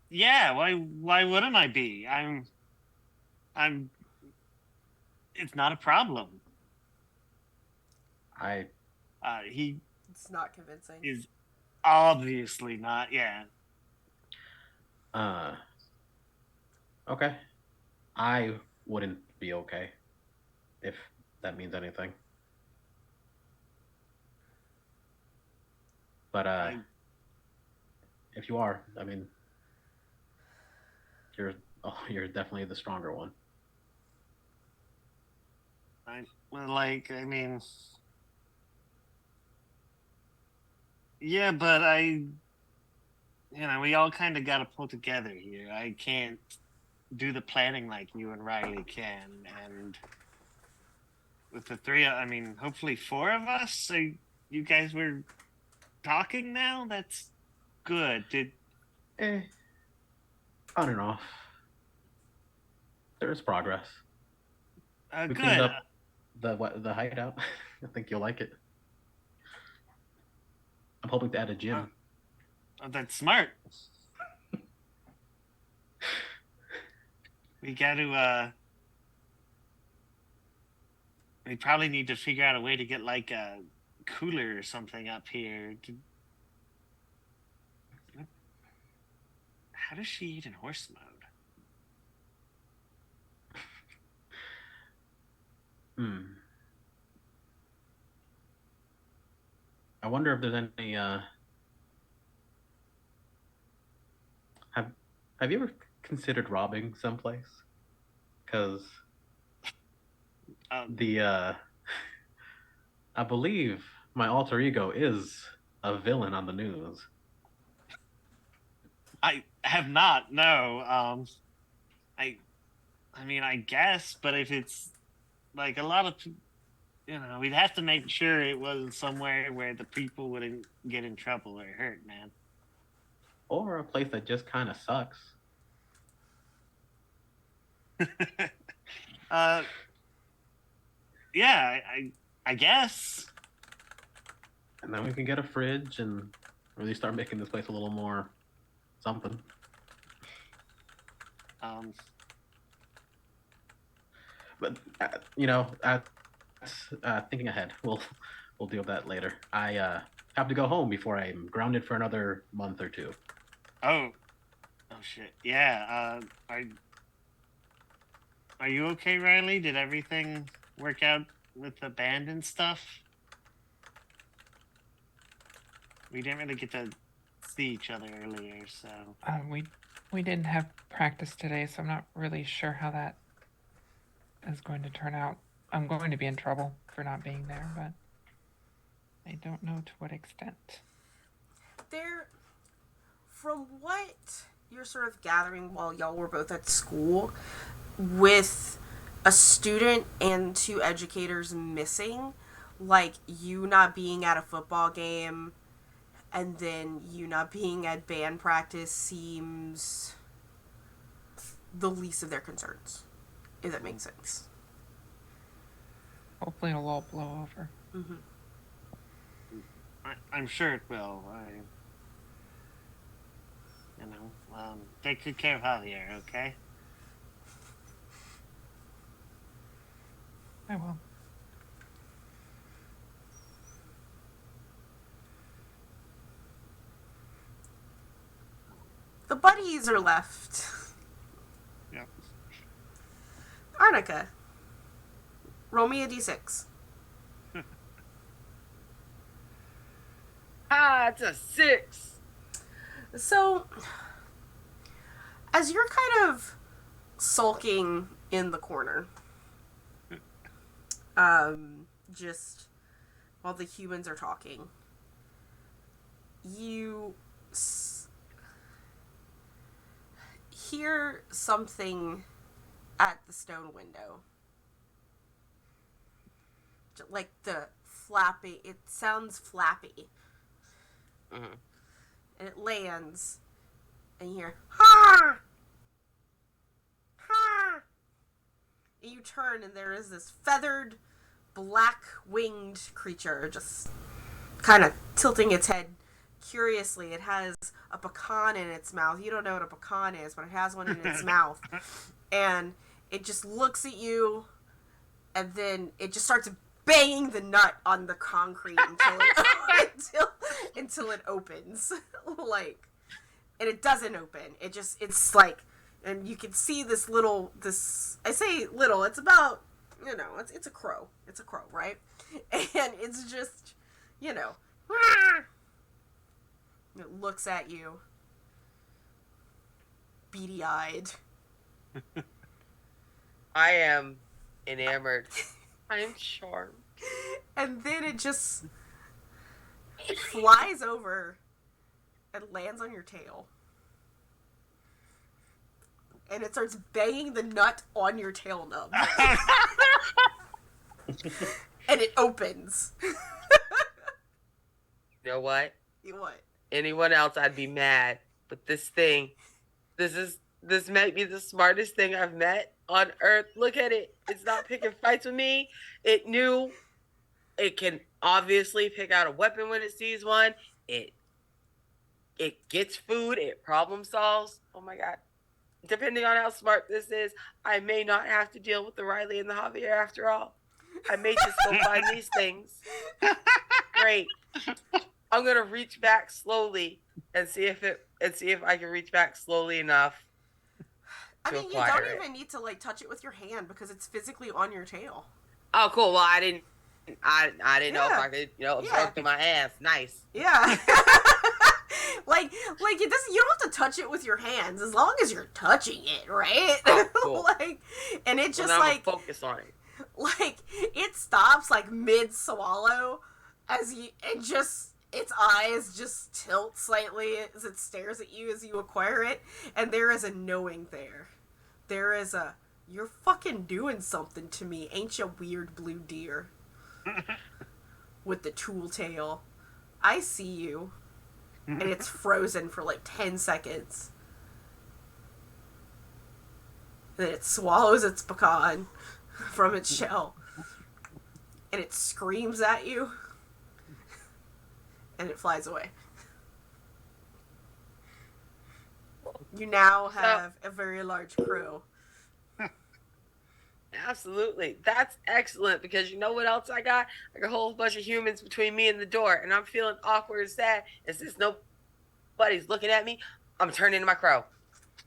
D: Yeah, why wouldn't I be? It's not a problem.
A: It's not convincing.
D: Is obviously not, yeah.
B: Okay. I wouldn't be okay, if that means anything. But if you are, I mean, you're definitely the stronger one.
D: Yeah, but we all kind of got to pull together here. I can't do the planning like you and Riley can, and with the three, hopefully 4 of us. So you guys were talking now. That's good.
B: On and off. There's progress.
D: Good.
B: The hideout. I think you'll like it. I'm hoping to add a gym.
D: Oh, that's smart. We got to. We probably need to figure out a way to get like a cooler or something up here. How does she eat in horse mode?
B: I wonder if there's any. Have you ever considered robbing someplace? Because I believe my alter ego is a villain on the news.
D: I have not. No. I mean, I guess, but if it's like a lot of, we'd have to make sure it was somewhere where the people wouldn't get in trouble or hurt, man.
B: Or a place that just kind of sucks.
D: Yeah, I guess.
B: And then we can get a fridge and really start making this place a little more something. But thinking ahead, we'll deal with that later. I have to go home before I'm grounded for another month or two.
D: Oh shit. Yeah. Are you okay, Riley? Did everything work out with the band and stuff? We didn't really get to see each other earlier, so.
C: We didn't have practice today, so I'm not really sure how that is going to turn out. I'm going to be in trouble for not being there, but I don't know to what extent.
A: From what you're sort of gathering while y'all were both at school, with a student and 2 educators missing, like you not being at a football game and then you not being at band practice seems the least of their concerns, if that makes sense.
C: Hopefully it'll all blow over.
A: Mm-hmm.
D: I'm sure it will. Take good care of Javier, okay?
C: I will.
A: The buddies are left.
D: Yep.
A: Arnica, roll me a d6.
E: It's a 6.
A: So, as you're kind of sulking in the corner, just while the humans are talking, you hear something at the stone window. Like the flappy, it sounds flappy.
E: Mm-hmm.
A: And it lands, and you hear, ha! Ha! And you turn, and there is this feathered, black-winged creature just kind of tilting its head curiously. It has a pecan in its mouth. You don't know what a pecan is, but it has one in its mouth. And it just looks at you, and then it just starts banging the nut on the concrete until it opens. And it doesn't open. It's like, and you can see this, I say little, it's about, it's a crow. It's a crow, right? And it's just, it looks at you, beady-eyed.
E: I am enamored. I'm charmed.
A: And then it just flies over and lands on your tail. And it starts banging the nut on your tail nub. And it opens.
E: You know what?
A: What?
E: Anyone else, I'd be mad. But this might be the smartest thing I've met on earth? Look at it. It's not picking fights with me. It knew it can obviously pick out a weapon when it sees one. It gets food. It problem solves. Oh my god. Depending on how smart this is, I may not have to deal with the Riley and the Javier after all. I may just go find these things. Great. I'm gonna reach back slowly and see if I can reach back slowly enough.
A: I mean, you don't even need to like touch it with your hand because it's physically on your tail.
E: Oh, cool. Well, I didn't know if I could, absorb to my ass. Nice.
A: Yeah. like it doesn't. You don't have to touch it with your hands as long as you're touching it, right?
E: Oh, cool.
A: And it just
E: focus on it.
A: Like it stops like mid swallow its eyes just tilt slightly as it stares at you as you acquire it, and there is a knowing there. There is a, you're fucking doing something to me, ain't ya, weird blue deer? With the tool tail. I see you. And it's frozen for like 10 seconds. And then it swallows its pecan from its shell. And it screams at you. And it flies away. You now have a very large crow.
E: Absolutely. That's excellent, because you know what else I got? Like a whole bunch of humans between me and the door, and I'm feeling awkward and sad. And since nobody's looking at me, I'm turning into my crow.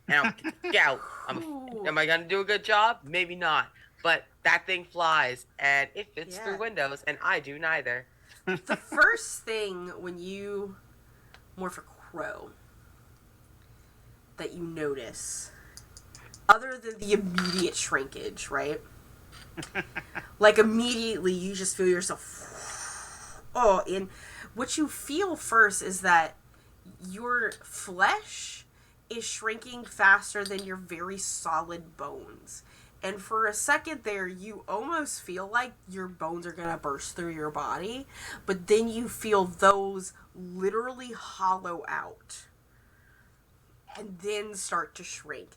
E: And I'm scout. Am I going to do a good job? Maybe not. But that thing flies, and it fits through windows, and I do neither.
A: The first thing when you morph a crow that you notice, other than the immediate shrinkage, right? Like immediately you just feel yourself, and what you feel first is that your flesh is shrinking faster than your very solid bones. And for a second there, you almost feel like your bones are going to burst through your body, but then you feel those literally hollow out and then start to shrink,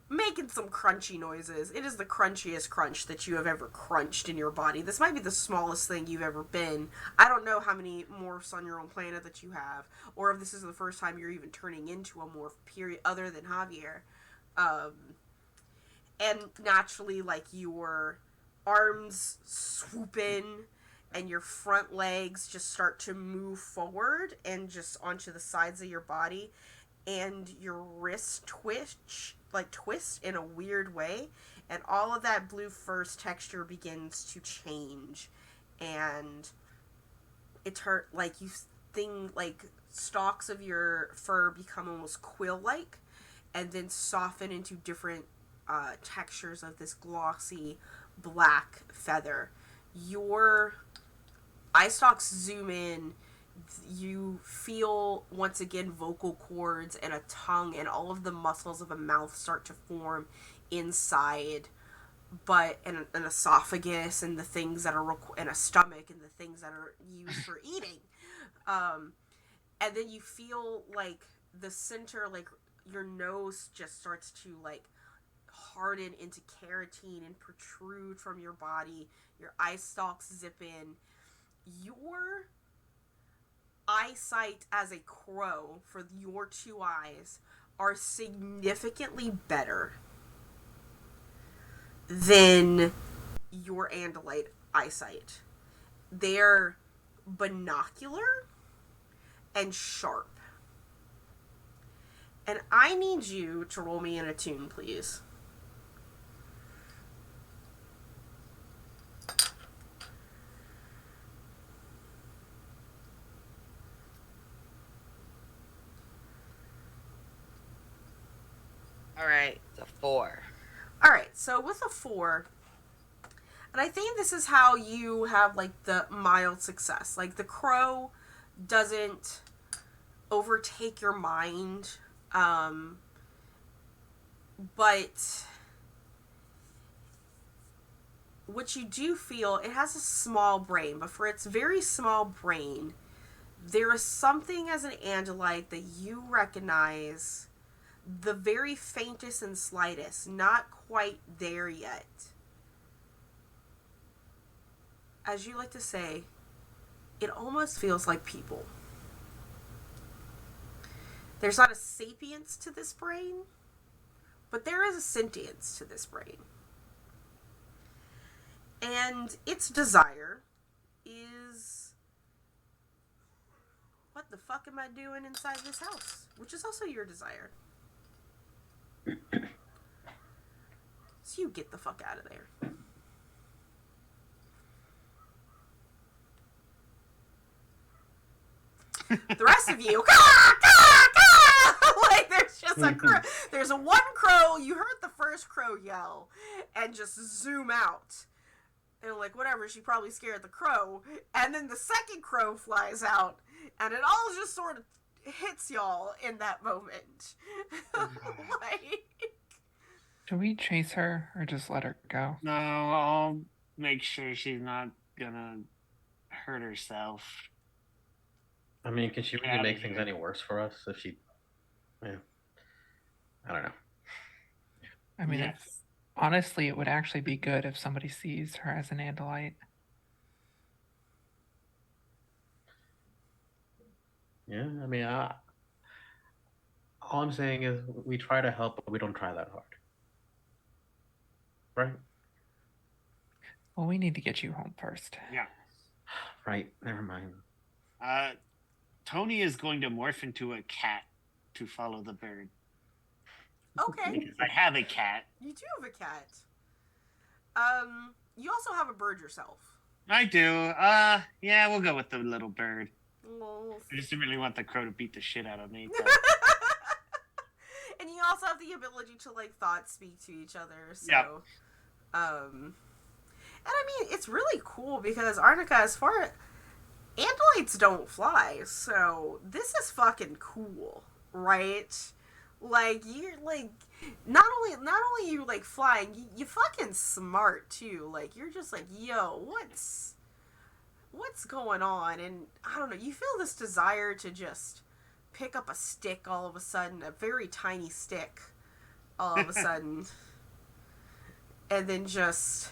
A: making some crunchy noises. It is the crunchiest crunch that you have ever crunched in your body. This might be the smallest thing you've ever been. I don't know how many morphs on your own planet that you have, or if this is the first time you're even turning into a morph, period, other than Javier. And naturally, like, your arms swoop in and your front legs just start to move forward and just onto the sides of your body, and your wrists twist in a weird way, and all of that blue fur's texture begins to change, and it stalks of your fur become almost quill-like, and then soften into different textures of this glossy black feather. Your eye stalks zoom in. You feel once again vocal cords and a tongue, and all of the muscles of a mouth start to form inside, but an esophagus and the things that are and a stomach and the things that are used for eating. And then you feel like the center, like your nose just starts to like harden into keratin and protrude from your body. Your eye stalks zip in. Your eyesight as a crow for your two eyes are significantly better than your Andalite eyesight. They're binocular and sharp. And I need you to roll me in a tune, please.
E: Alright, it's a 4.
A: Alright, so with a 4, and I think this is how you have, like, the mild success. Like, the crow doesn't overtake your mind, but what you do feel, it has a small brain, but for its very small brain, there is something as an Andalite that you recognize the very faintest and slightest, not quite there yet. As you like to say, it almost feels like people. There's not a sapience to this brain, but there is a sentience to this brain. And its desire is, what the fuck am I doing inside this house? Which is also your desire. So you get the fuck out of there. The rest of you, like there's just a crow. There's a one crow. You heard the first crow yell, and just zoom out, and like whatever. She probably scared the crow, and then the second crow flies out, and it all just sort of hits y'all in that moment. Like,
C: Do we chase her or just let her go?
D: No, I'll make sure she's not gonna hurt herself.
B: I mean, can she really make things any worse for us if she... Yeah. I don't know.
C: I mean, honestly, it would actually be good if somebody sees her as an Andalite.
B: Yeah, I mean, all I'm saying is we try to help, but we don't try that hard. Right?
C: Well, we need to get you home first.
D: Yeah.
B: Right, never mind.
D: Tony is going to morph into a cat to follow the bird.
A: okay,
D: Because I have a cat.
A: you do have a cat. You also have a bird yourself.
D: I do. Yeah, we'll go with the little bird.
A: Well,
D: I just didn't really want the crow to beat the shit out of me.
A: and you also have the ability to like thought speak to each other. So,
D: Yep.
A: And I mean, it's really cool because Arnica, as far as Andalites don't fly, so this is fucking cool, right? Like you're like not only you like flying, you fucking smart too. Like you're just like, yo, what's going on? And I don't know, you feel this desire to just pick up a stick all of a sudden, a very tiny stick all of a sudden, and then just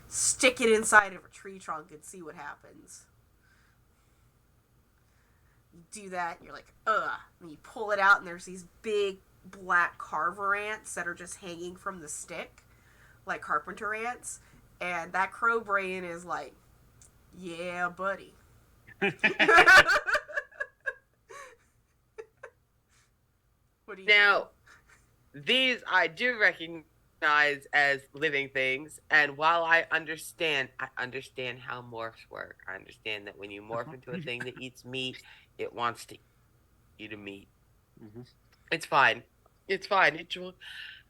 A: stick it inside of a tree trunk and see what happens. You do that, and you're like, ugh. And you pull it out, and there's these big black carver ants that are just hanging from the stick, like carpenter ants. And that crow brain is like, yeah, buddy. What do you
E: Now, these I do recognize as living things, and while I understand how morphs work. I understand that when you morph into a thing that eats meat, it wants to eat a meat.
D: Mm-hmm.
E: It's fine. It's fine. It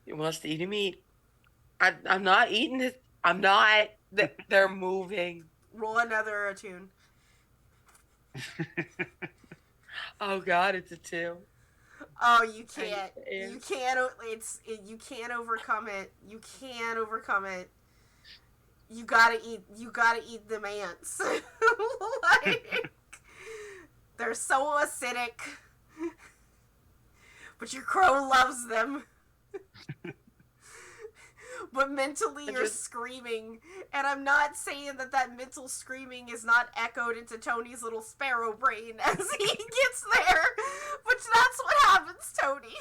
E: wants to eat a meat. I'm not eating this. I'm not. They're moving.
A: roll another attune?
E: Oh God, it's a 2.
A: Oh, you can't.
E: Yeah.
A: You can't. You can't overcome it. You can't overcome it. You gotta eat. You gotta eat them ants. Like, they're so acidic. But your crow loves them. But mentally you're screaming. And I'm not saying that mental screaming is not echoed into Tony's little sparrow brain as he gets there. But that's what happens, Tony.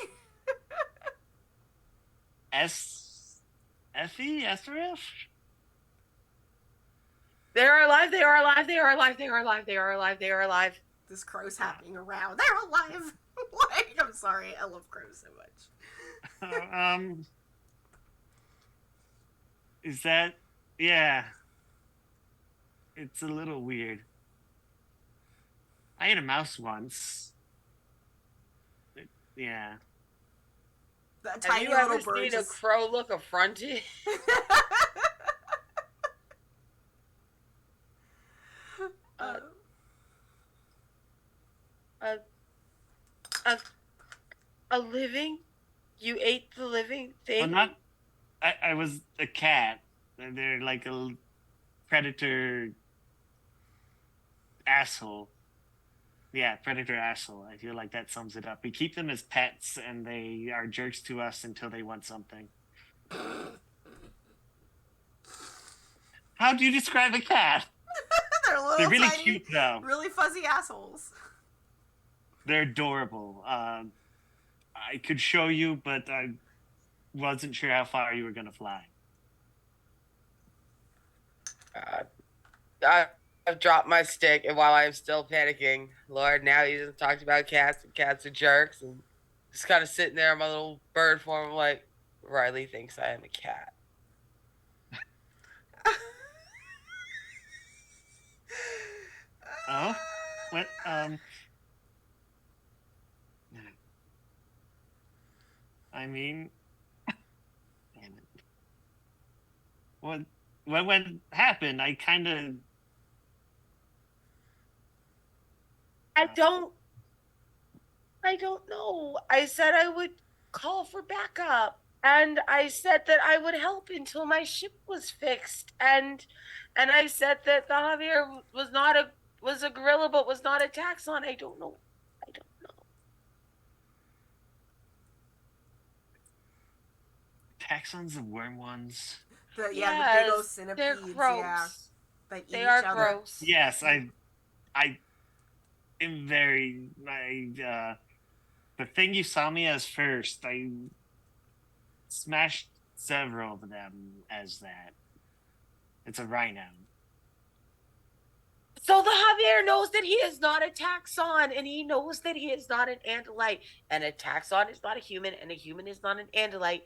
D: SRF?
E: They are alive. They are alive. They are alive. They are alive. They are alive. They are alive.
A: This crow's happening around. They're alive. Like, I'm sorry. I love crows so much.
D: Is that... Yeah. It's a little weird. I ate a mouse once. Yeah.
A: That
E: Have
A: tiny
E: you
A: little
E: ever
A: bird
E: seen a
A: just...
E: crow look affronted? A living? You ate the living thing?
D: Well, not... I was a cat. They're like a predator asshole. Yeah, predator asshole. I feel like that sums it up. We keep them as pets, and they are jerks to us until they want something. How do you describe a cat?
A: They're little
D: They're really
A: tiny,
D: cute, though.
A: really fuzzy assholes.
D: They're adorable. I could show you, but I wasn't sure how far you were going to fly.
E: I've dropped my stick, and while I'm still panicking, Lord, now you just talked about cats, and cats are jerks, and just kind of sitting there in my little bird form, like, Riley thinks I am a cat.
D: Oh? What? I mean... Damn it. What happened? I kind of...
E: I don't know. I said I would call for backup, and I said that I would help until my ship was fixed, and I said that the Javier was a gorilla but was not a taxon. I don't know.
D: Taxons, the worm ones.
A: The big old
E: they're
A: centipedes.
E: gross.
A: Yeah, that eat
E: They
A: each
E: are
A: other.
E: gross.
D: Yes, I am very... the thing you saw me as first, I smashed several of them as that. It's a rhino.
E: So the Javier knows that he is not a taxon, and he knows that he is not an Andalite, and a taxon is not a human, and a human is not an Andalite,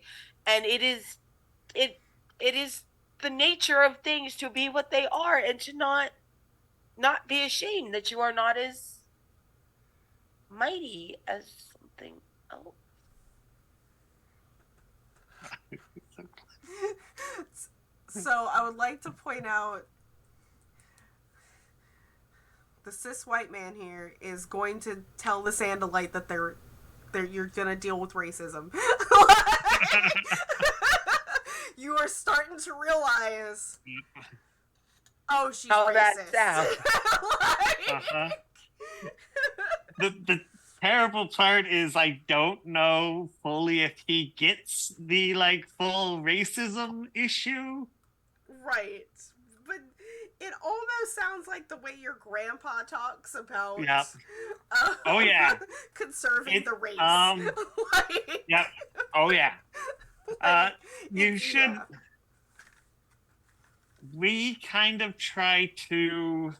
E: and it is the nature of things to be what they are, and to not be ashamed that you are not as mighty as something else.
A: So I would like to point out the cis white man here is going to tell the Andalite that you're gonna deal with racism. You are starting to realize. Oh, she's
E: How
A: racist.
E: that
D: The terrible part is I don't know fully if he gets the full racism issue.
A: Right. But it almost sounds like the way your grandpa talks about
D: Oh yeah,
A: conserving the race.
D: Yeah. Oh yeah. You should.
A: Yeah.
D: We kind of try to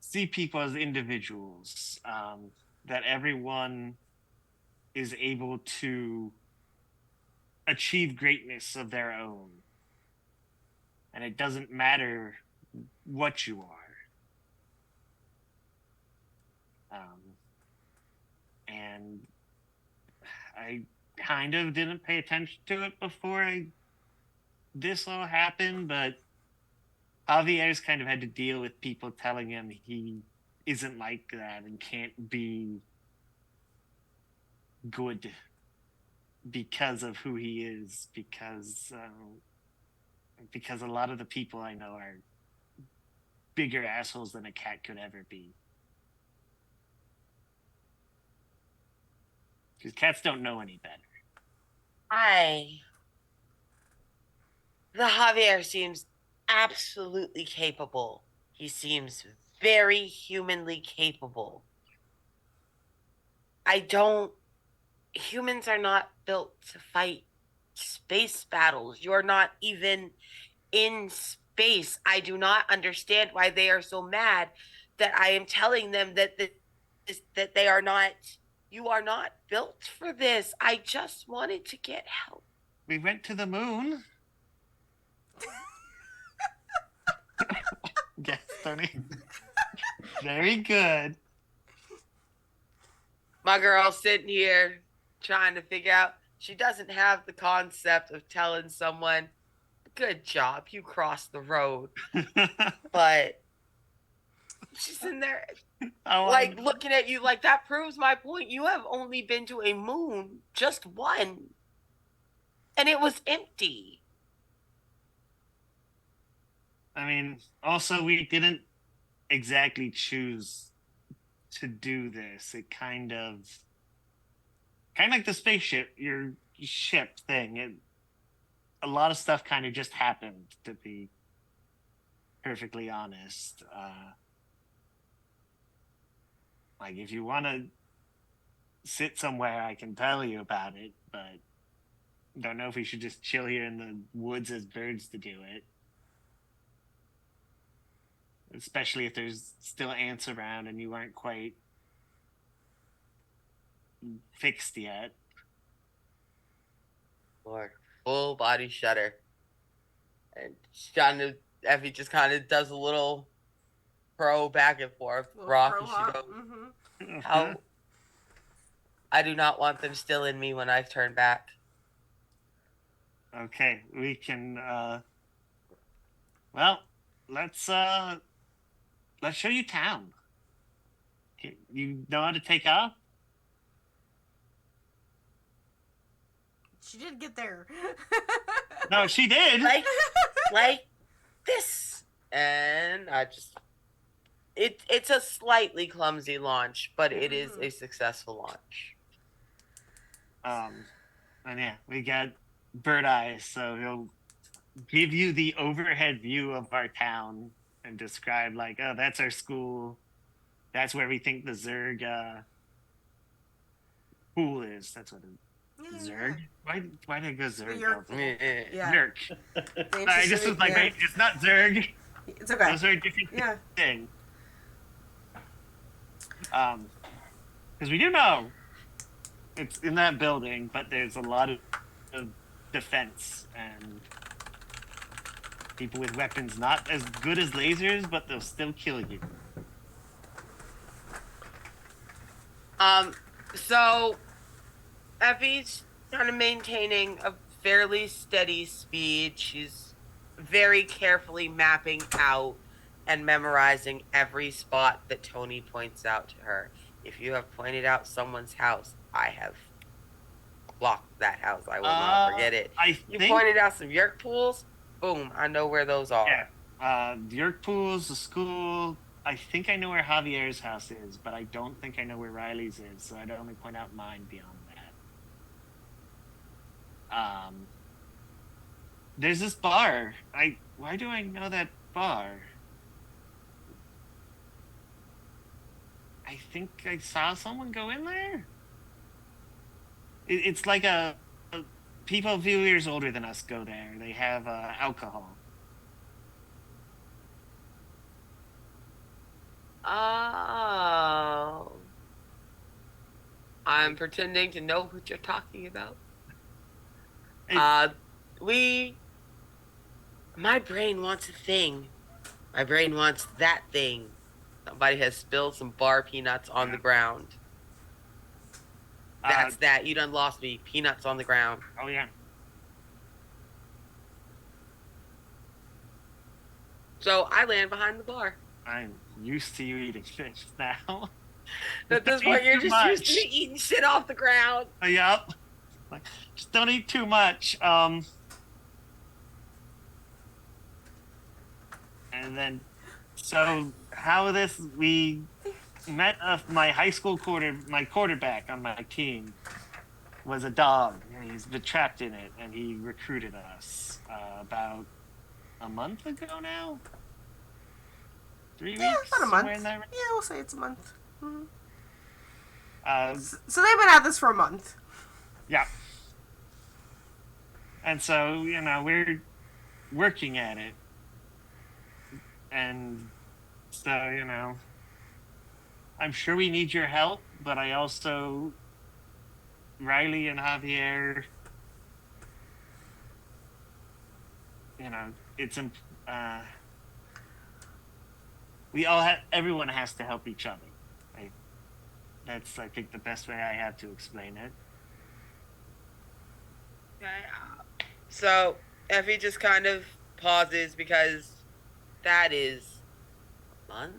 D: see people as individuals, that everyone is able to achieve greatness of their own, and it doesn't matter what you are. And I kind of didn't pay attention to it before this all happened, but Javier's kind of had to deal with people telling him he isn't like that and can't be good because of who he is, because a lot of the people I know are bigger assholes than a cat could ever be. Because cats don't know any better.
E: The Javier seems absolutely capable. He seems very humanly capable. Humans are not built to fight space battles. You're not even in space. I do not understand why they are so mad that I am telling them that they are not. You are not built for this. I just wanted to get help.
D: We went to the moon. Yes, Tony. Very good.
E: My girl's sitting here trying to figure out. She doesn't have the concept of telling someone, good job, you crossed the road. But she's in there looking at you like, that proves my point. You have only been to a moon, just one. And it was empty.
D: I mean, also we didn't exactly choose to do this. It kind of like the spaceship, your ship thing. A lot of stuff kind of just happened, to be perfectly honest. Like, if you want to sit somewhere, I can tell you about it, but don't know if we should just chill here in the woods as birds to do it. Especially if there's still ants around and you aren't quite fixed yet.
E: Or full body shudder. And Effie just kind of does a little pro back and forth, rock, and she goes, "How? I do not want them still in me when I've turned back."
D: Okay, we can. Well, let's show you town. You know how to take off?
A: She did get there.
D: No, she did.
E: Like this, and I just. It's a slightly clumsy launch, but it is a successful launch.
D: And yeah, we got bird eyes, so he'll give you the overhead view of our town and describe like, oh, that's our school. That's where we think the Zerg pool is. That's what it Zerg? Why did I go Zerg?
A: Yeah.
D: Nerk. I just was like, wait, it's not Zerg.
A: It's okay.
D: Those are a different thing. Because we do know it's in that building, but there's a lot of defense and people with weapons not as good as lasers, but they'll still kill you.
E: So Effie's kind of maintaining a fairly steady speed. She's very carefully mapping out and memorizing every spot that Tony points out to her. If you have pointed out someone's house, I have blocked that house. I will not forget it. You pointed out some Yerk pools? Boom, I know where those are.
D: Yeah. Yerk pools, the school. I think I know where Javier's house is, but I don't think I know where Riley's is, so I'd only point out mine beyond that. There's this bar. Why do I know that bar? I think I saw someone go in there. It's like people a few years older than us go there. They have alcohol.
E: Oh. I'm pretending to know what you're talking about. My brain wants a thing. My brain wants that thing. Somebody has spilled some bar peanuts on the ground. That's that. You done lost me. Peanuts on the ground.
D: Oh, yeah.
E: So I land behind the bar.
D: I'm used to you eating fish now.
E: At this point, you're just used to eating shit off the ground.
D: Yep. Like, just don't eat too much. And then, so we met my high school my quarterback on my team was a dog, and he's been trapped in it, and he recruited us about a month ago now. 3 weeks?
A: About a month.
D: In that
A: Yeah, we'll say it's a month. Mm-hmm. So they've been at this for a month.
D: Yeah. And so, we're working at it. And so, I'm sure we need your help, but I also, Riley and Javier, it's everyone has to help each other. That's, I think, the best way I have to explain it.
E: So Effie just kind of pauses because that is a month.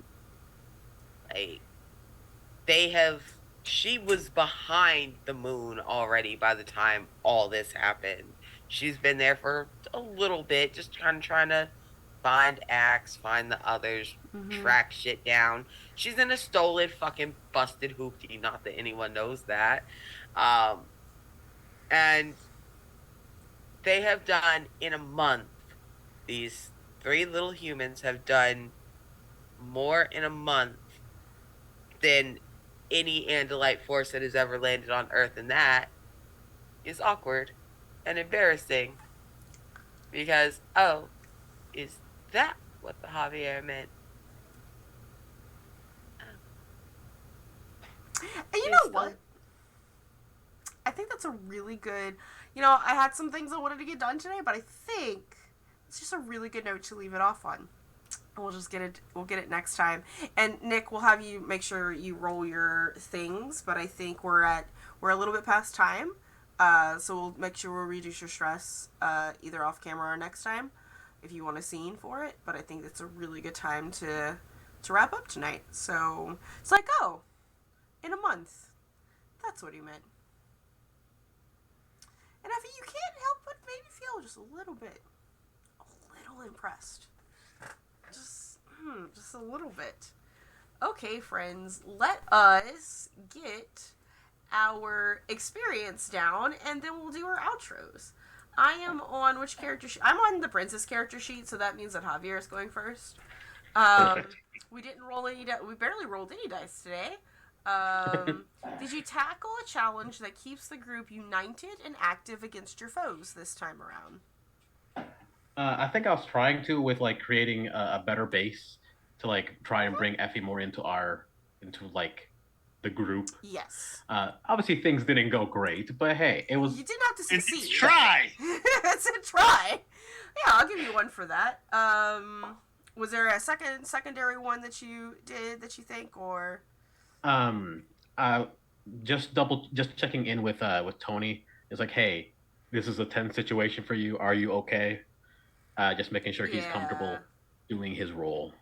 E: She was behind the moon already by the time all this happened. She's been there for a little bit, just trying to find Axe, find the others, track shit down. She's in a stolen, fucking busted hoopty. Not that anyone knows that. And they have done in a month. These 3 little humans have done more in a month than any Andalite force that has ever landed on Earth, and that is awkward and embarrassing. Because, is that what the Javier meant?
A: And you know what? I think that's a really good... I had some things I wanted to get done today, but I think it's just a really good note to leave it off on. We'll just get it. We'll get it next time. And Nick, we'll have you make sure you roll your things. But I think we're a little bit past time. So we'll make sure we'll reduce your stress either off camera or next time if you want a scene for it. But I think it's a really good time to wrap up tonight. So it's like, in a month. That's what he meant. And Effie, you can't help but maybe feel just a little impressed. Just a little bit. Okay, friends, let us get our experience down, and then we'll do our outros. I am on which character sheet? I'm on the princess character sheet, so that means that Javier is going first. We didn't roll any we barely rolled any dice today. Did you tackle a challenge that keeps the group united and active against your foes this time around?
B: I think I was trying to with creating a better base to try and bring Effie more into the group.
A: Yes.
B: Obviously things didn't go great, but hey, it was.
A: You didn't have to succeed.
D: It's a try.
A: It's a try. Yeah, I'll give you one for that. Was there a secondary one that you did that you think, or?
B: Just checking in with Tony. It's like, hey, this is a tense situation for you. Are you okay? Just making sure he's comfortable doing his role.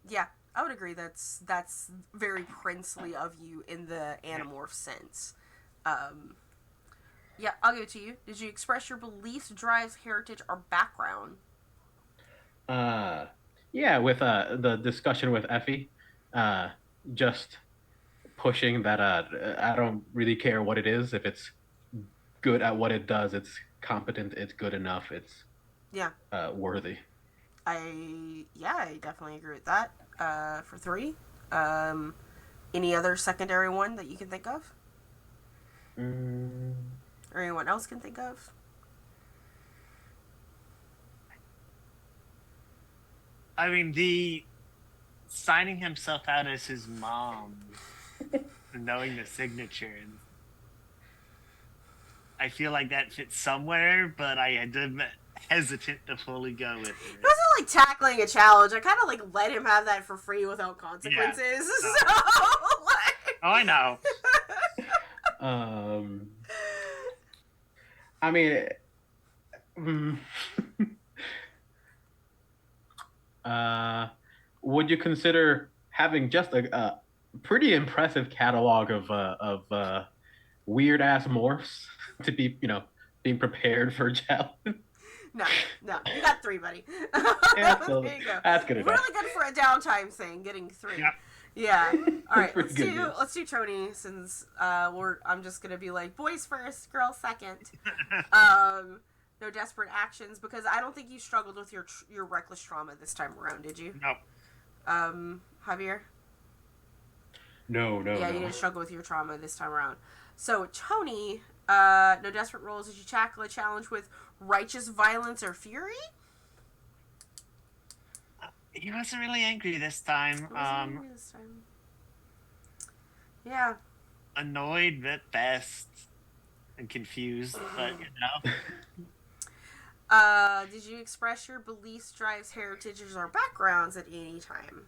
A: Yeah, I would agree. That's very princely of you in the Animorph sense. Yeah, I'll give it to you. Did you express your beliefs, drives, heritage, or background?
B: Yeah, with the discussion with Effie, just pushing that I don't really care what it is. If it's good at what it does, it's competent, it's good enough, it's worthy.
A: I definitely agree with that. For 3, any other secondary one that you can think of, or anyone else can think of?
D: I mean, the signing himself out as his mom, knowing the signature, I feel like that fits somewhere, but I had been hesitant to fully go with it.
A: It wasn't like tackling a challenge. I kind of let him have that for free without consequences.
D: Yeah. Oh, I know.
B: I mean, would you consider having just a pretty impressive catalog of weird ass morphs to be, being prepared for a challenge?
A: No, you got 3, buddy.
B: Yeah,
A: there you go.
B: That's good enough.
A: Really good for a downtime thing, getting 3.
D: Yep.
A: Yeah. All right, let's
B: Goodness.
A: do Tony, since I'm just gonna be like boys first, girls second. No desperate actions, because I don't think you struggled with your reckless trauma this time around, did you?
D: No.
A: Javier?
B: No.
A: Yeah, you didn't struggle with your trauma this time around. So Tony, no desperate rolls. Did you tackle a challenge with righteous violence or fury?
D: He wasn't really angry this time.
A: Yeah.
D: Annoyed at best and confused, but
A: Did you express your beliefs, drives, heritages, or backgrounds at any time?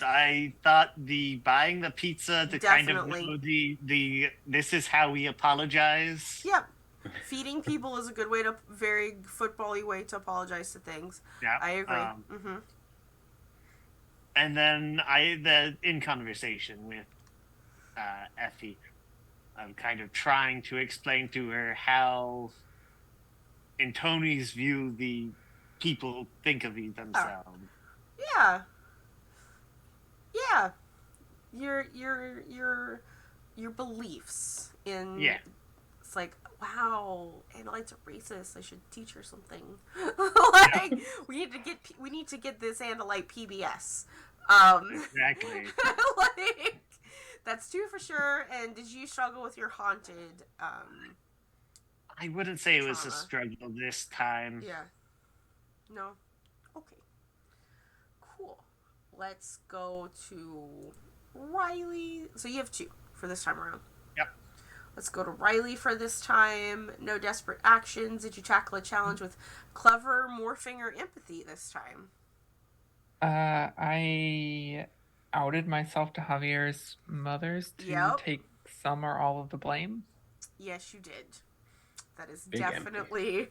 D: I thought the buying the pizza to kind of
A: Definitely.
D: know the this is how we apologize.
A: Yep. Feeding people is a good way very football-y way to apologize to things.
D: Yeah,
A: I agree.
D: And then in conversation with Effie, I'm kind of trying to explain to her how, in Tony's view, the people think of themselves.
A: Yeah. Yeah. Your beliefs in
D: Yeah.
A: it's like, wow, Andalites are racist. I should teach her something. Like, we need to get this Andalite PBS.
D: Exactly.
A: Like, that's two for sure. And did you struggle with your haunted?
D: I wouldn't say it was a
A: trauma.
D: struggle this time.
A: Yeah. No. Okay. Cool. Let's go to Riley. So you have two for this time around.
D: Yep.
A: Let's go to Riley for this time. No desperate actions. Did you tackle a challenge with clever morphing or empathy this time?
C: I outed myself to Javier's mothers to
A: Yep.
C: take some or all of the blame.
A: Yes, you did. That is
B: Big
A: definitely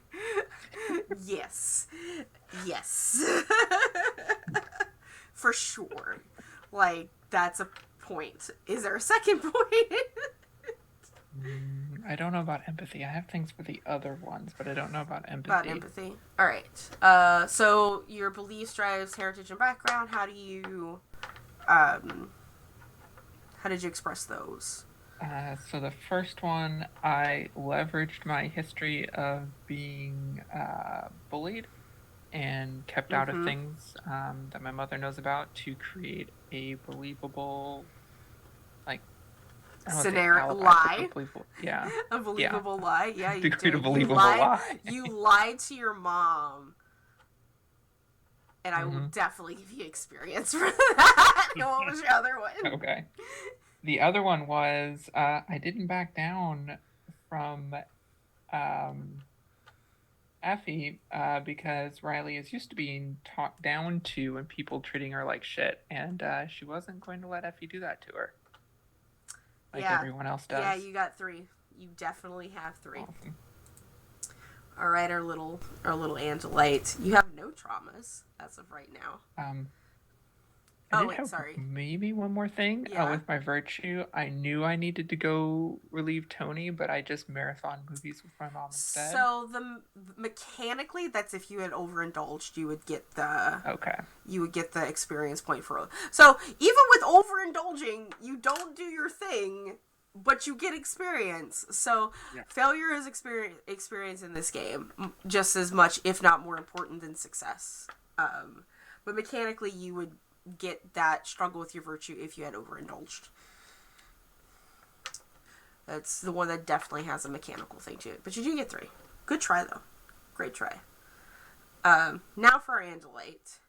A: yes. For sure. Like, that's a point. Is there a second point?
C: I don't know about empathy. I have things for the other ones, but I don't know about empathy.
A: About empathy. All right. So your beliefs, drives, heritage, and background. How did you express those?
C: So the first one, I leveraged my history of being bullied and kept out of things that my mother knows about to create a believable, like,
A: scenario lie.
C: Yeah.
A: A believable lie. Yeah, you
C: To create a
A: did.
C: believable lie.
A: You lied to your mom. And I will definitely give you experience for that. What was your other one?
C: Okay. The other one was I didn't back down from Effie because Riley is used to being talked down to and people treating her like shit, and she wasn't going to let Effie do that to her. Like everyone else does.
A: Yeah, you got 3. You definitely have 3.
C: Awesome.
A: All right, our little Andalite. You have no traumas as of right now.
C: I did have maybe one more thing.
A: Yeah.
C: With my virtue, I knew I needed to go relieve Tony, but I just marathon movies with my mom instead.
A: So mechanically, that's if you had overindulged, you would get the experience point for. So even with overindulging, you don't do your thing, but you get experience. So failure is experience in this game just as much, if not more important than success. But mechanically, you would get that struggle with your virtue if you had overindulged. That's the one that definitely has a mechanical thing to it. But you do get 3. Good try, though. Great try. Now for our Andalite.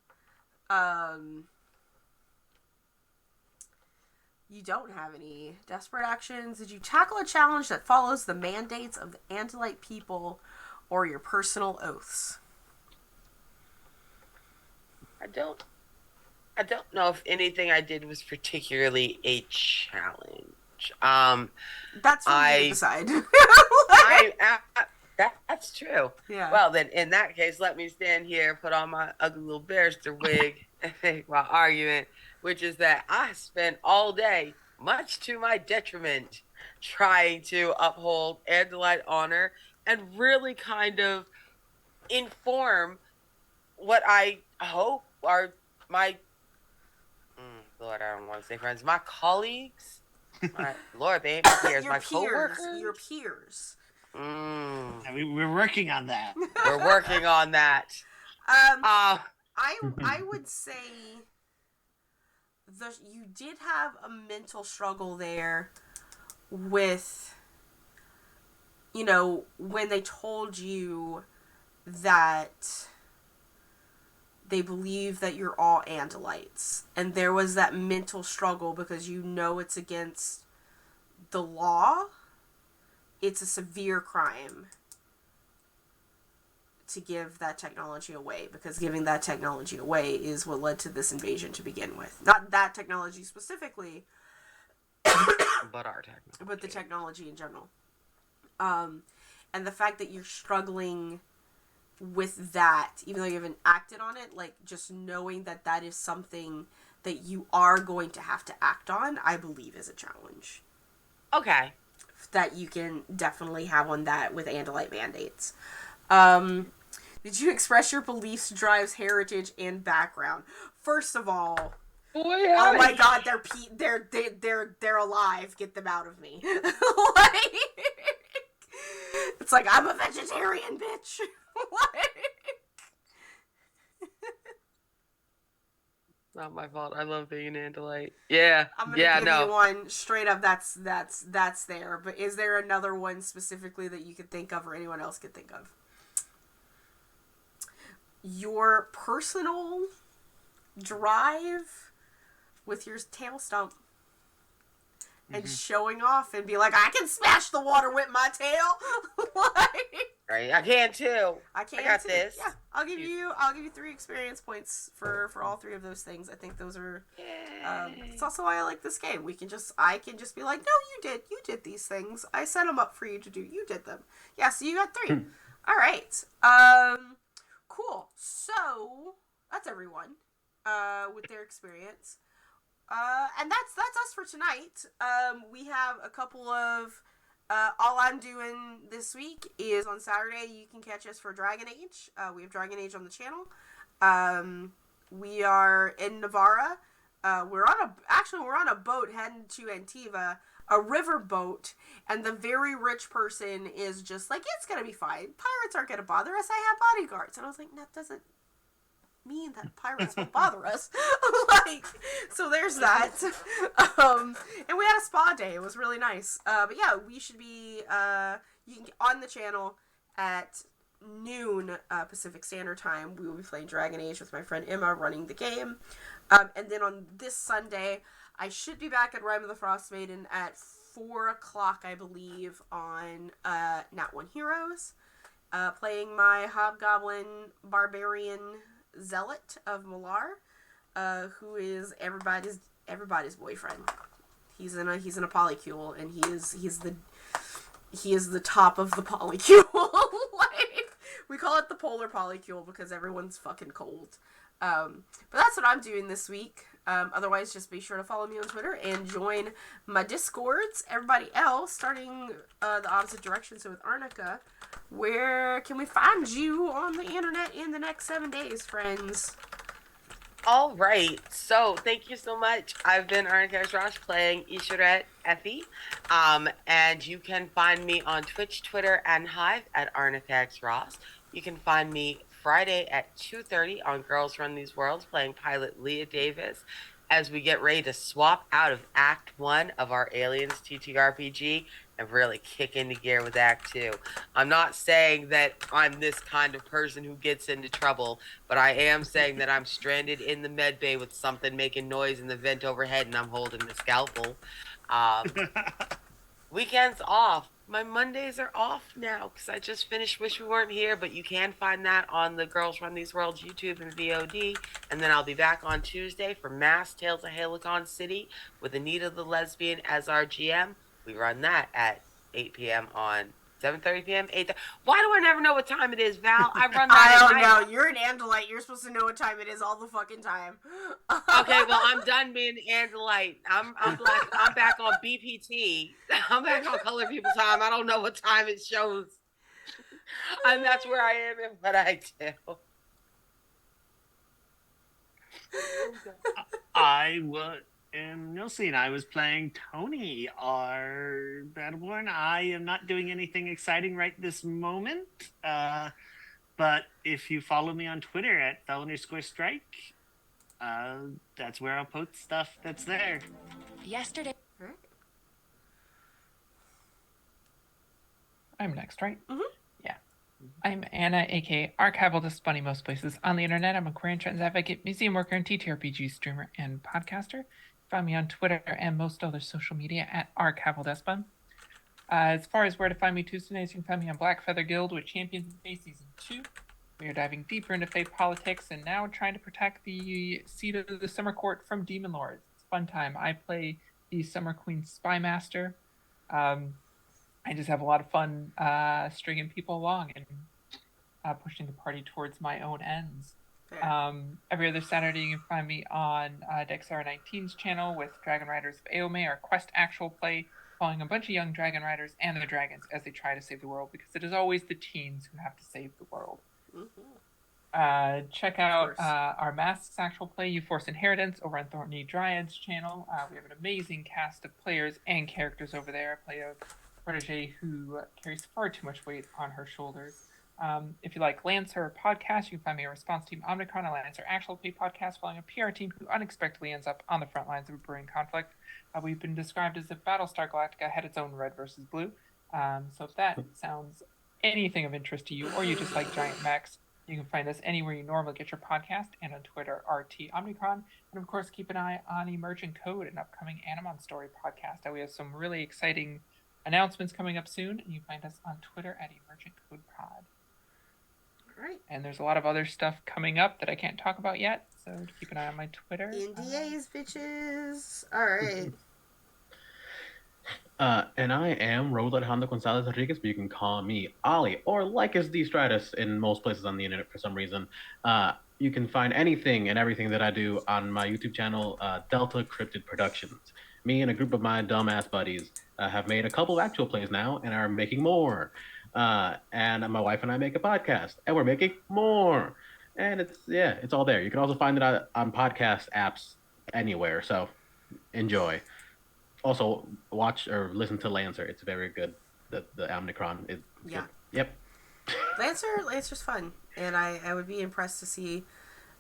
A: You don't have any desperate actions. Did you tackle a challenge that follows the mandates of the Andalite people or your personal oaths?
E: I don't know if anything I did was particularly a challenge.
A: That's for you to decide.
E: That's true.
A: Yeah.
E: Well, then, in that case, let me stand here, put on my ugly little barrister wig while arguing, which is that I spent all day, much to my detriment, trying to uphold Andalite honor and really kind of inform what I hope are my Lord, I don't want to say friends. My colleagues. Lord, they ain't my peers. My coworkers.
A: Your peers.
D: We're working on that.
E: We're working on that.
A: I would say you did have a mental struggle there with, when they told you that they believe that you're all Andalites. And there was that mental struggle because it's against the law. It's a severe crime to give that technology away, because giving that technology away is what led to this invasion to begin with. Not that technology specifically,
E: but our technology.
A: But the technology in general. And the fact that you're struggling with that, even though you haven't acted on it, like, just knowing that is something that you are going to have to act on, I believe is a challenge.
E: Okay.
A: that you can definitely have on that with Andalite mandates. Did you express your beliefs, drives, heritage, and background? First of all,
E: Boy,
A: oh my god, they're alive. Get them out of me. Like, it's like, I'm a vegetarian, bitch. Like,
E: not my fault. I love being an Andalite. Yeah.
A: I'm gonna give you one straight up. That's there. But is there another one specifically that you could think of, or anyone else could think of? Your personal drive with your tail stump and showing off and be like, I can smash the water with my tail. Like,
E: Right, I can too.
A: I
E: got
A: too.
E: this.
A: Yeah, I'll give you 3 experience points for all 3 of those things. I think those are. It's also why I like this game. I can just be like, no, you did these things. I set them up for you to do. You did them. Yeah, so you got 3. All right. Cool. So that's everyone. With their experience. And that's us for tonight. We have a couple of. All I'm doing this week is on Saturday. You can catch us for Dragon Age. We have Dragon Age on the channel. We are in Navarra. We're on a boat heading to Antiva, a river boat, and the very rich person is just like, it's gonna be fine. Pirates aren't gonna bother us. I have bodyguards. And I was like, that doesn't mean that pirates will bother us. Like, so there's that. And we had a spa day. It was really nice. But yeah, we should be you can get on the channel at noon Pacific Standard Time. We will be playing Dragon Age with my friend Emma, running the game. And then on this Sunday, I should be back at Rime of the Frost Maiden at 4 o'clock, I believe, on Nat 1 Heroes. Playing my Hobgoblin Barbarian Zealot of Malar, who is everybody's boyfriend. He's in a polycule, and he is the top of the polycule. Like, we call it the polar polycule because everyone's fucking cold. But that's what I'm doing this week. Otherwise, just be sure to follow me on Twitter and join my Discords. Everybody else, starting the opposite direction, so with Arnica, where can we find you on the internet in the next 7 days, friends?
E: All right. So thank you so much. I've been Arnica Ross playing Ishiret Effie. And you can find me on Twitch, Twitter, and Hive at Arnica Ross. You can find me Friday at 2:30 on Girls Run These Worlds playing pilot Leah Davis as we get ready to swap out of Act 1 of our Aliens TTRPG and really kick into gear with Act 2. I'm not saying that I'm this kind of person who gets into trouble, but I am saying that I'm stranded in the med bay with something making noise in the vent overhead and I'm holding the scalpel. Weekends off. My Mondays are off now because I just finished Wish We Weren't Here, but you can find that on the Girls Run These Worlds YouTube and VOD. And then I'll be back on Tuesday for Mass Tales of Helicon City with Anita the Lesbian as our GM. We run that at 8 p.m. on 7:30 p.m. 8. Why do I never know what time it is, Val? I run that.
A: I don't know. You're an Andalite. You're supposed to know what time it is all the fucking time.
E: Okay, well, I'm done being Andalite. I'm back on BPT. I'm back on Color People Time. I don't know what time it shows. And that's where I am and what I do.
D: I am Nilsine. I was playing Tony, our Battleborn. I am not doing anything exciting right this moment. But if you follow me on Twitter at @fel_strike, that's where I'll post stuff that's there.
F: Yesterday.
C: I'm next, right?
A: Mm-hmm.
C: Yeah. I'm Anna, aka Archival This Bunny most places on the internet. I'm a queer and trans advocate, museum worker, and TTRPG streamer and podcaster. Find me on Twitter and most other social media at Archival Despun. As far as where to find me Tuesday nights, you can find me on Black Feather Guild with Champions of Faith Season 2. We are diving deeper into faith politics and now trying to protect the seat of the Summer Court from Demon Lords. It's a fun time. I play the Summer Queen Spy Master. I just have a lot of fun stringing people along and pushing the party towards my own ends.
A: Fair.
C: Every other Saturday, you can find me on Dexara19's channel with Dragon Riders of Aome, our quest actual play, following a bunch of young Dragon Riders and their dragons as they try to save the world, because it is always the teens who have to save the world. Check out our Masks actual play, You Force Inheritance, over on Thorny Dryad's channel. We have an amazing cast of players and characters over there. I play a protege who carries far too much weight on her shoulders. If you like Lancer podcast, you can find me a response team Omnicron, a Lancer actual play podcast following a PR team who unexpectedly ends up on the front lines of a brewing conflict. We've been described as if Battlestar Galactica had its own red versus blue. So if that sounds anything of interest to you, or you just like giant mechs, you can find us anywhere you normally get your podcast, and on Twitter, RT Omnicron. And of course, keep an eye on Emergent Code, an upcoming Animon Story podcast. We have some really exciting announcements coming up soon, and you find us on Twitter at Emergent Code Pod.
A: Right.
C: And there's a lot of other stuff coming up that I can't talk about yet, so keep an eye on my Twitter.
A: NDAs, bitches. All right.
B: And I am Road Alejandro Gonzalez Rodriguez, but you can call me Ollie or Lycus D. Stratus in most places on the internet for some reason. You can find anything and everything that I do on my YouTube channel, Delta Cryptid Productions. Me and a group of my dumbass buddies have made a couple of actual plays now and are making more. And my wife and I make a podcast, and we're making more. And it's all there. You can also find it on podcast apps anywhere. So enjoy. Also, watch or listen to Lancer. It's very good. The Omnicron is good. Yep.
A: Lancer's fun, and I would be impressed to see,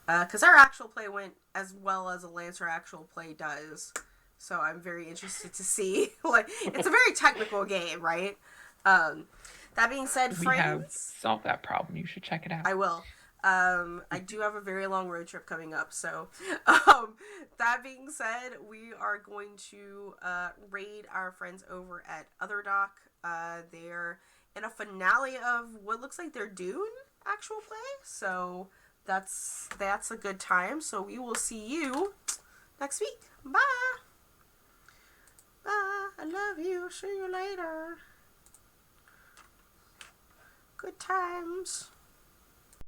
A: because our actual play went as well as a Lancer actual play does. So I'm very interested to see. Like, it's a very technical game, right? That being said, friends,
C: we have solved that problem. You should check it out.
A: I will. I do have a very long road trip coming up, so that being said, we are going to raid our friends over at Otherdoc. They're in a finale of what looks like their Dune actual play, so that's a good time. So we will see you next week. Bye. Bye. I love you. See you later. Good times.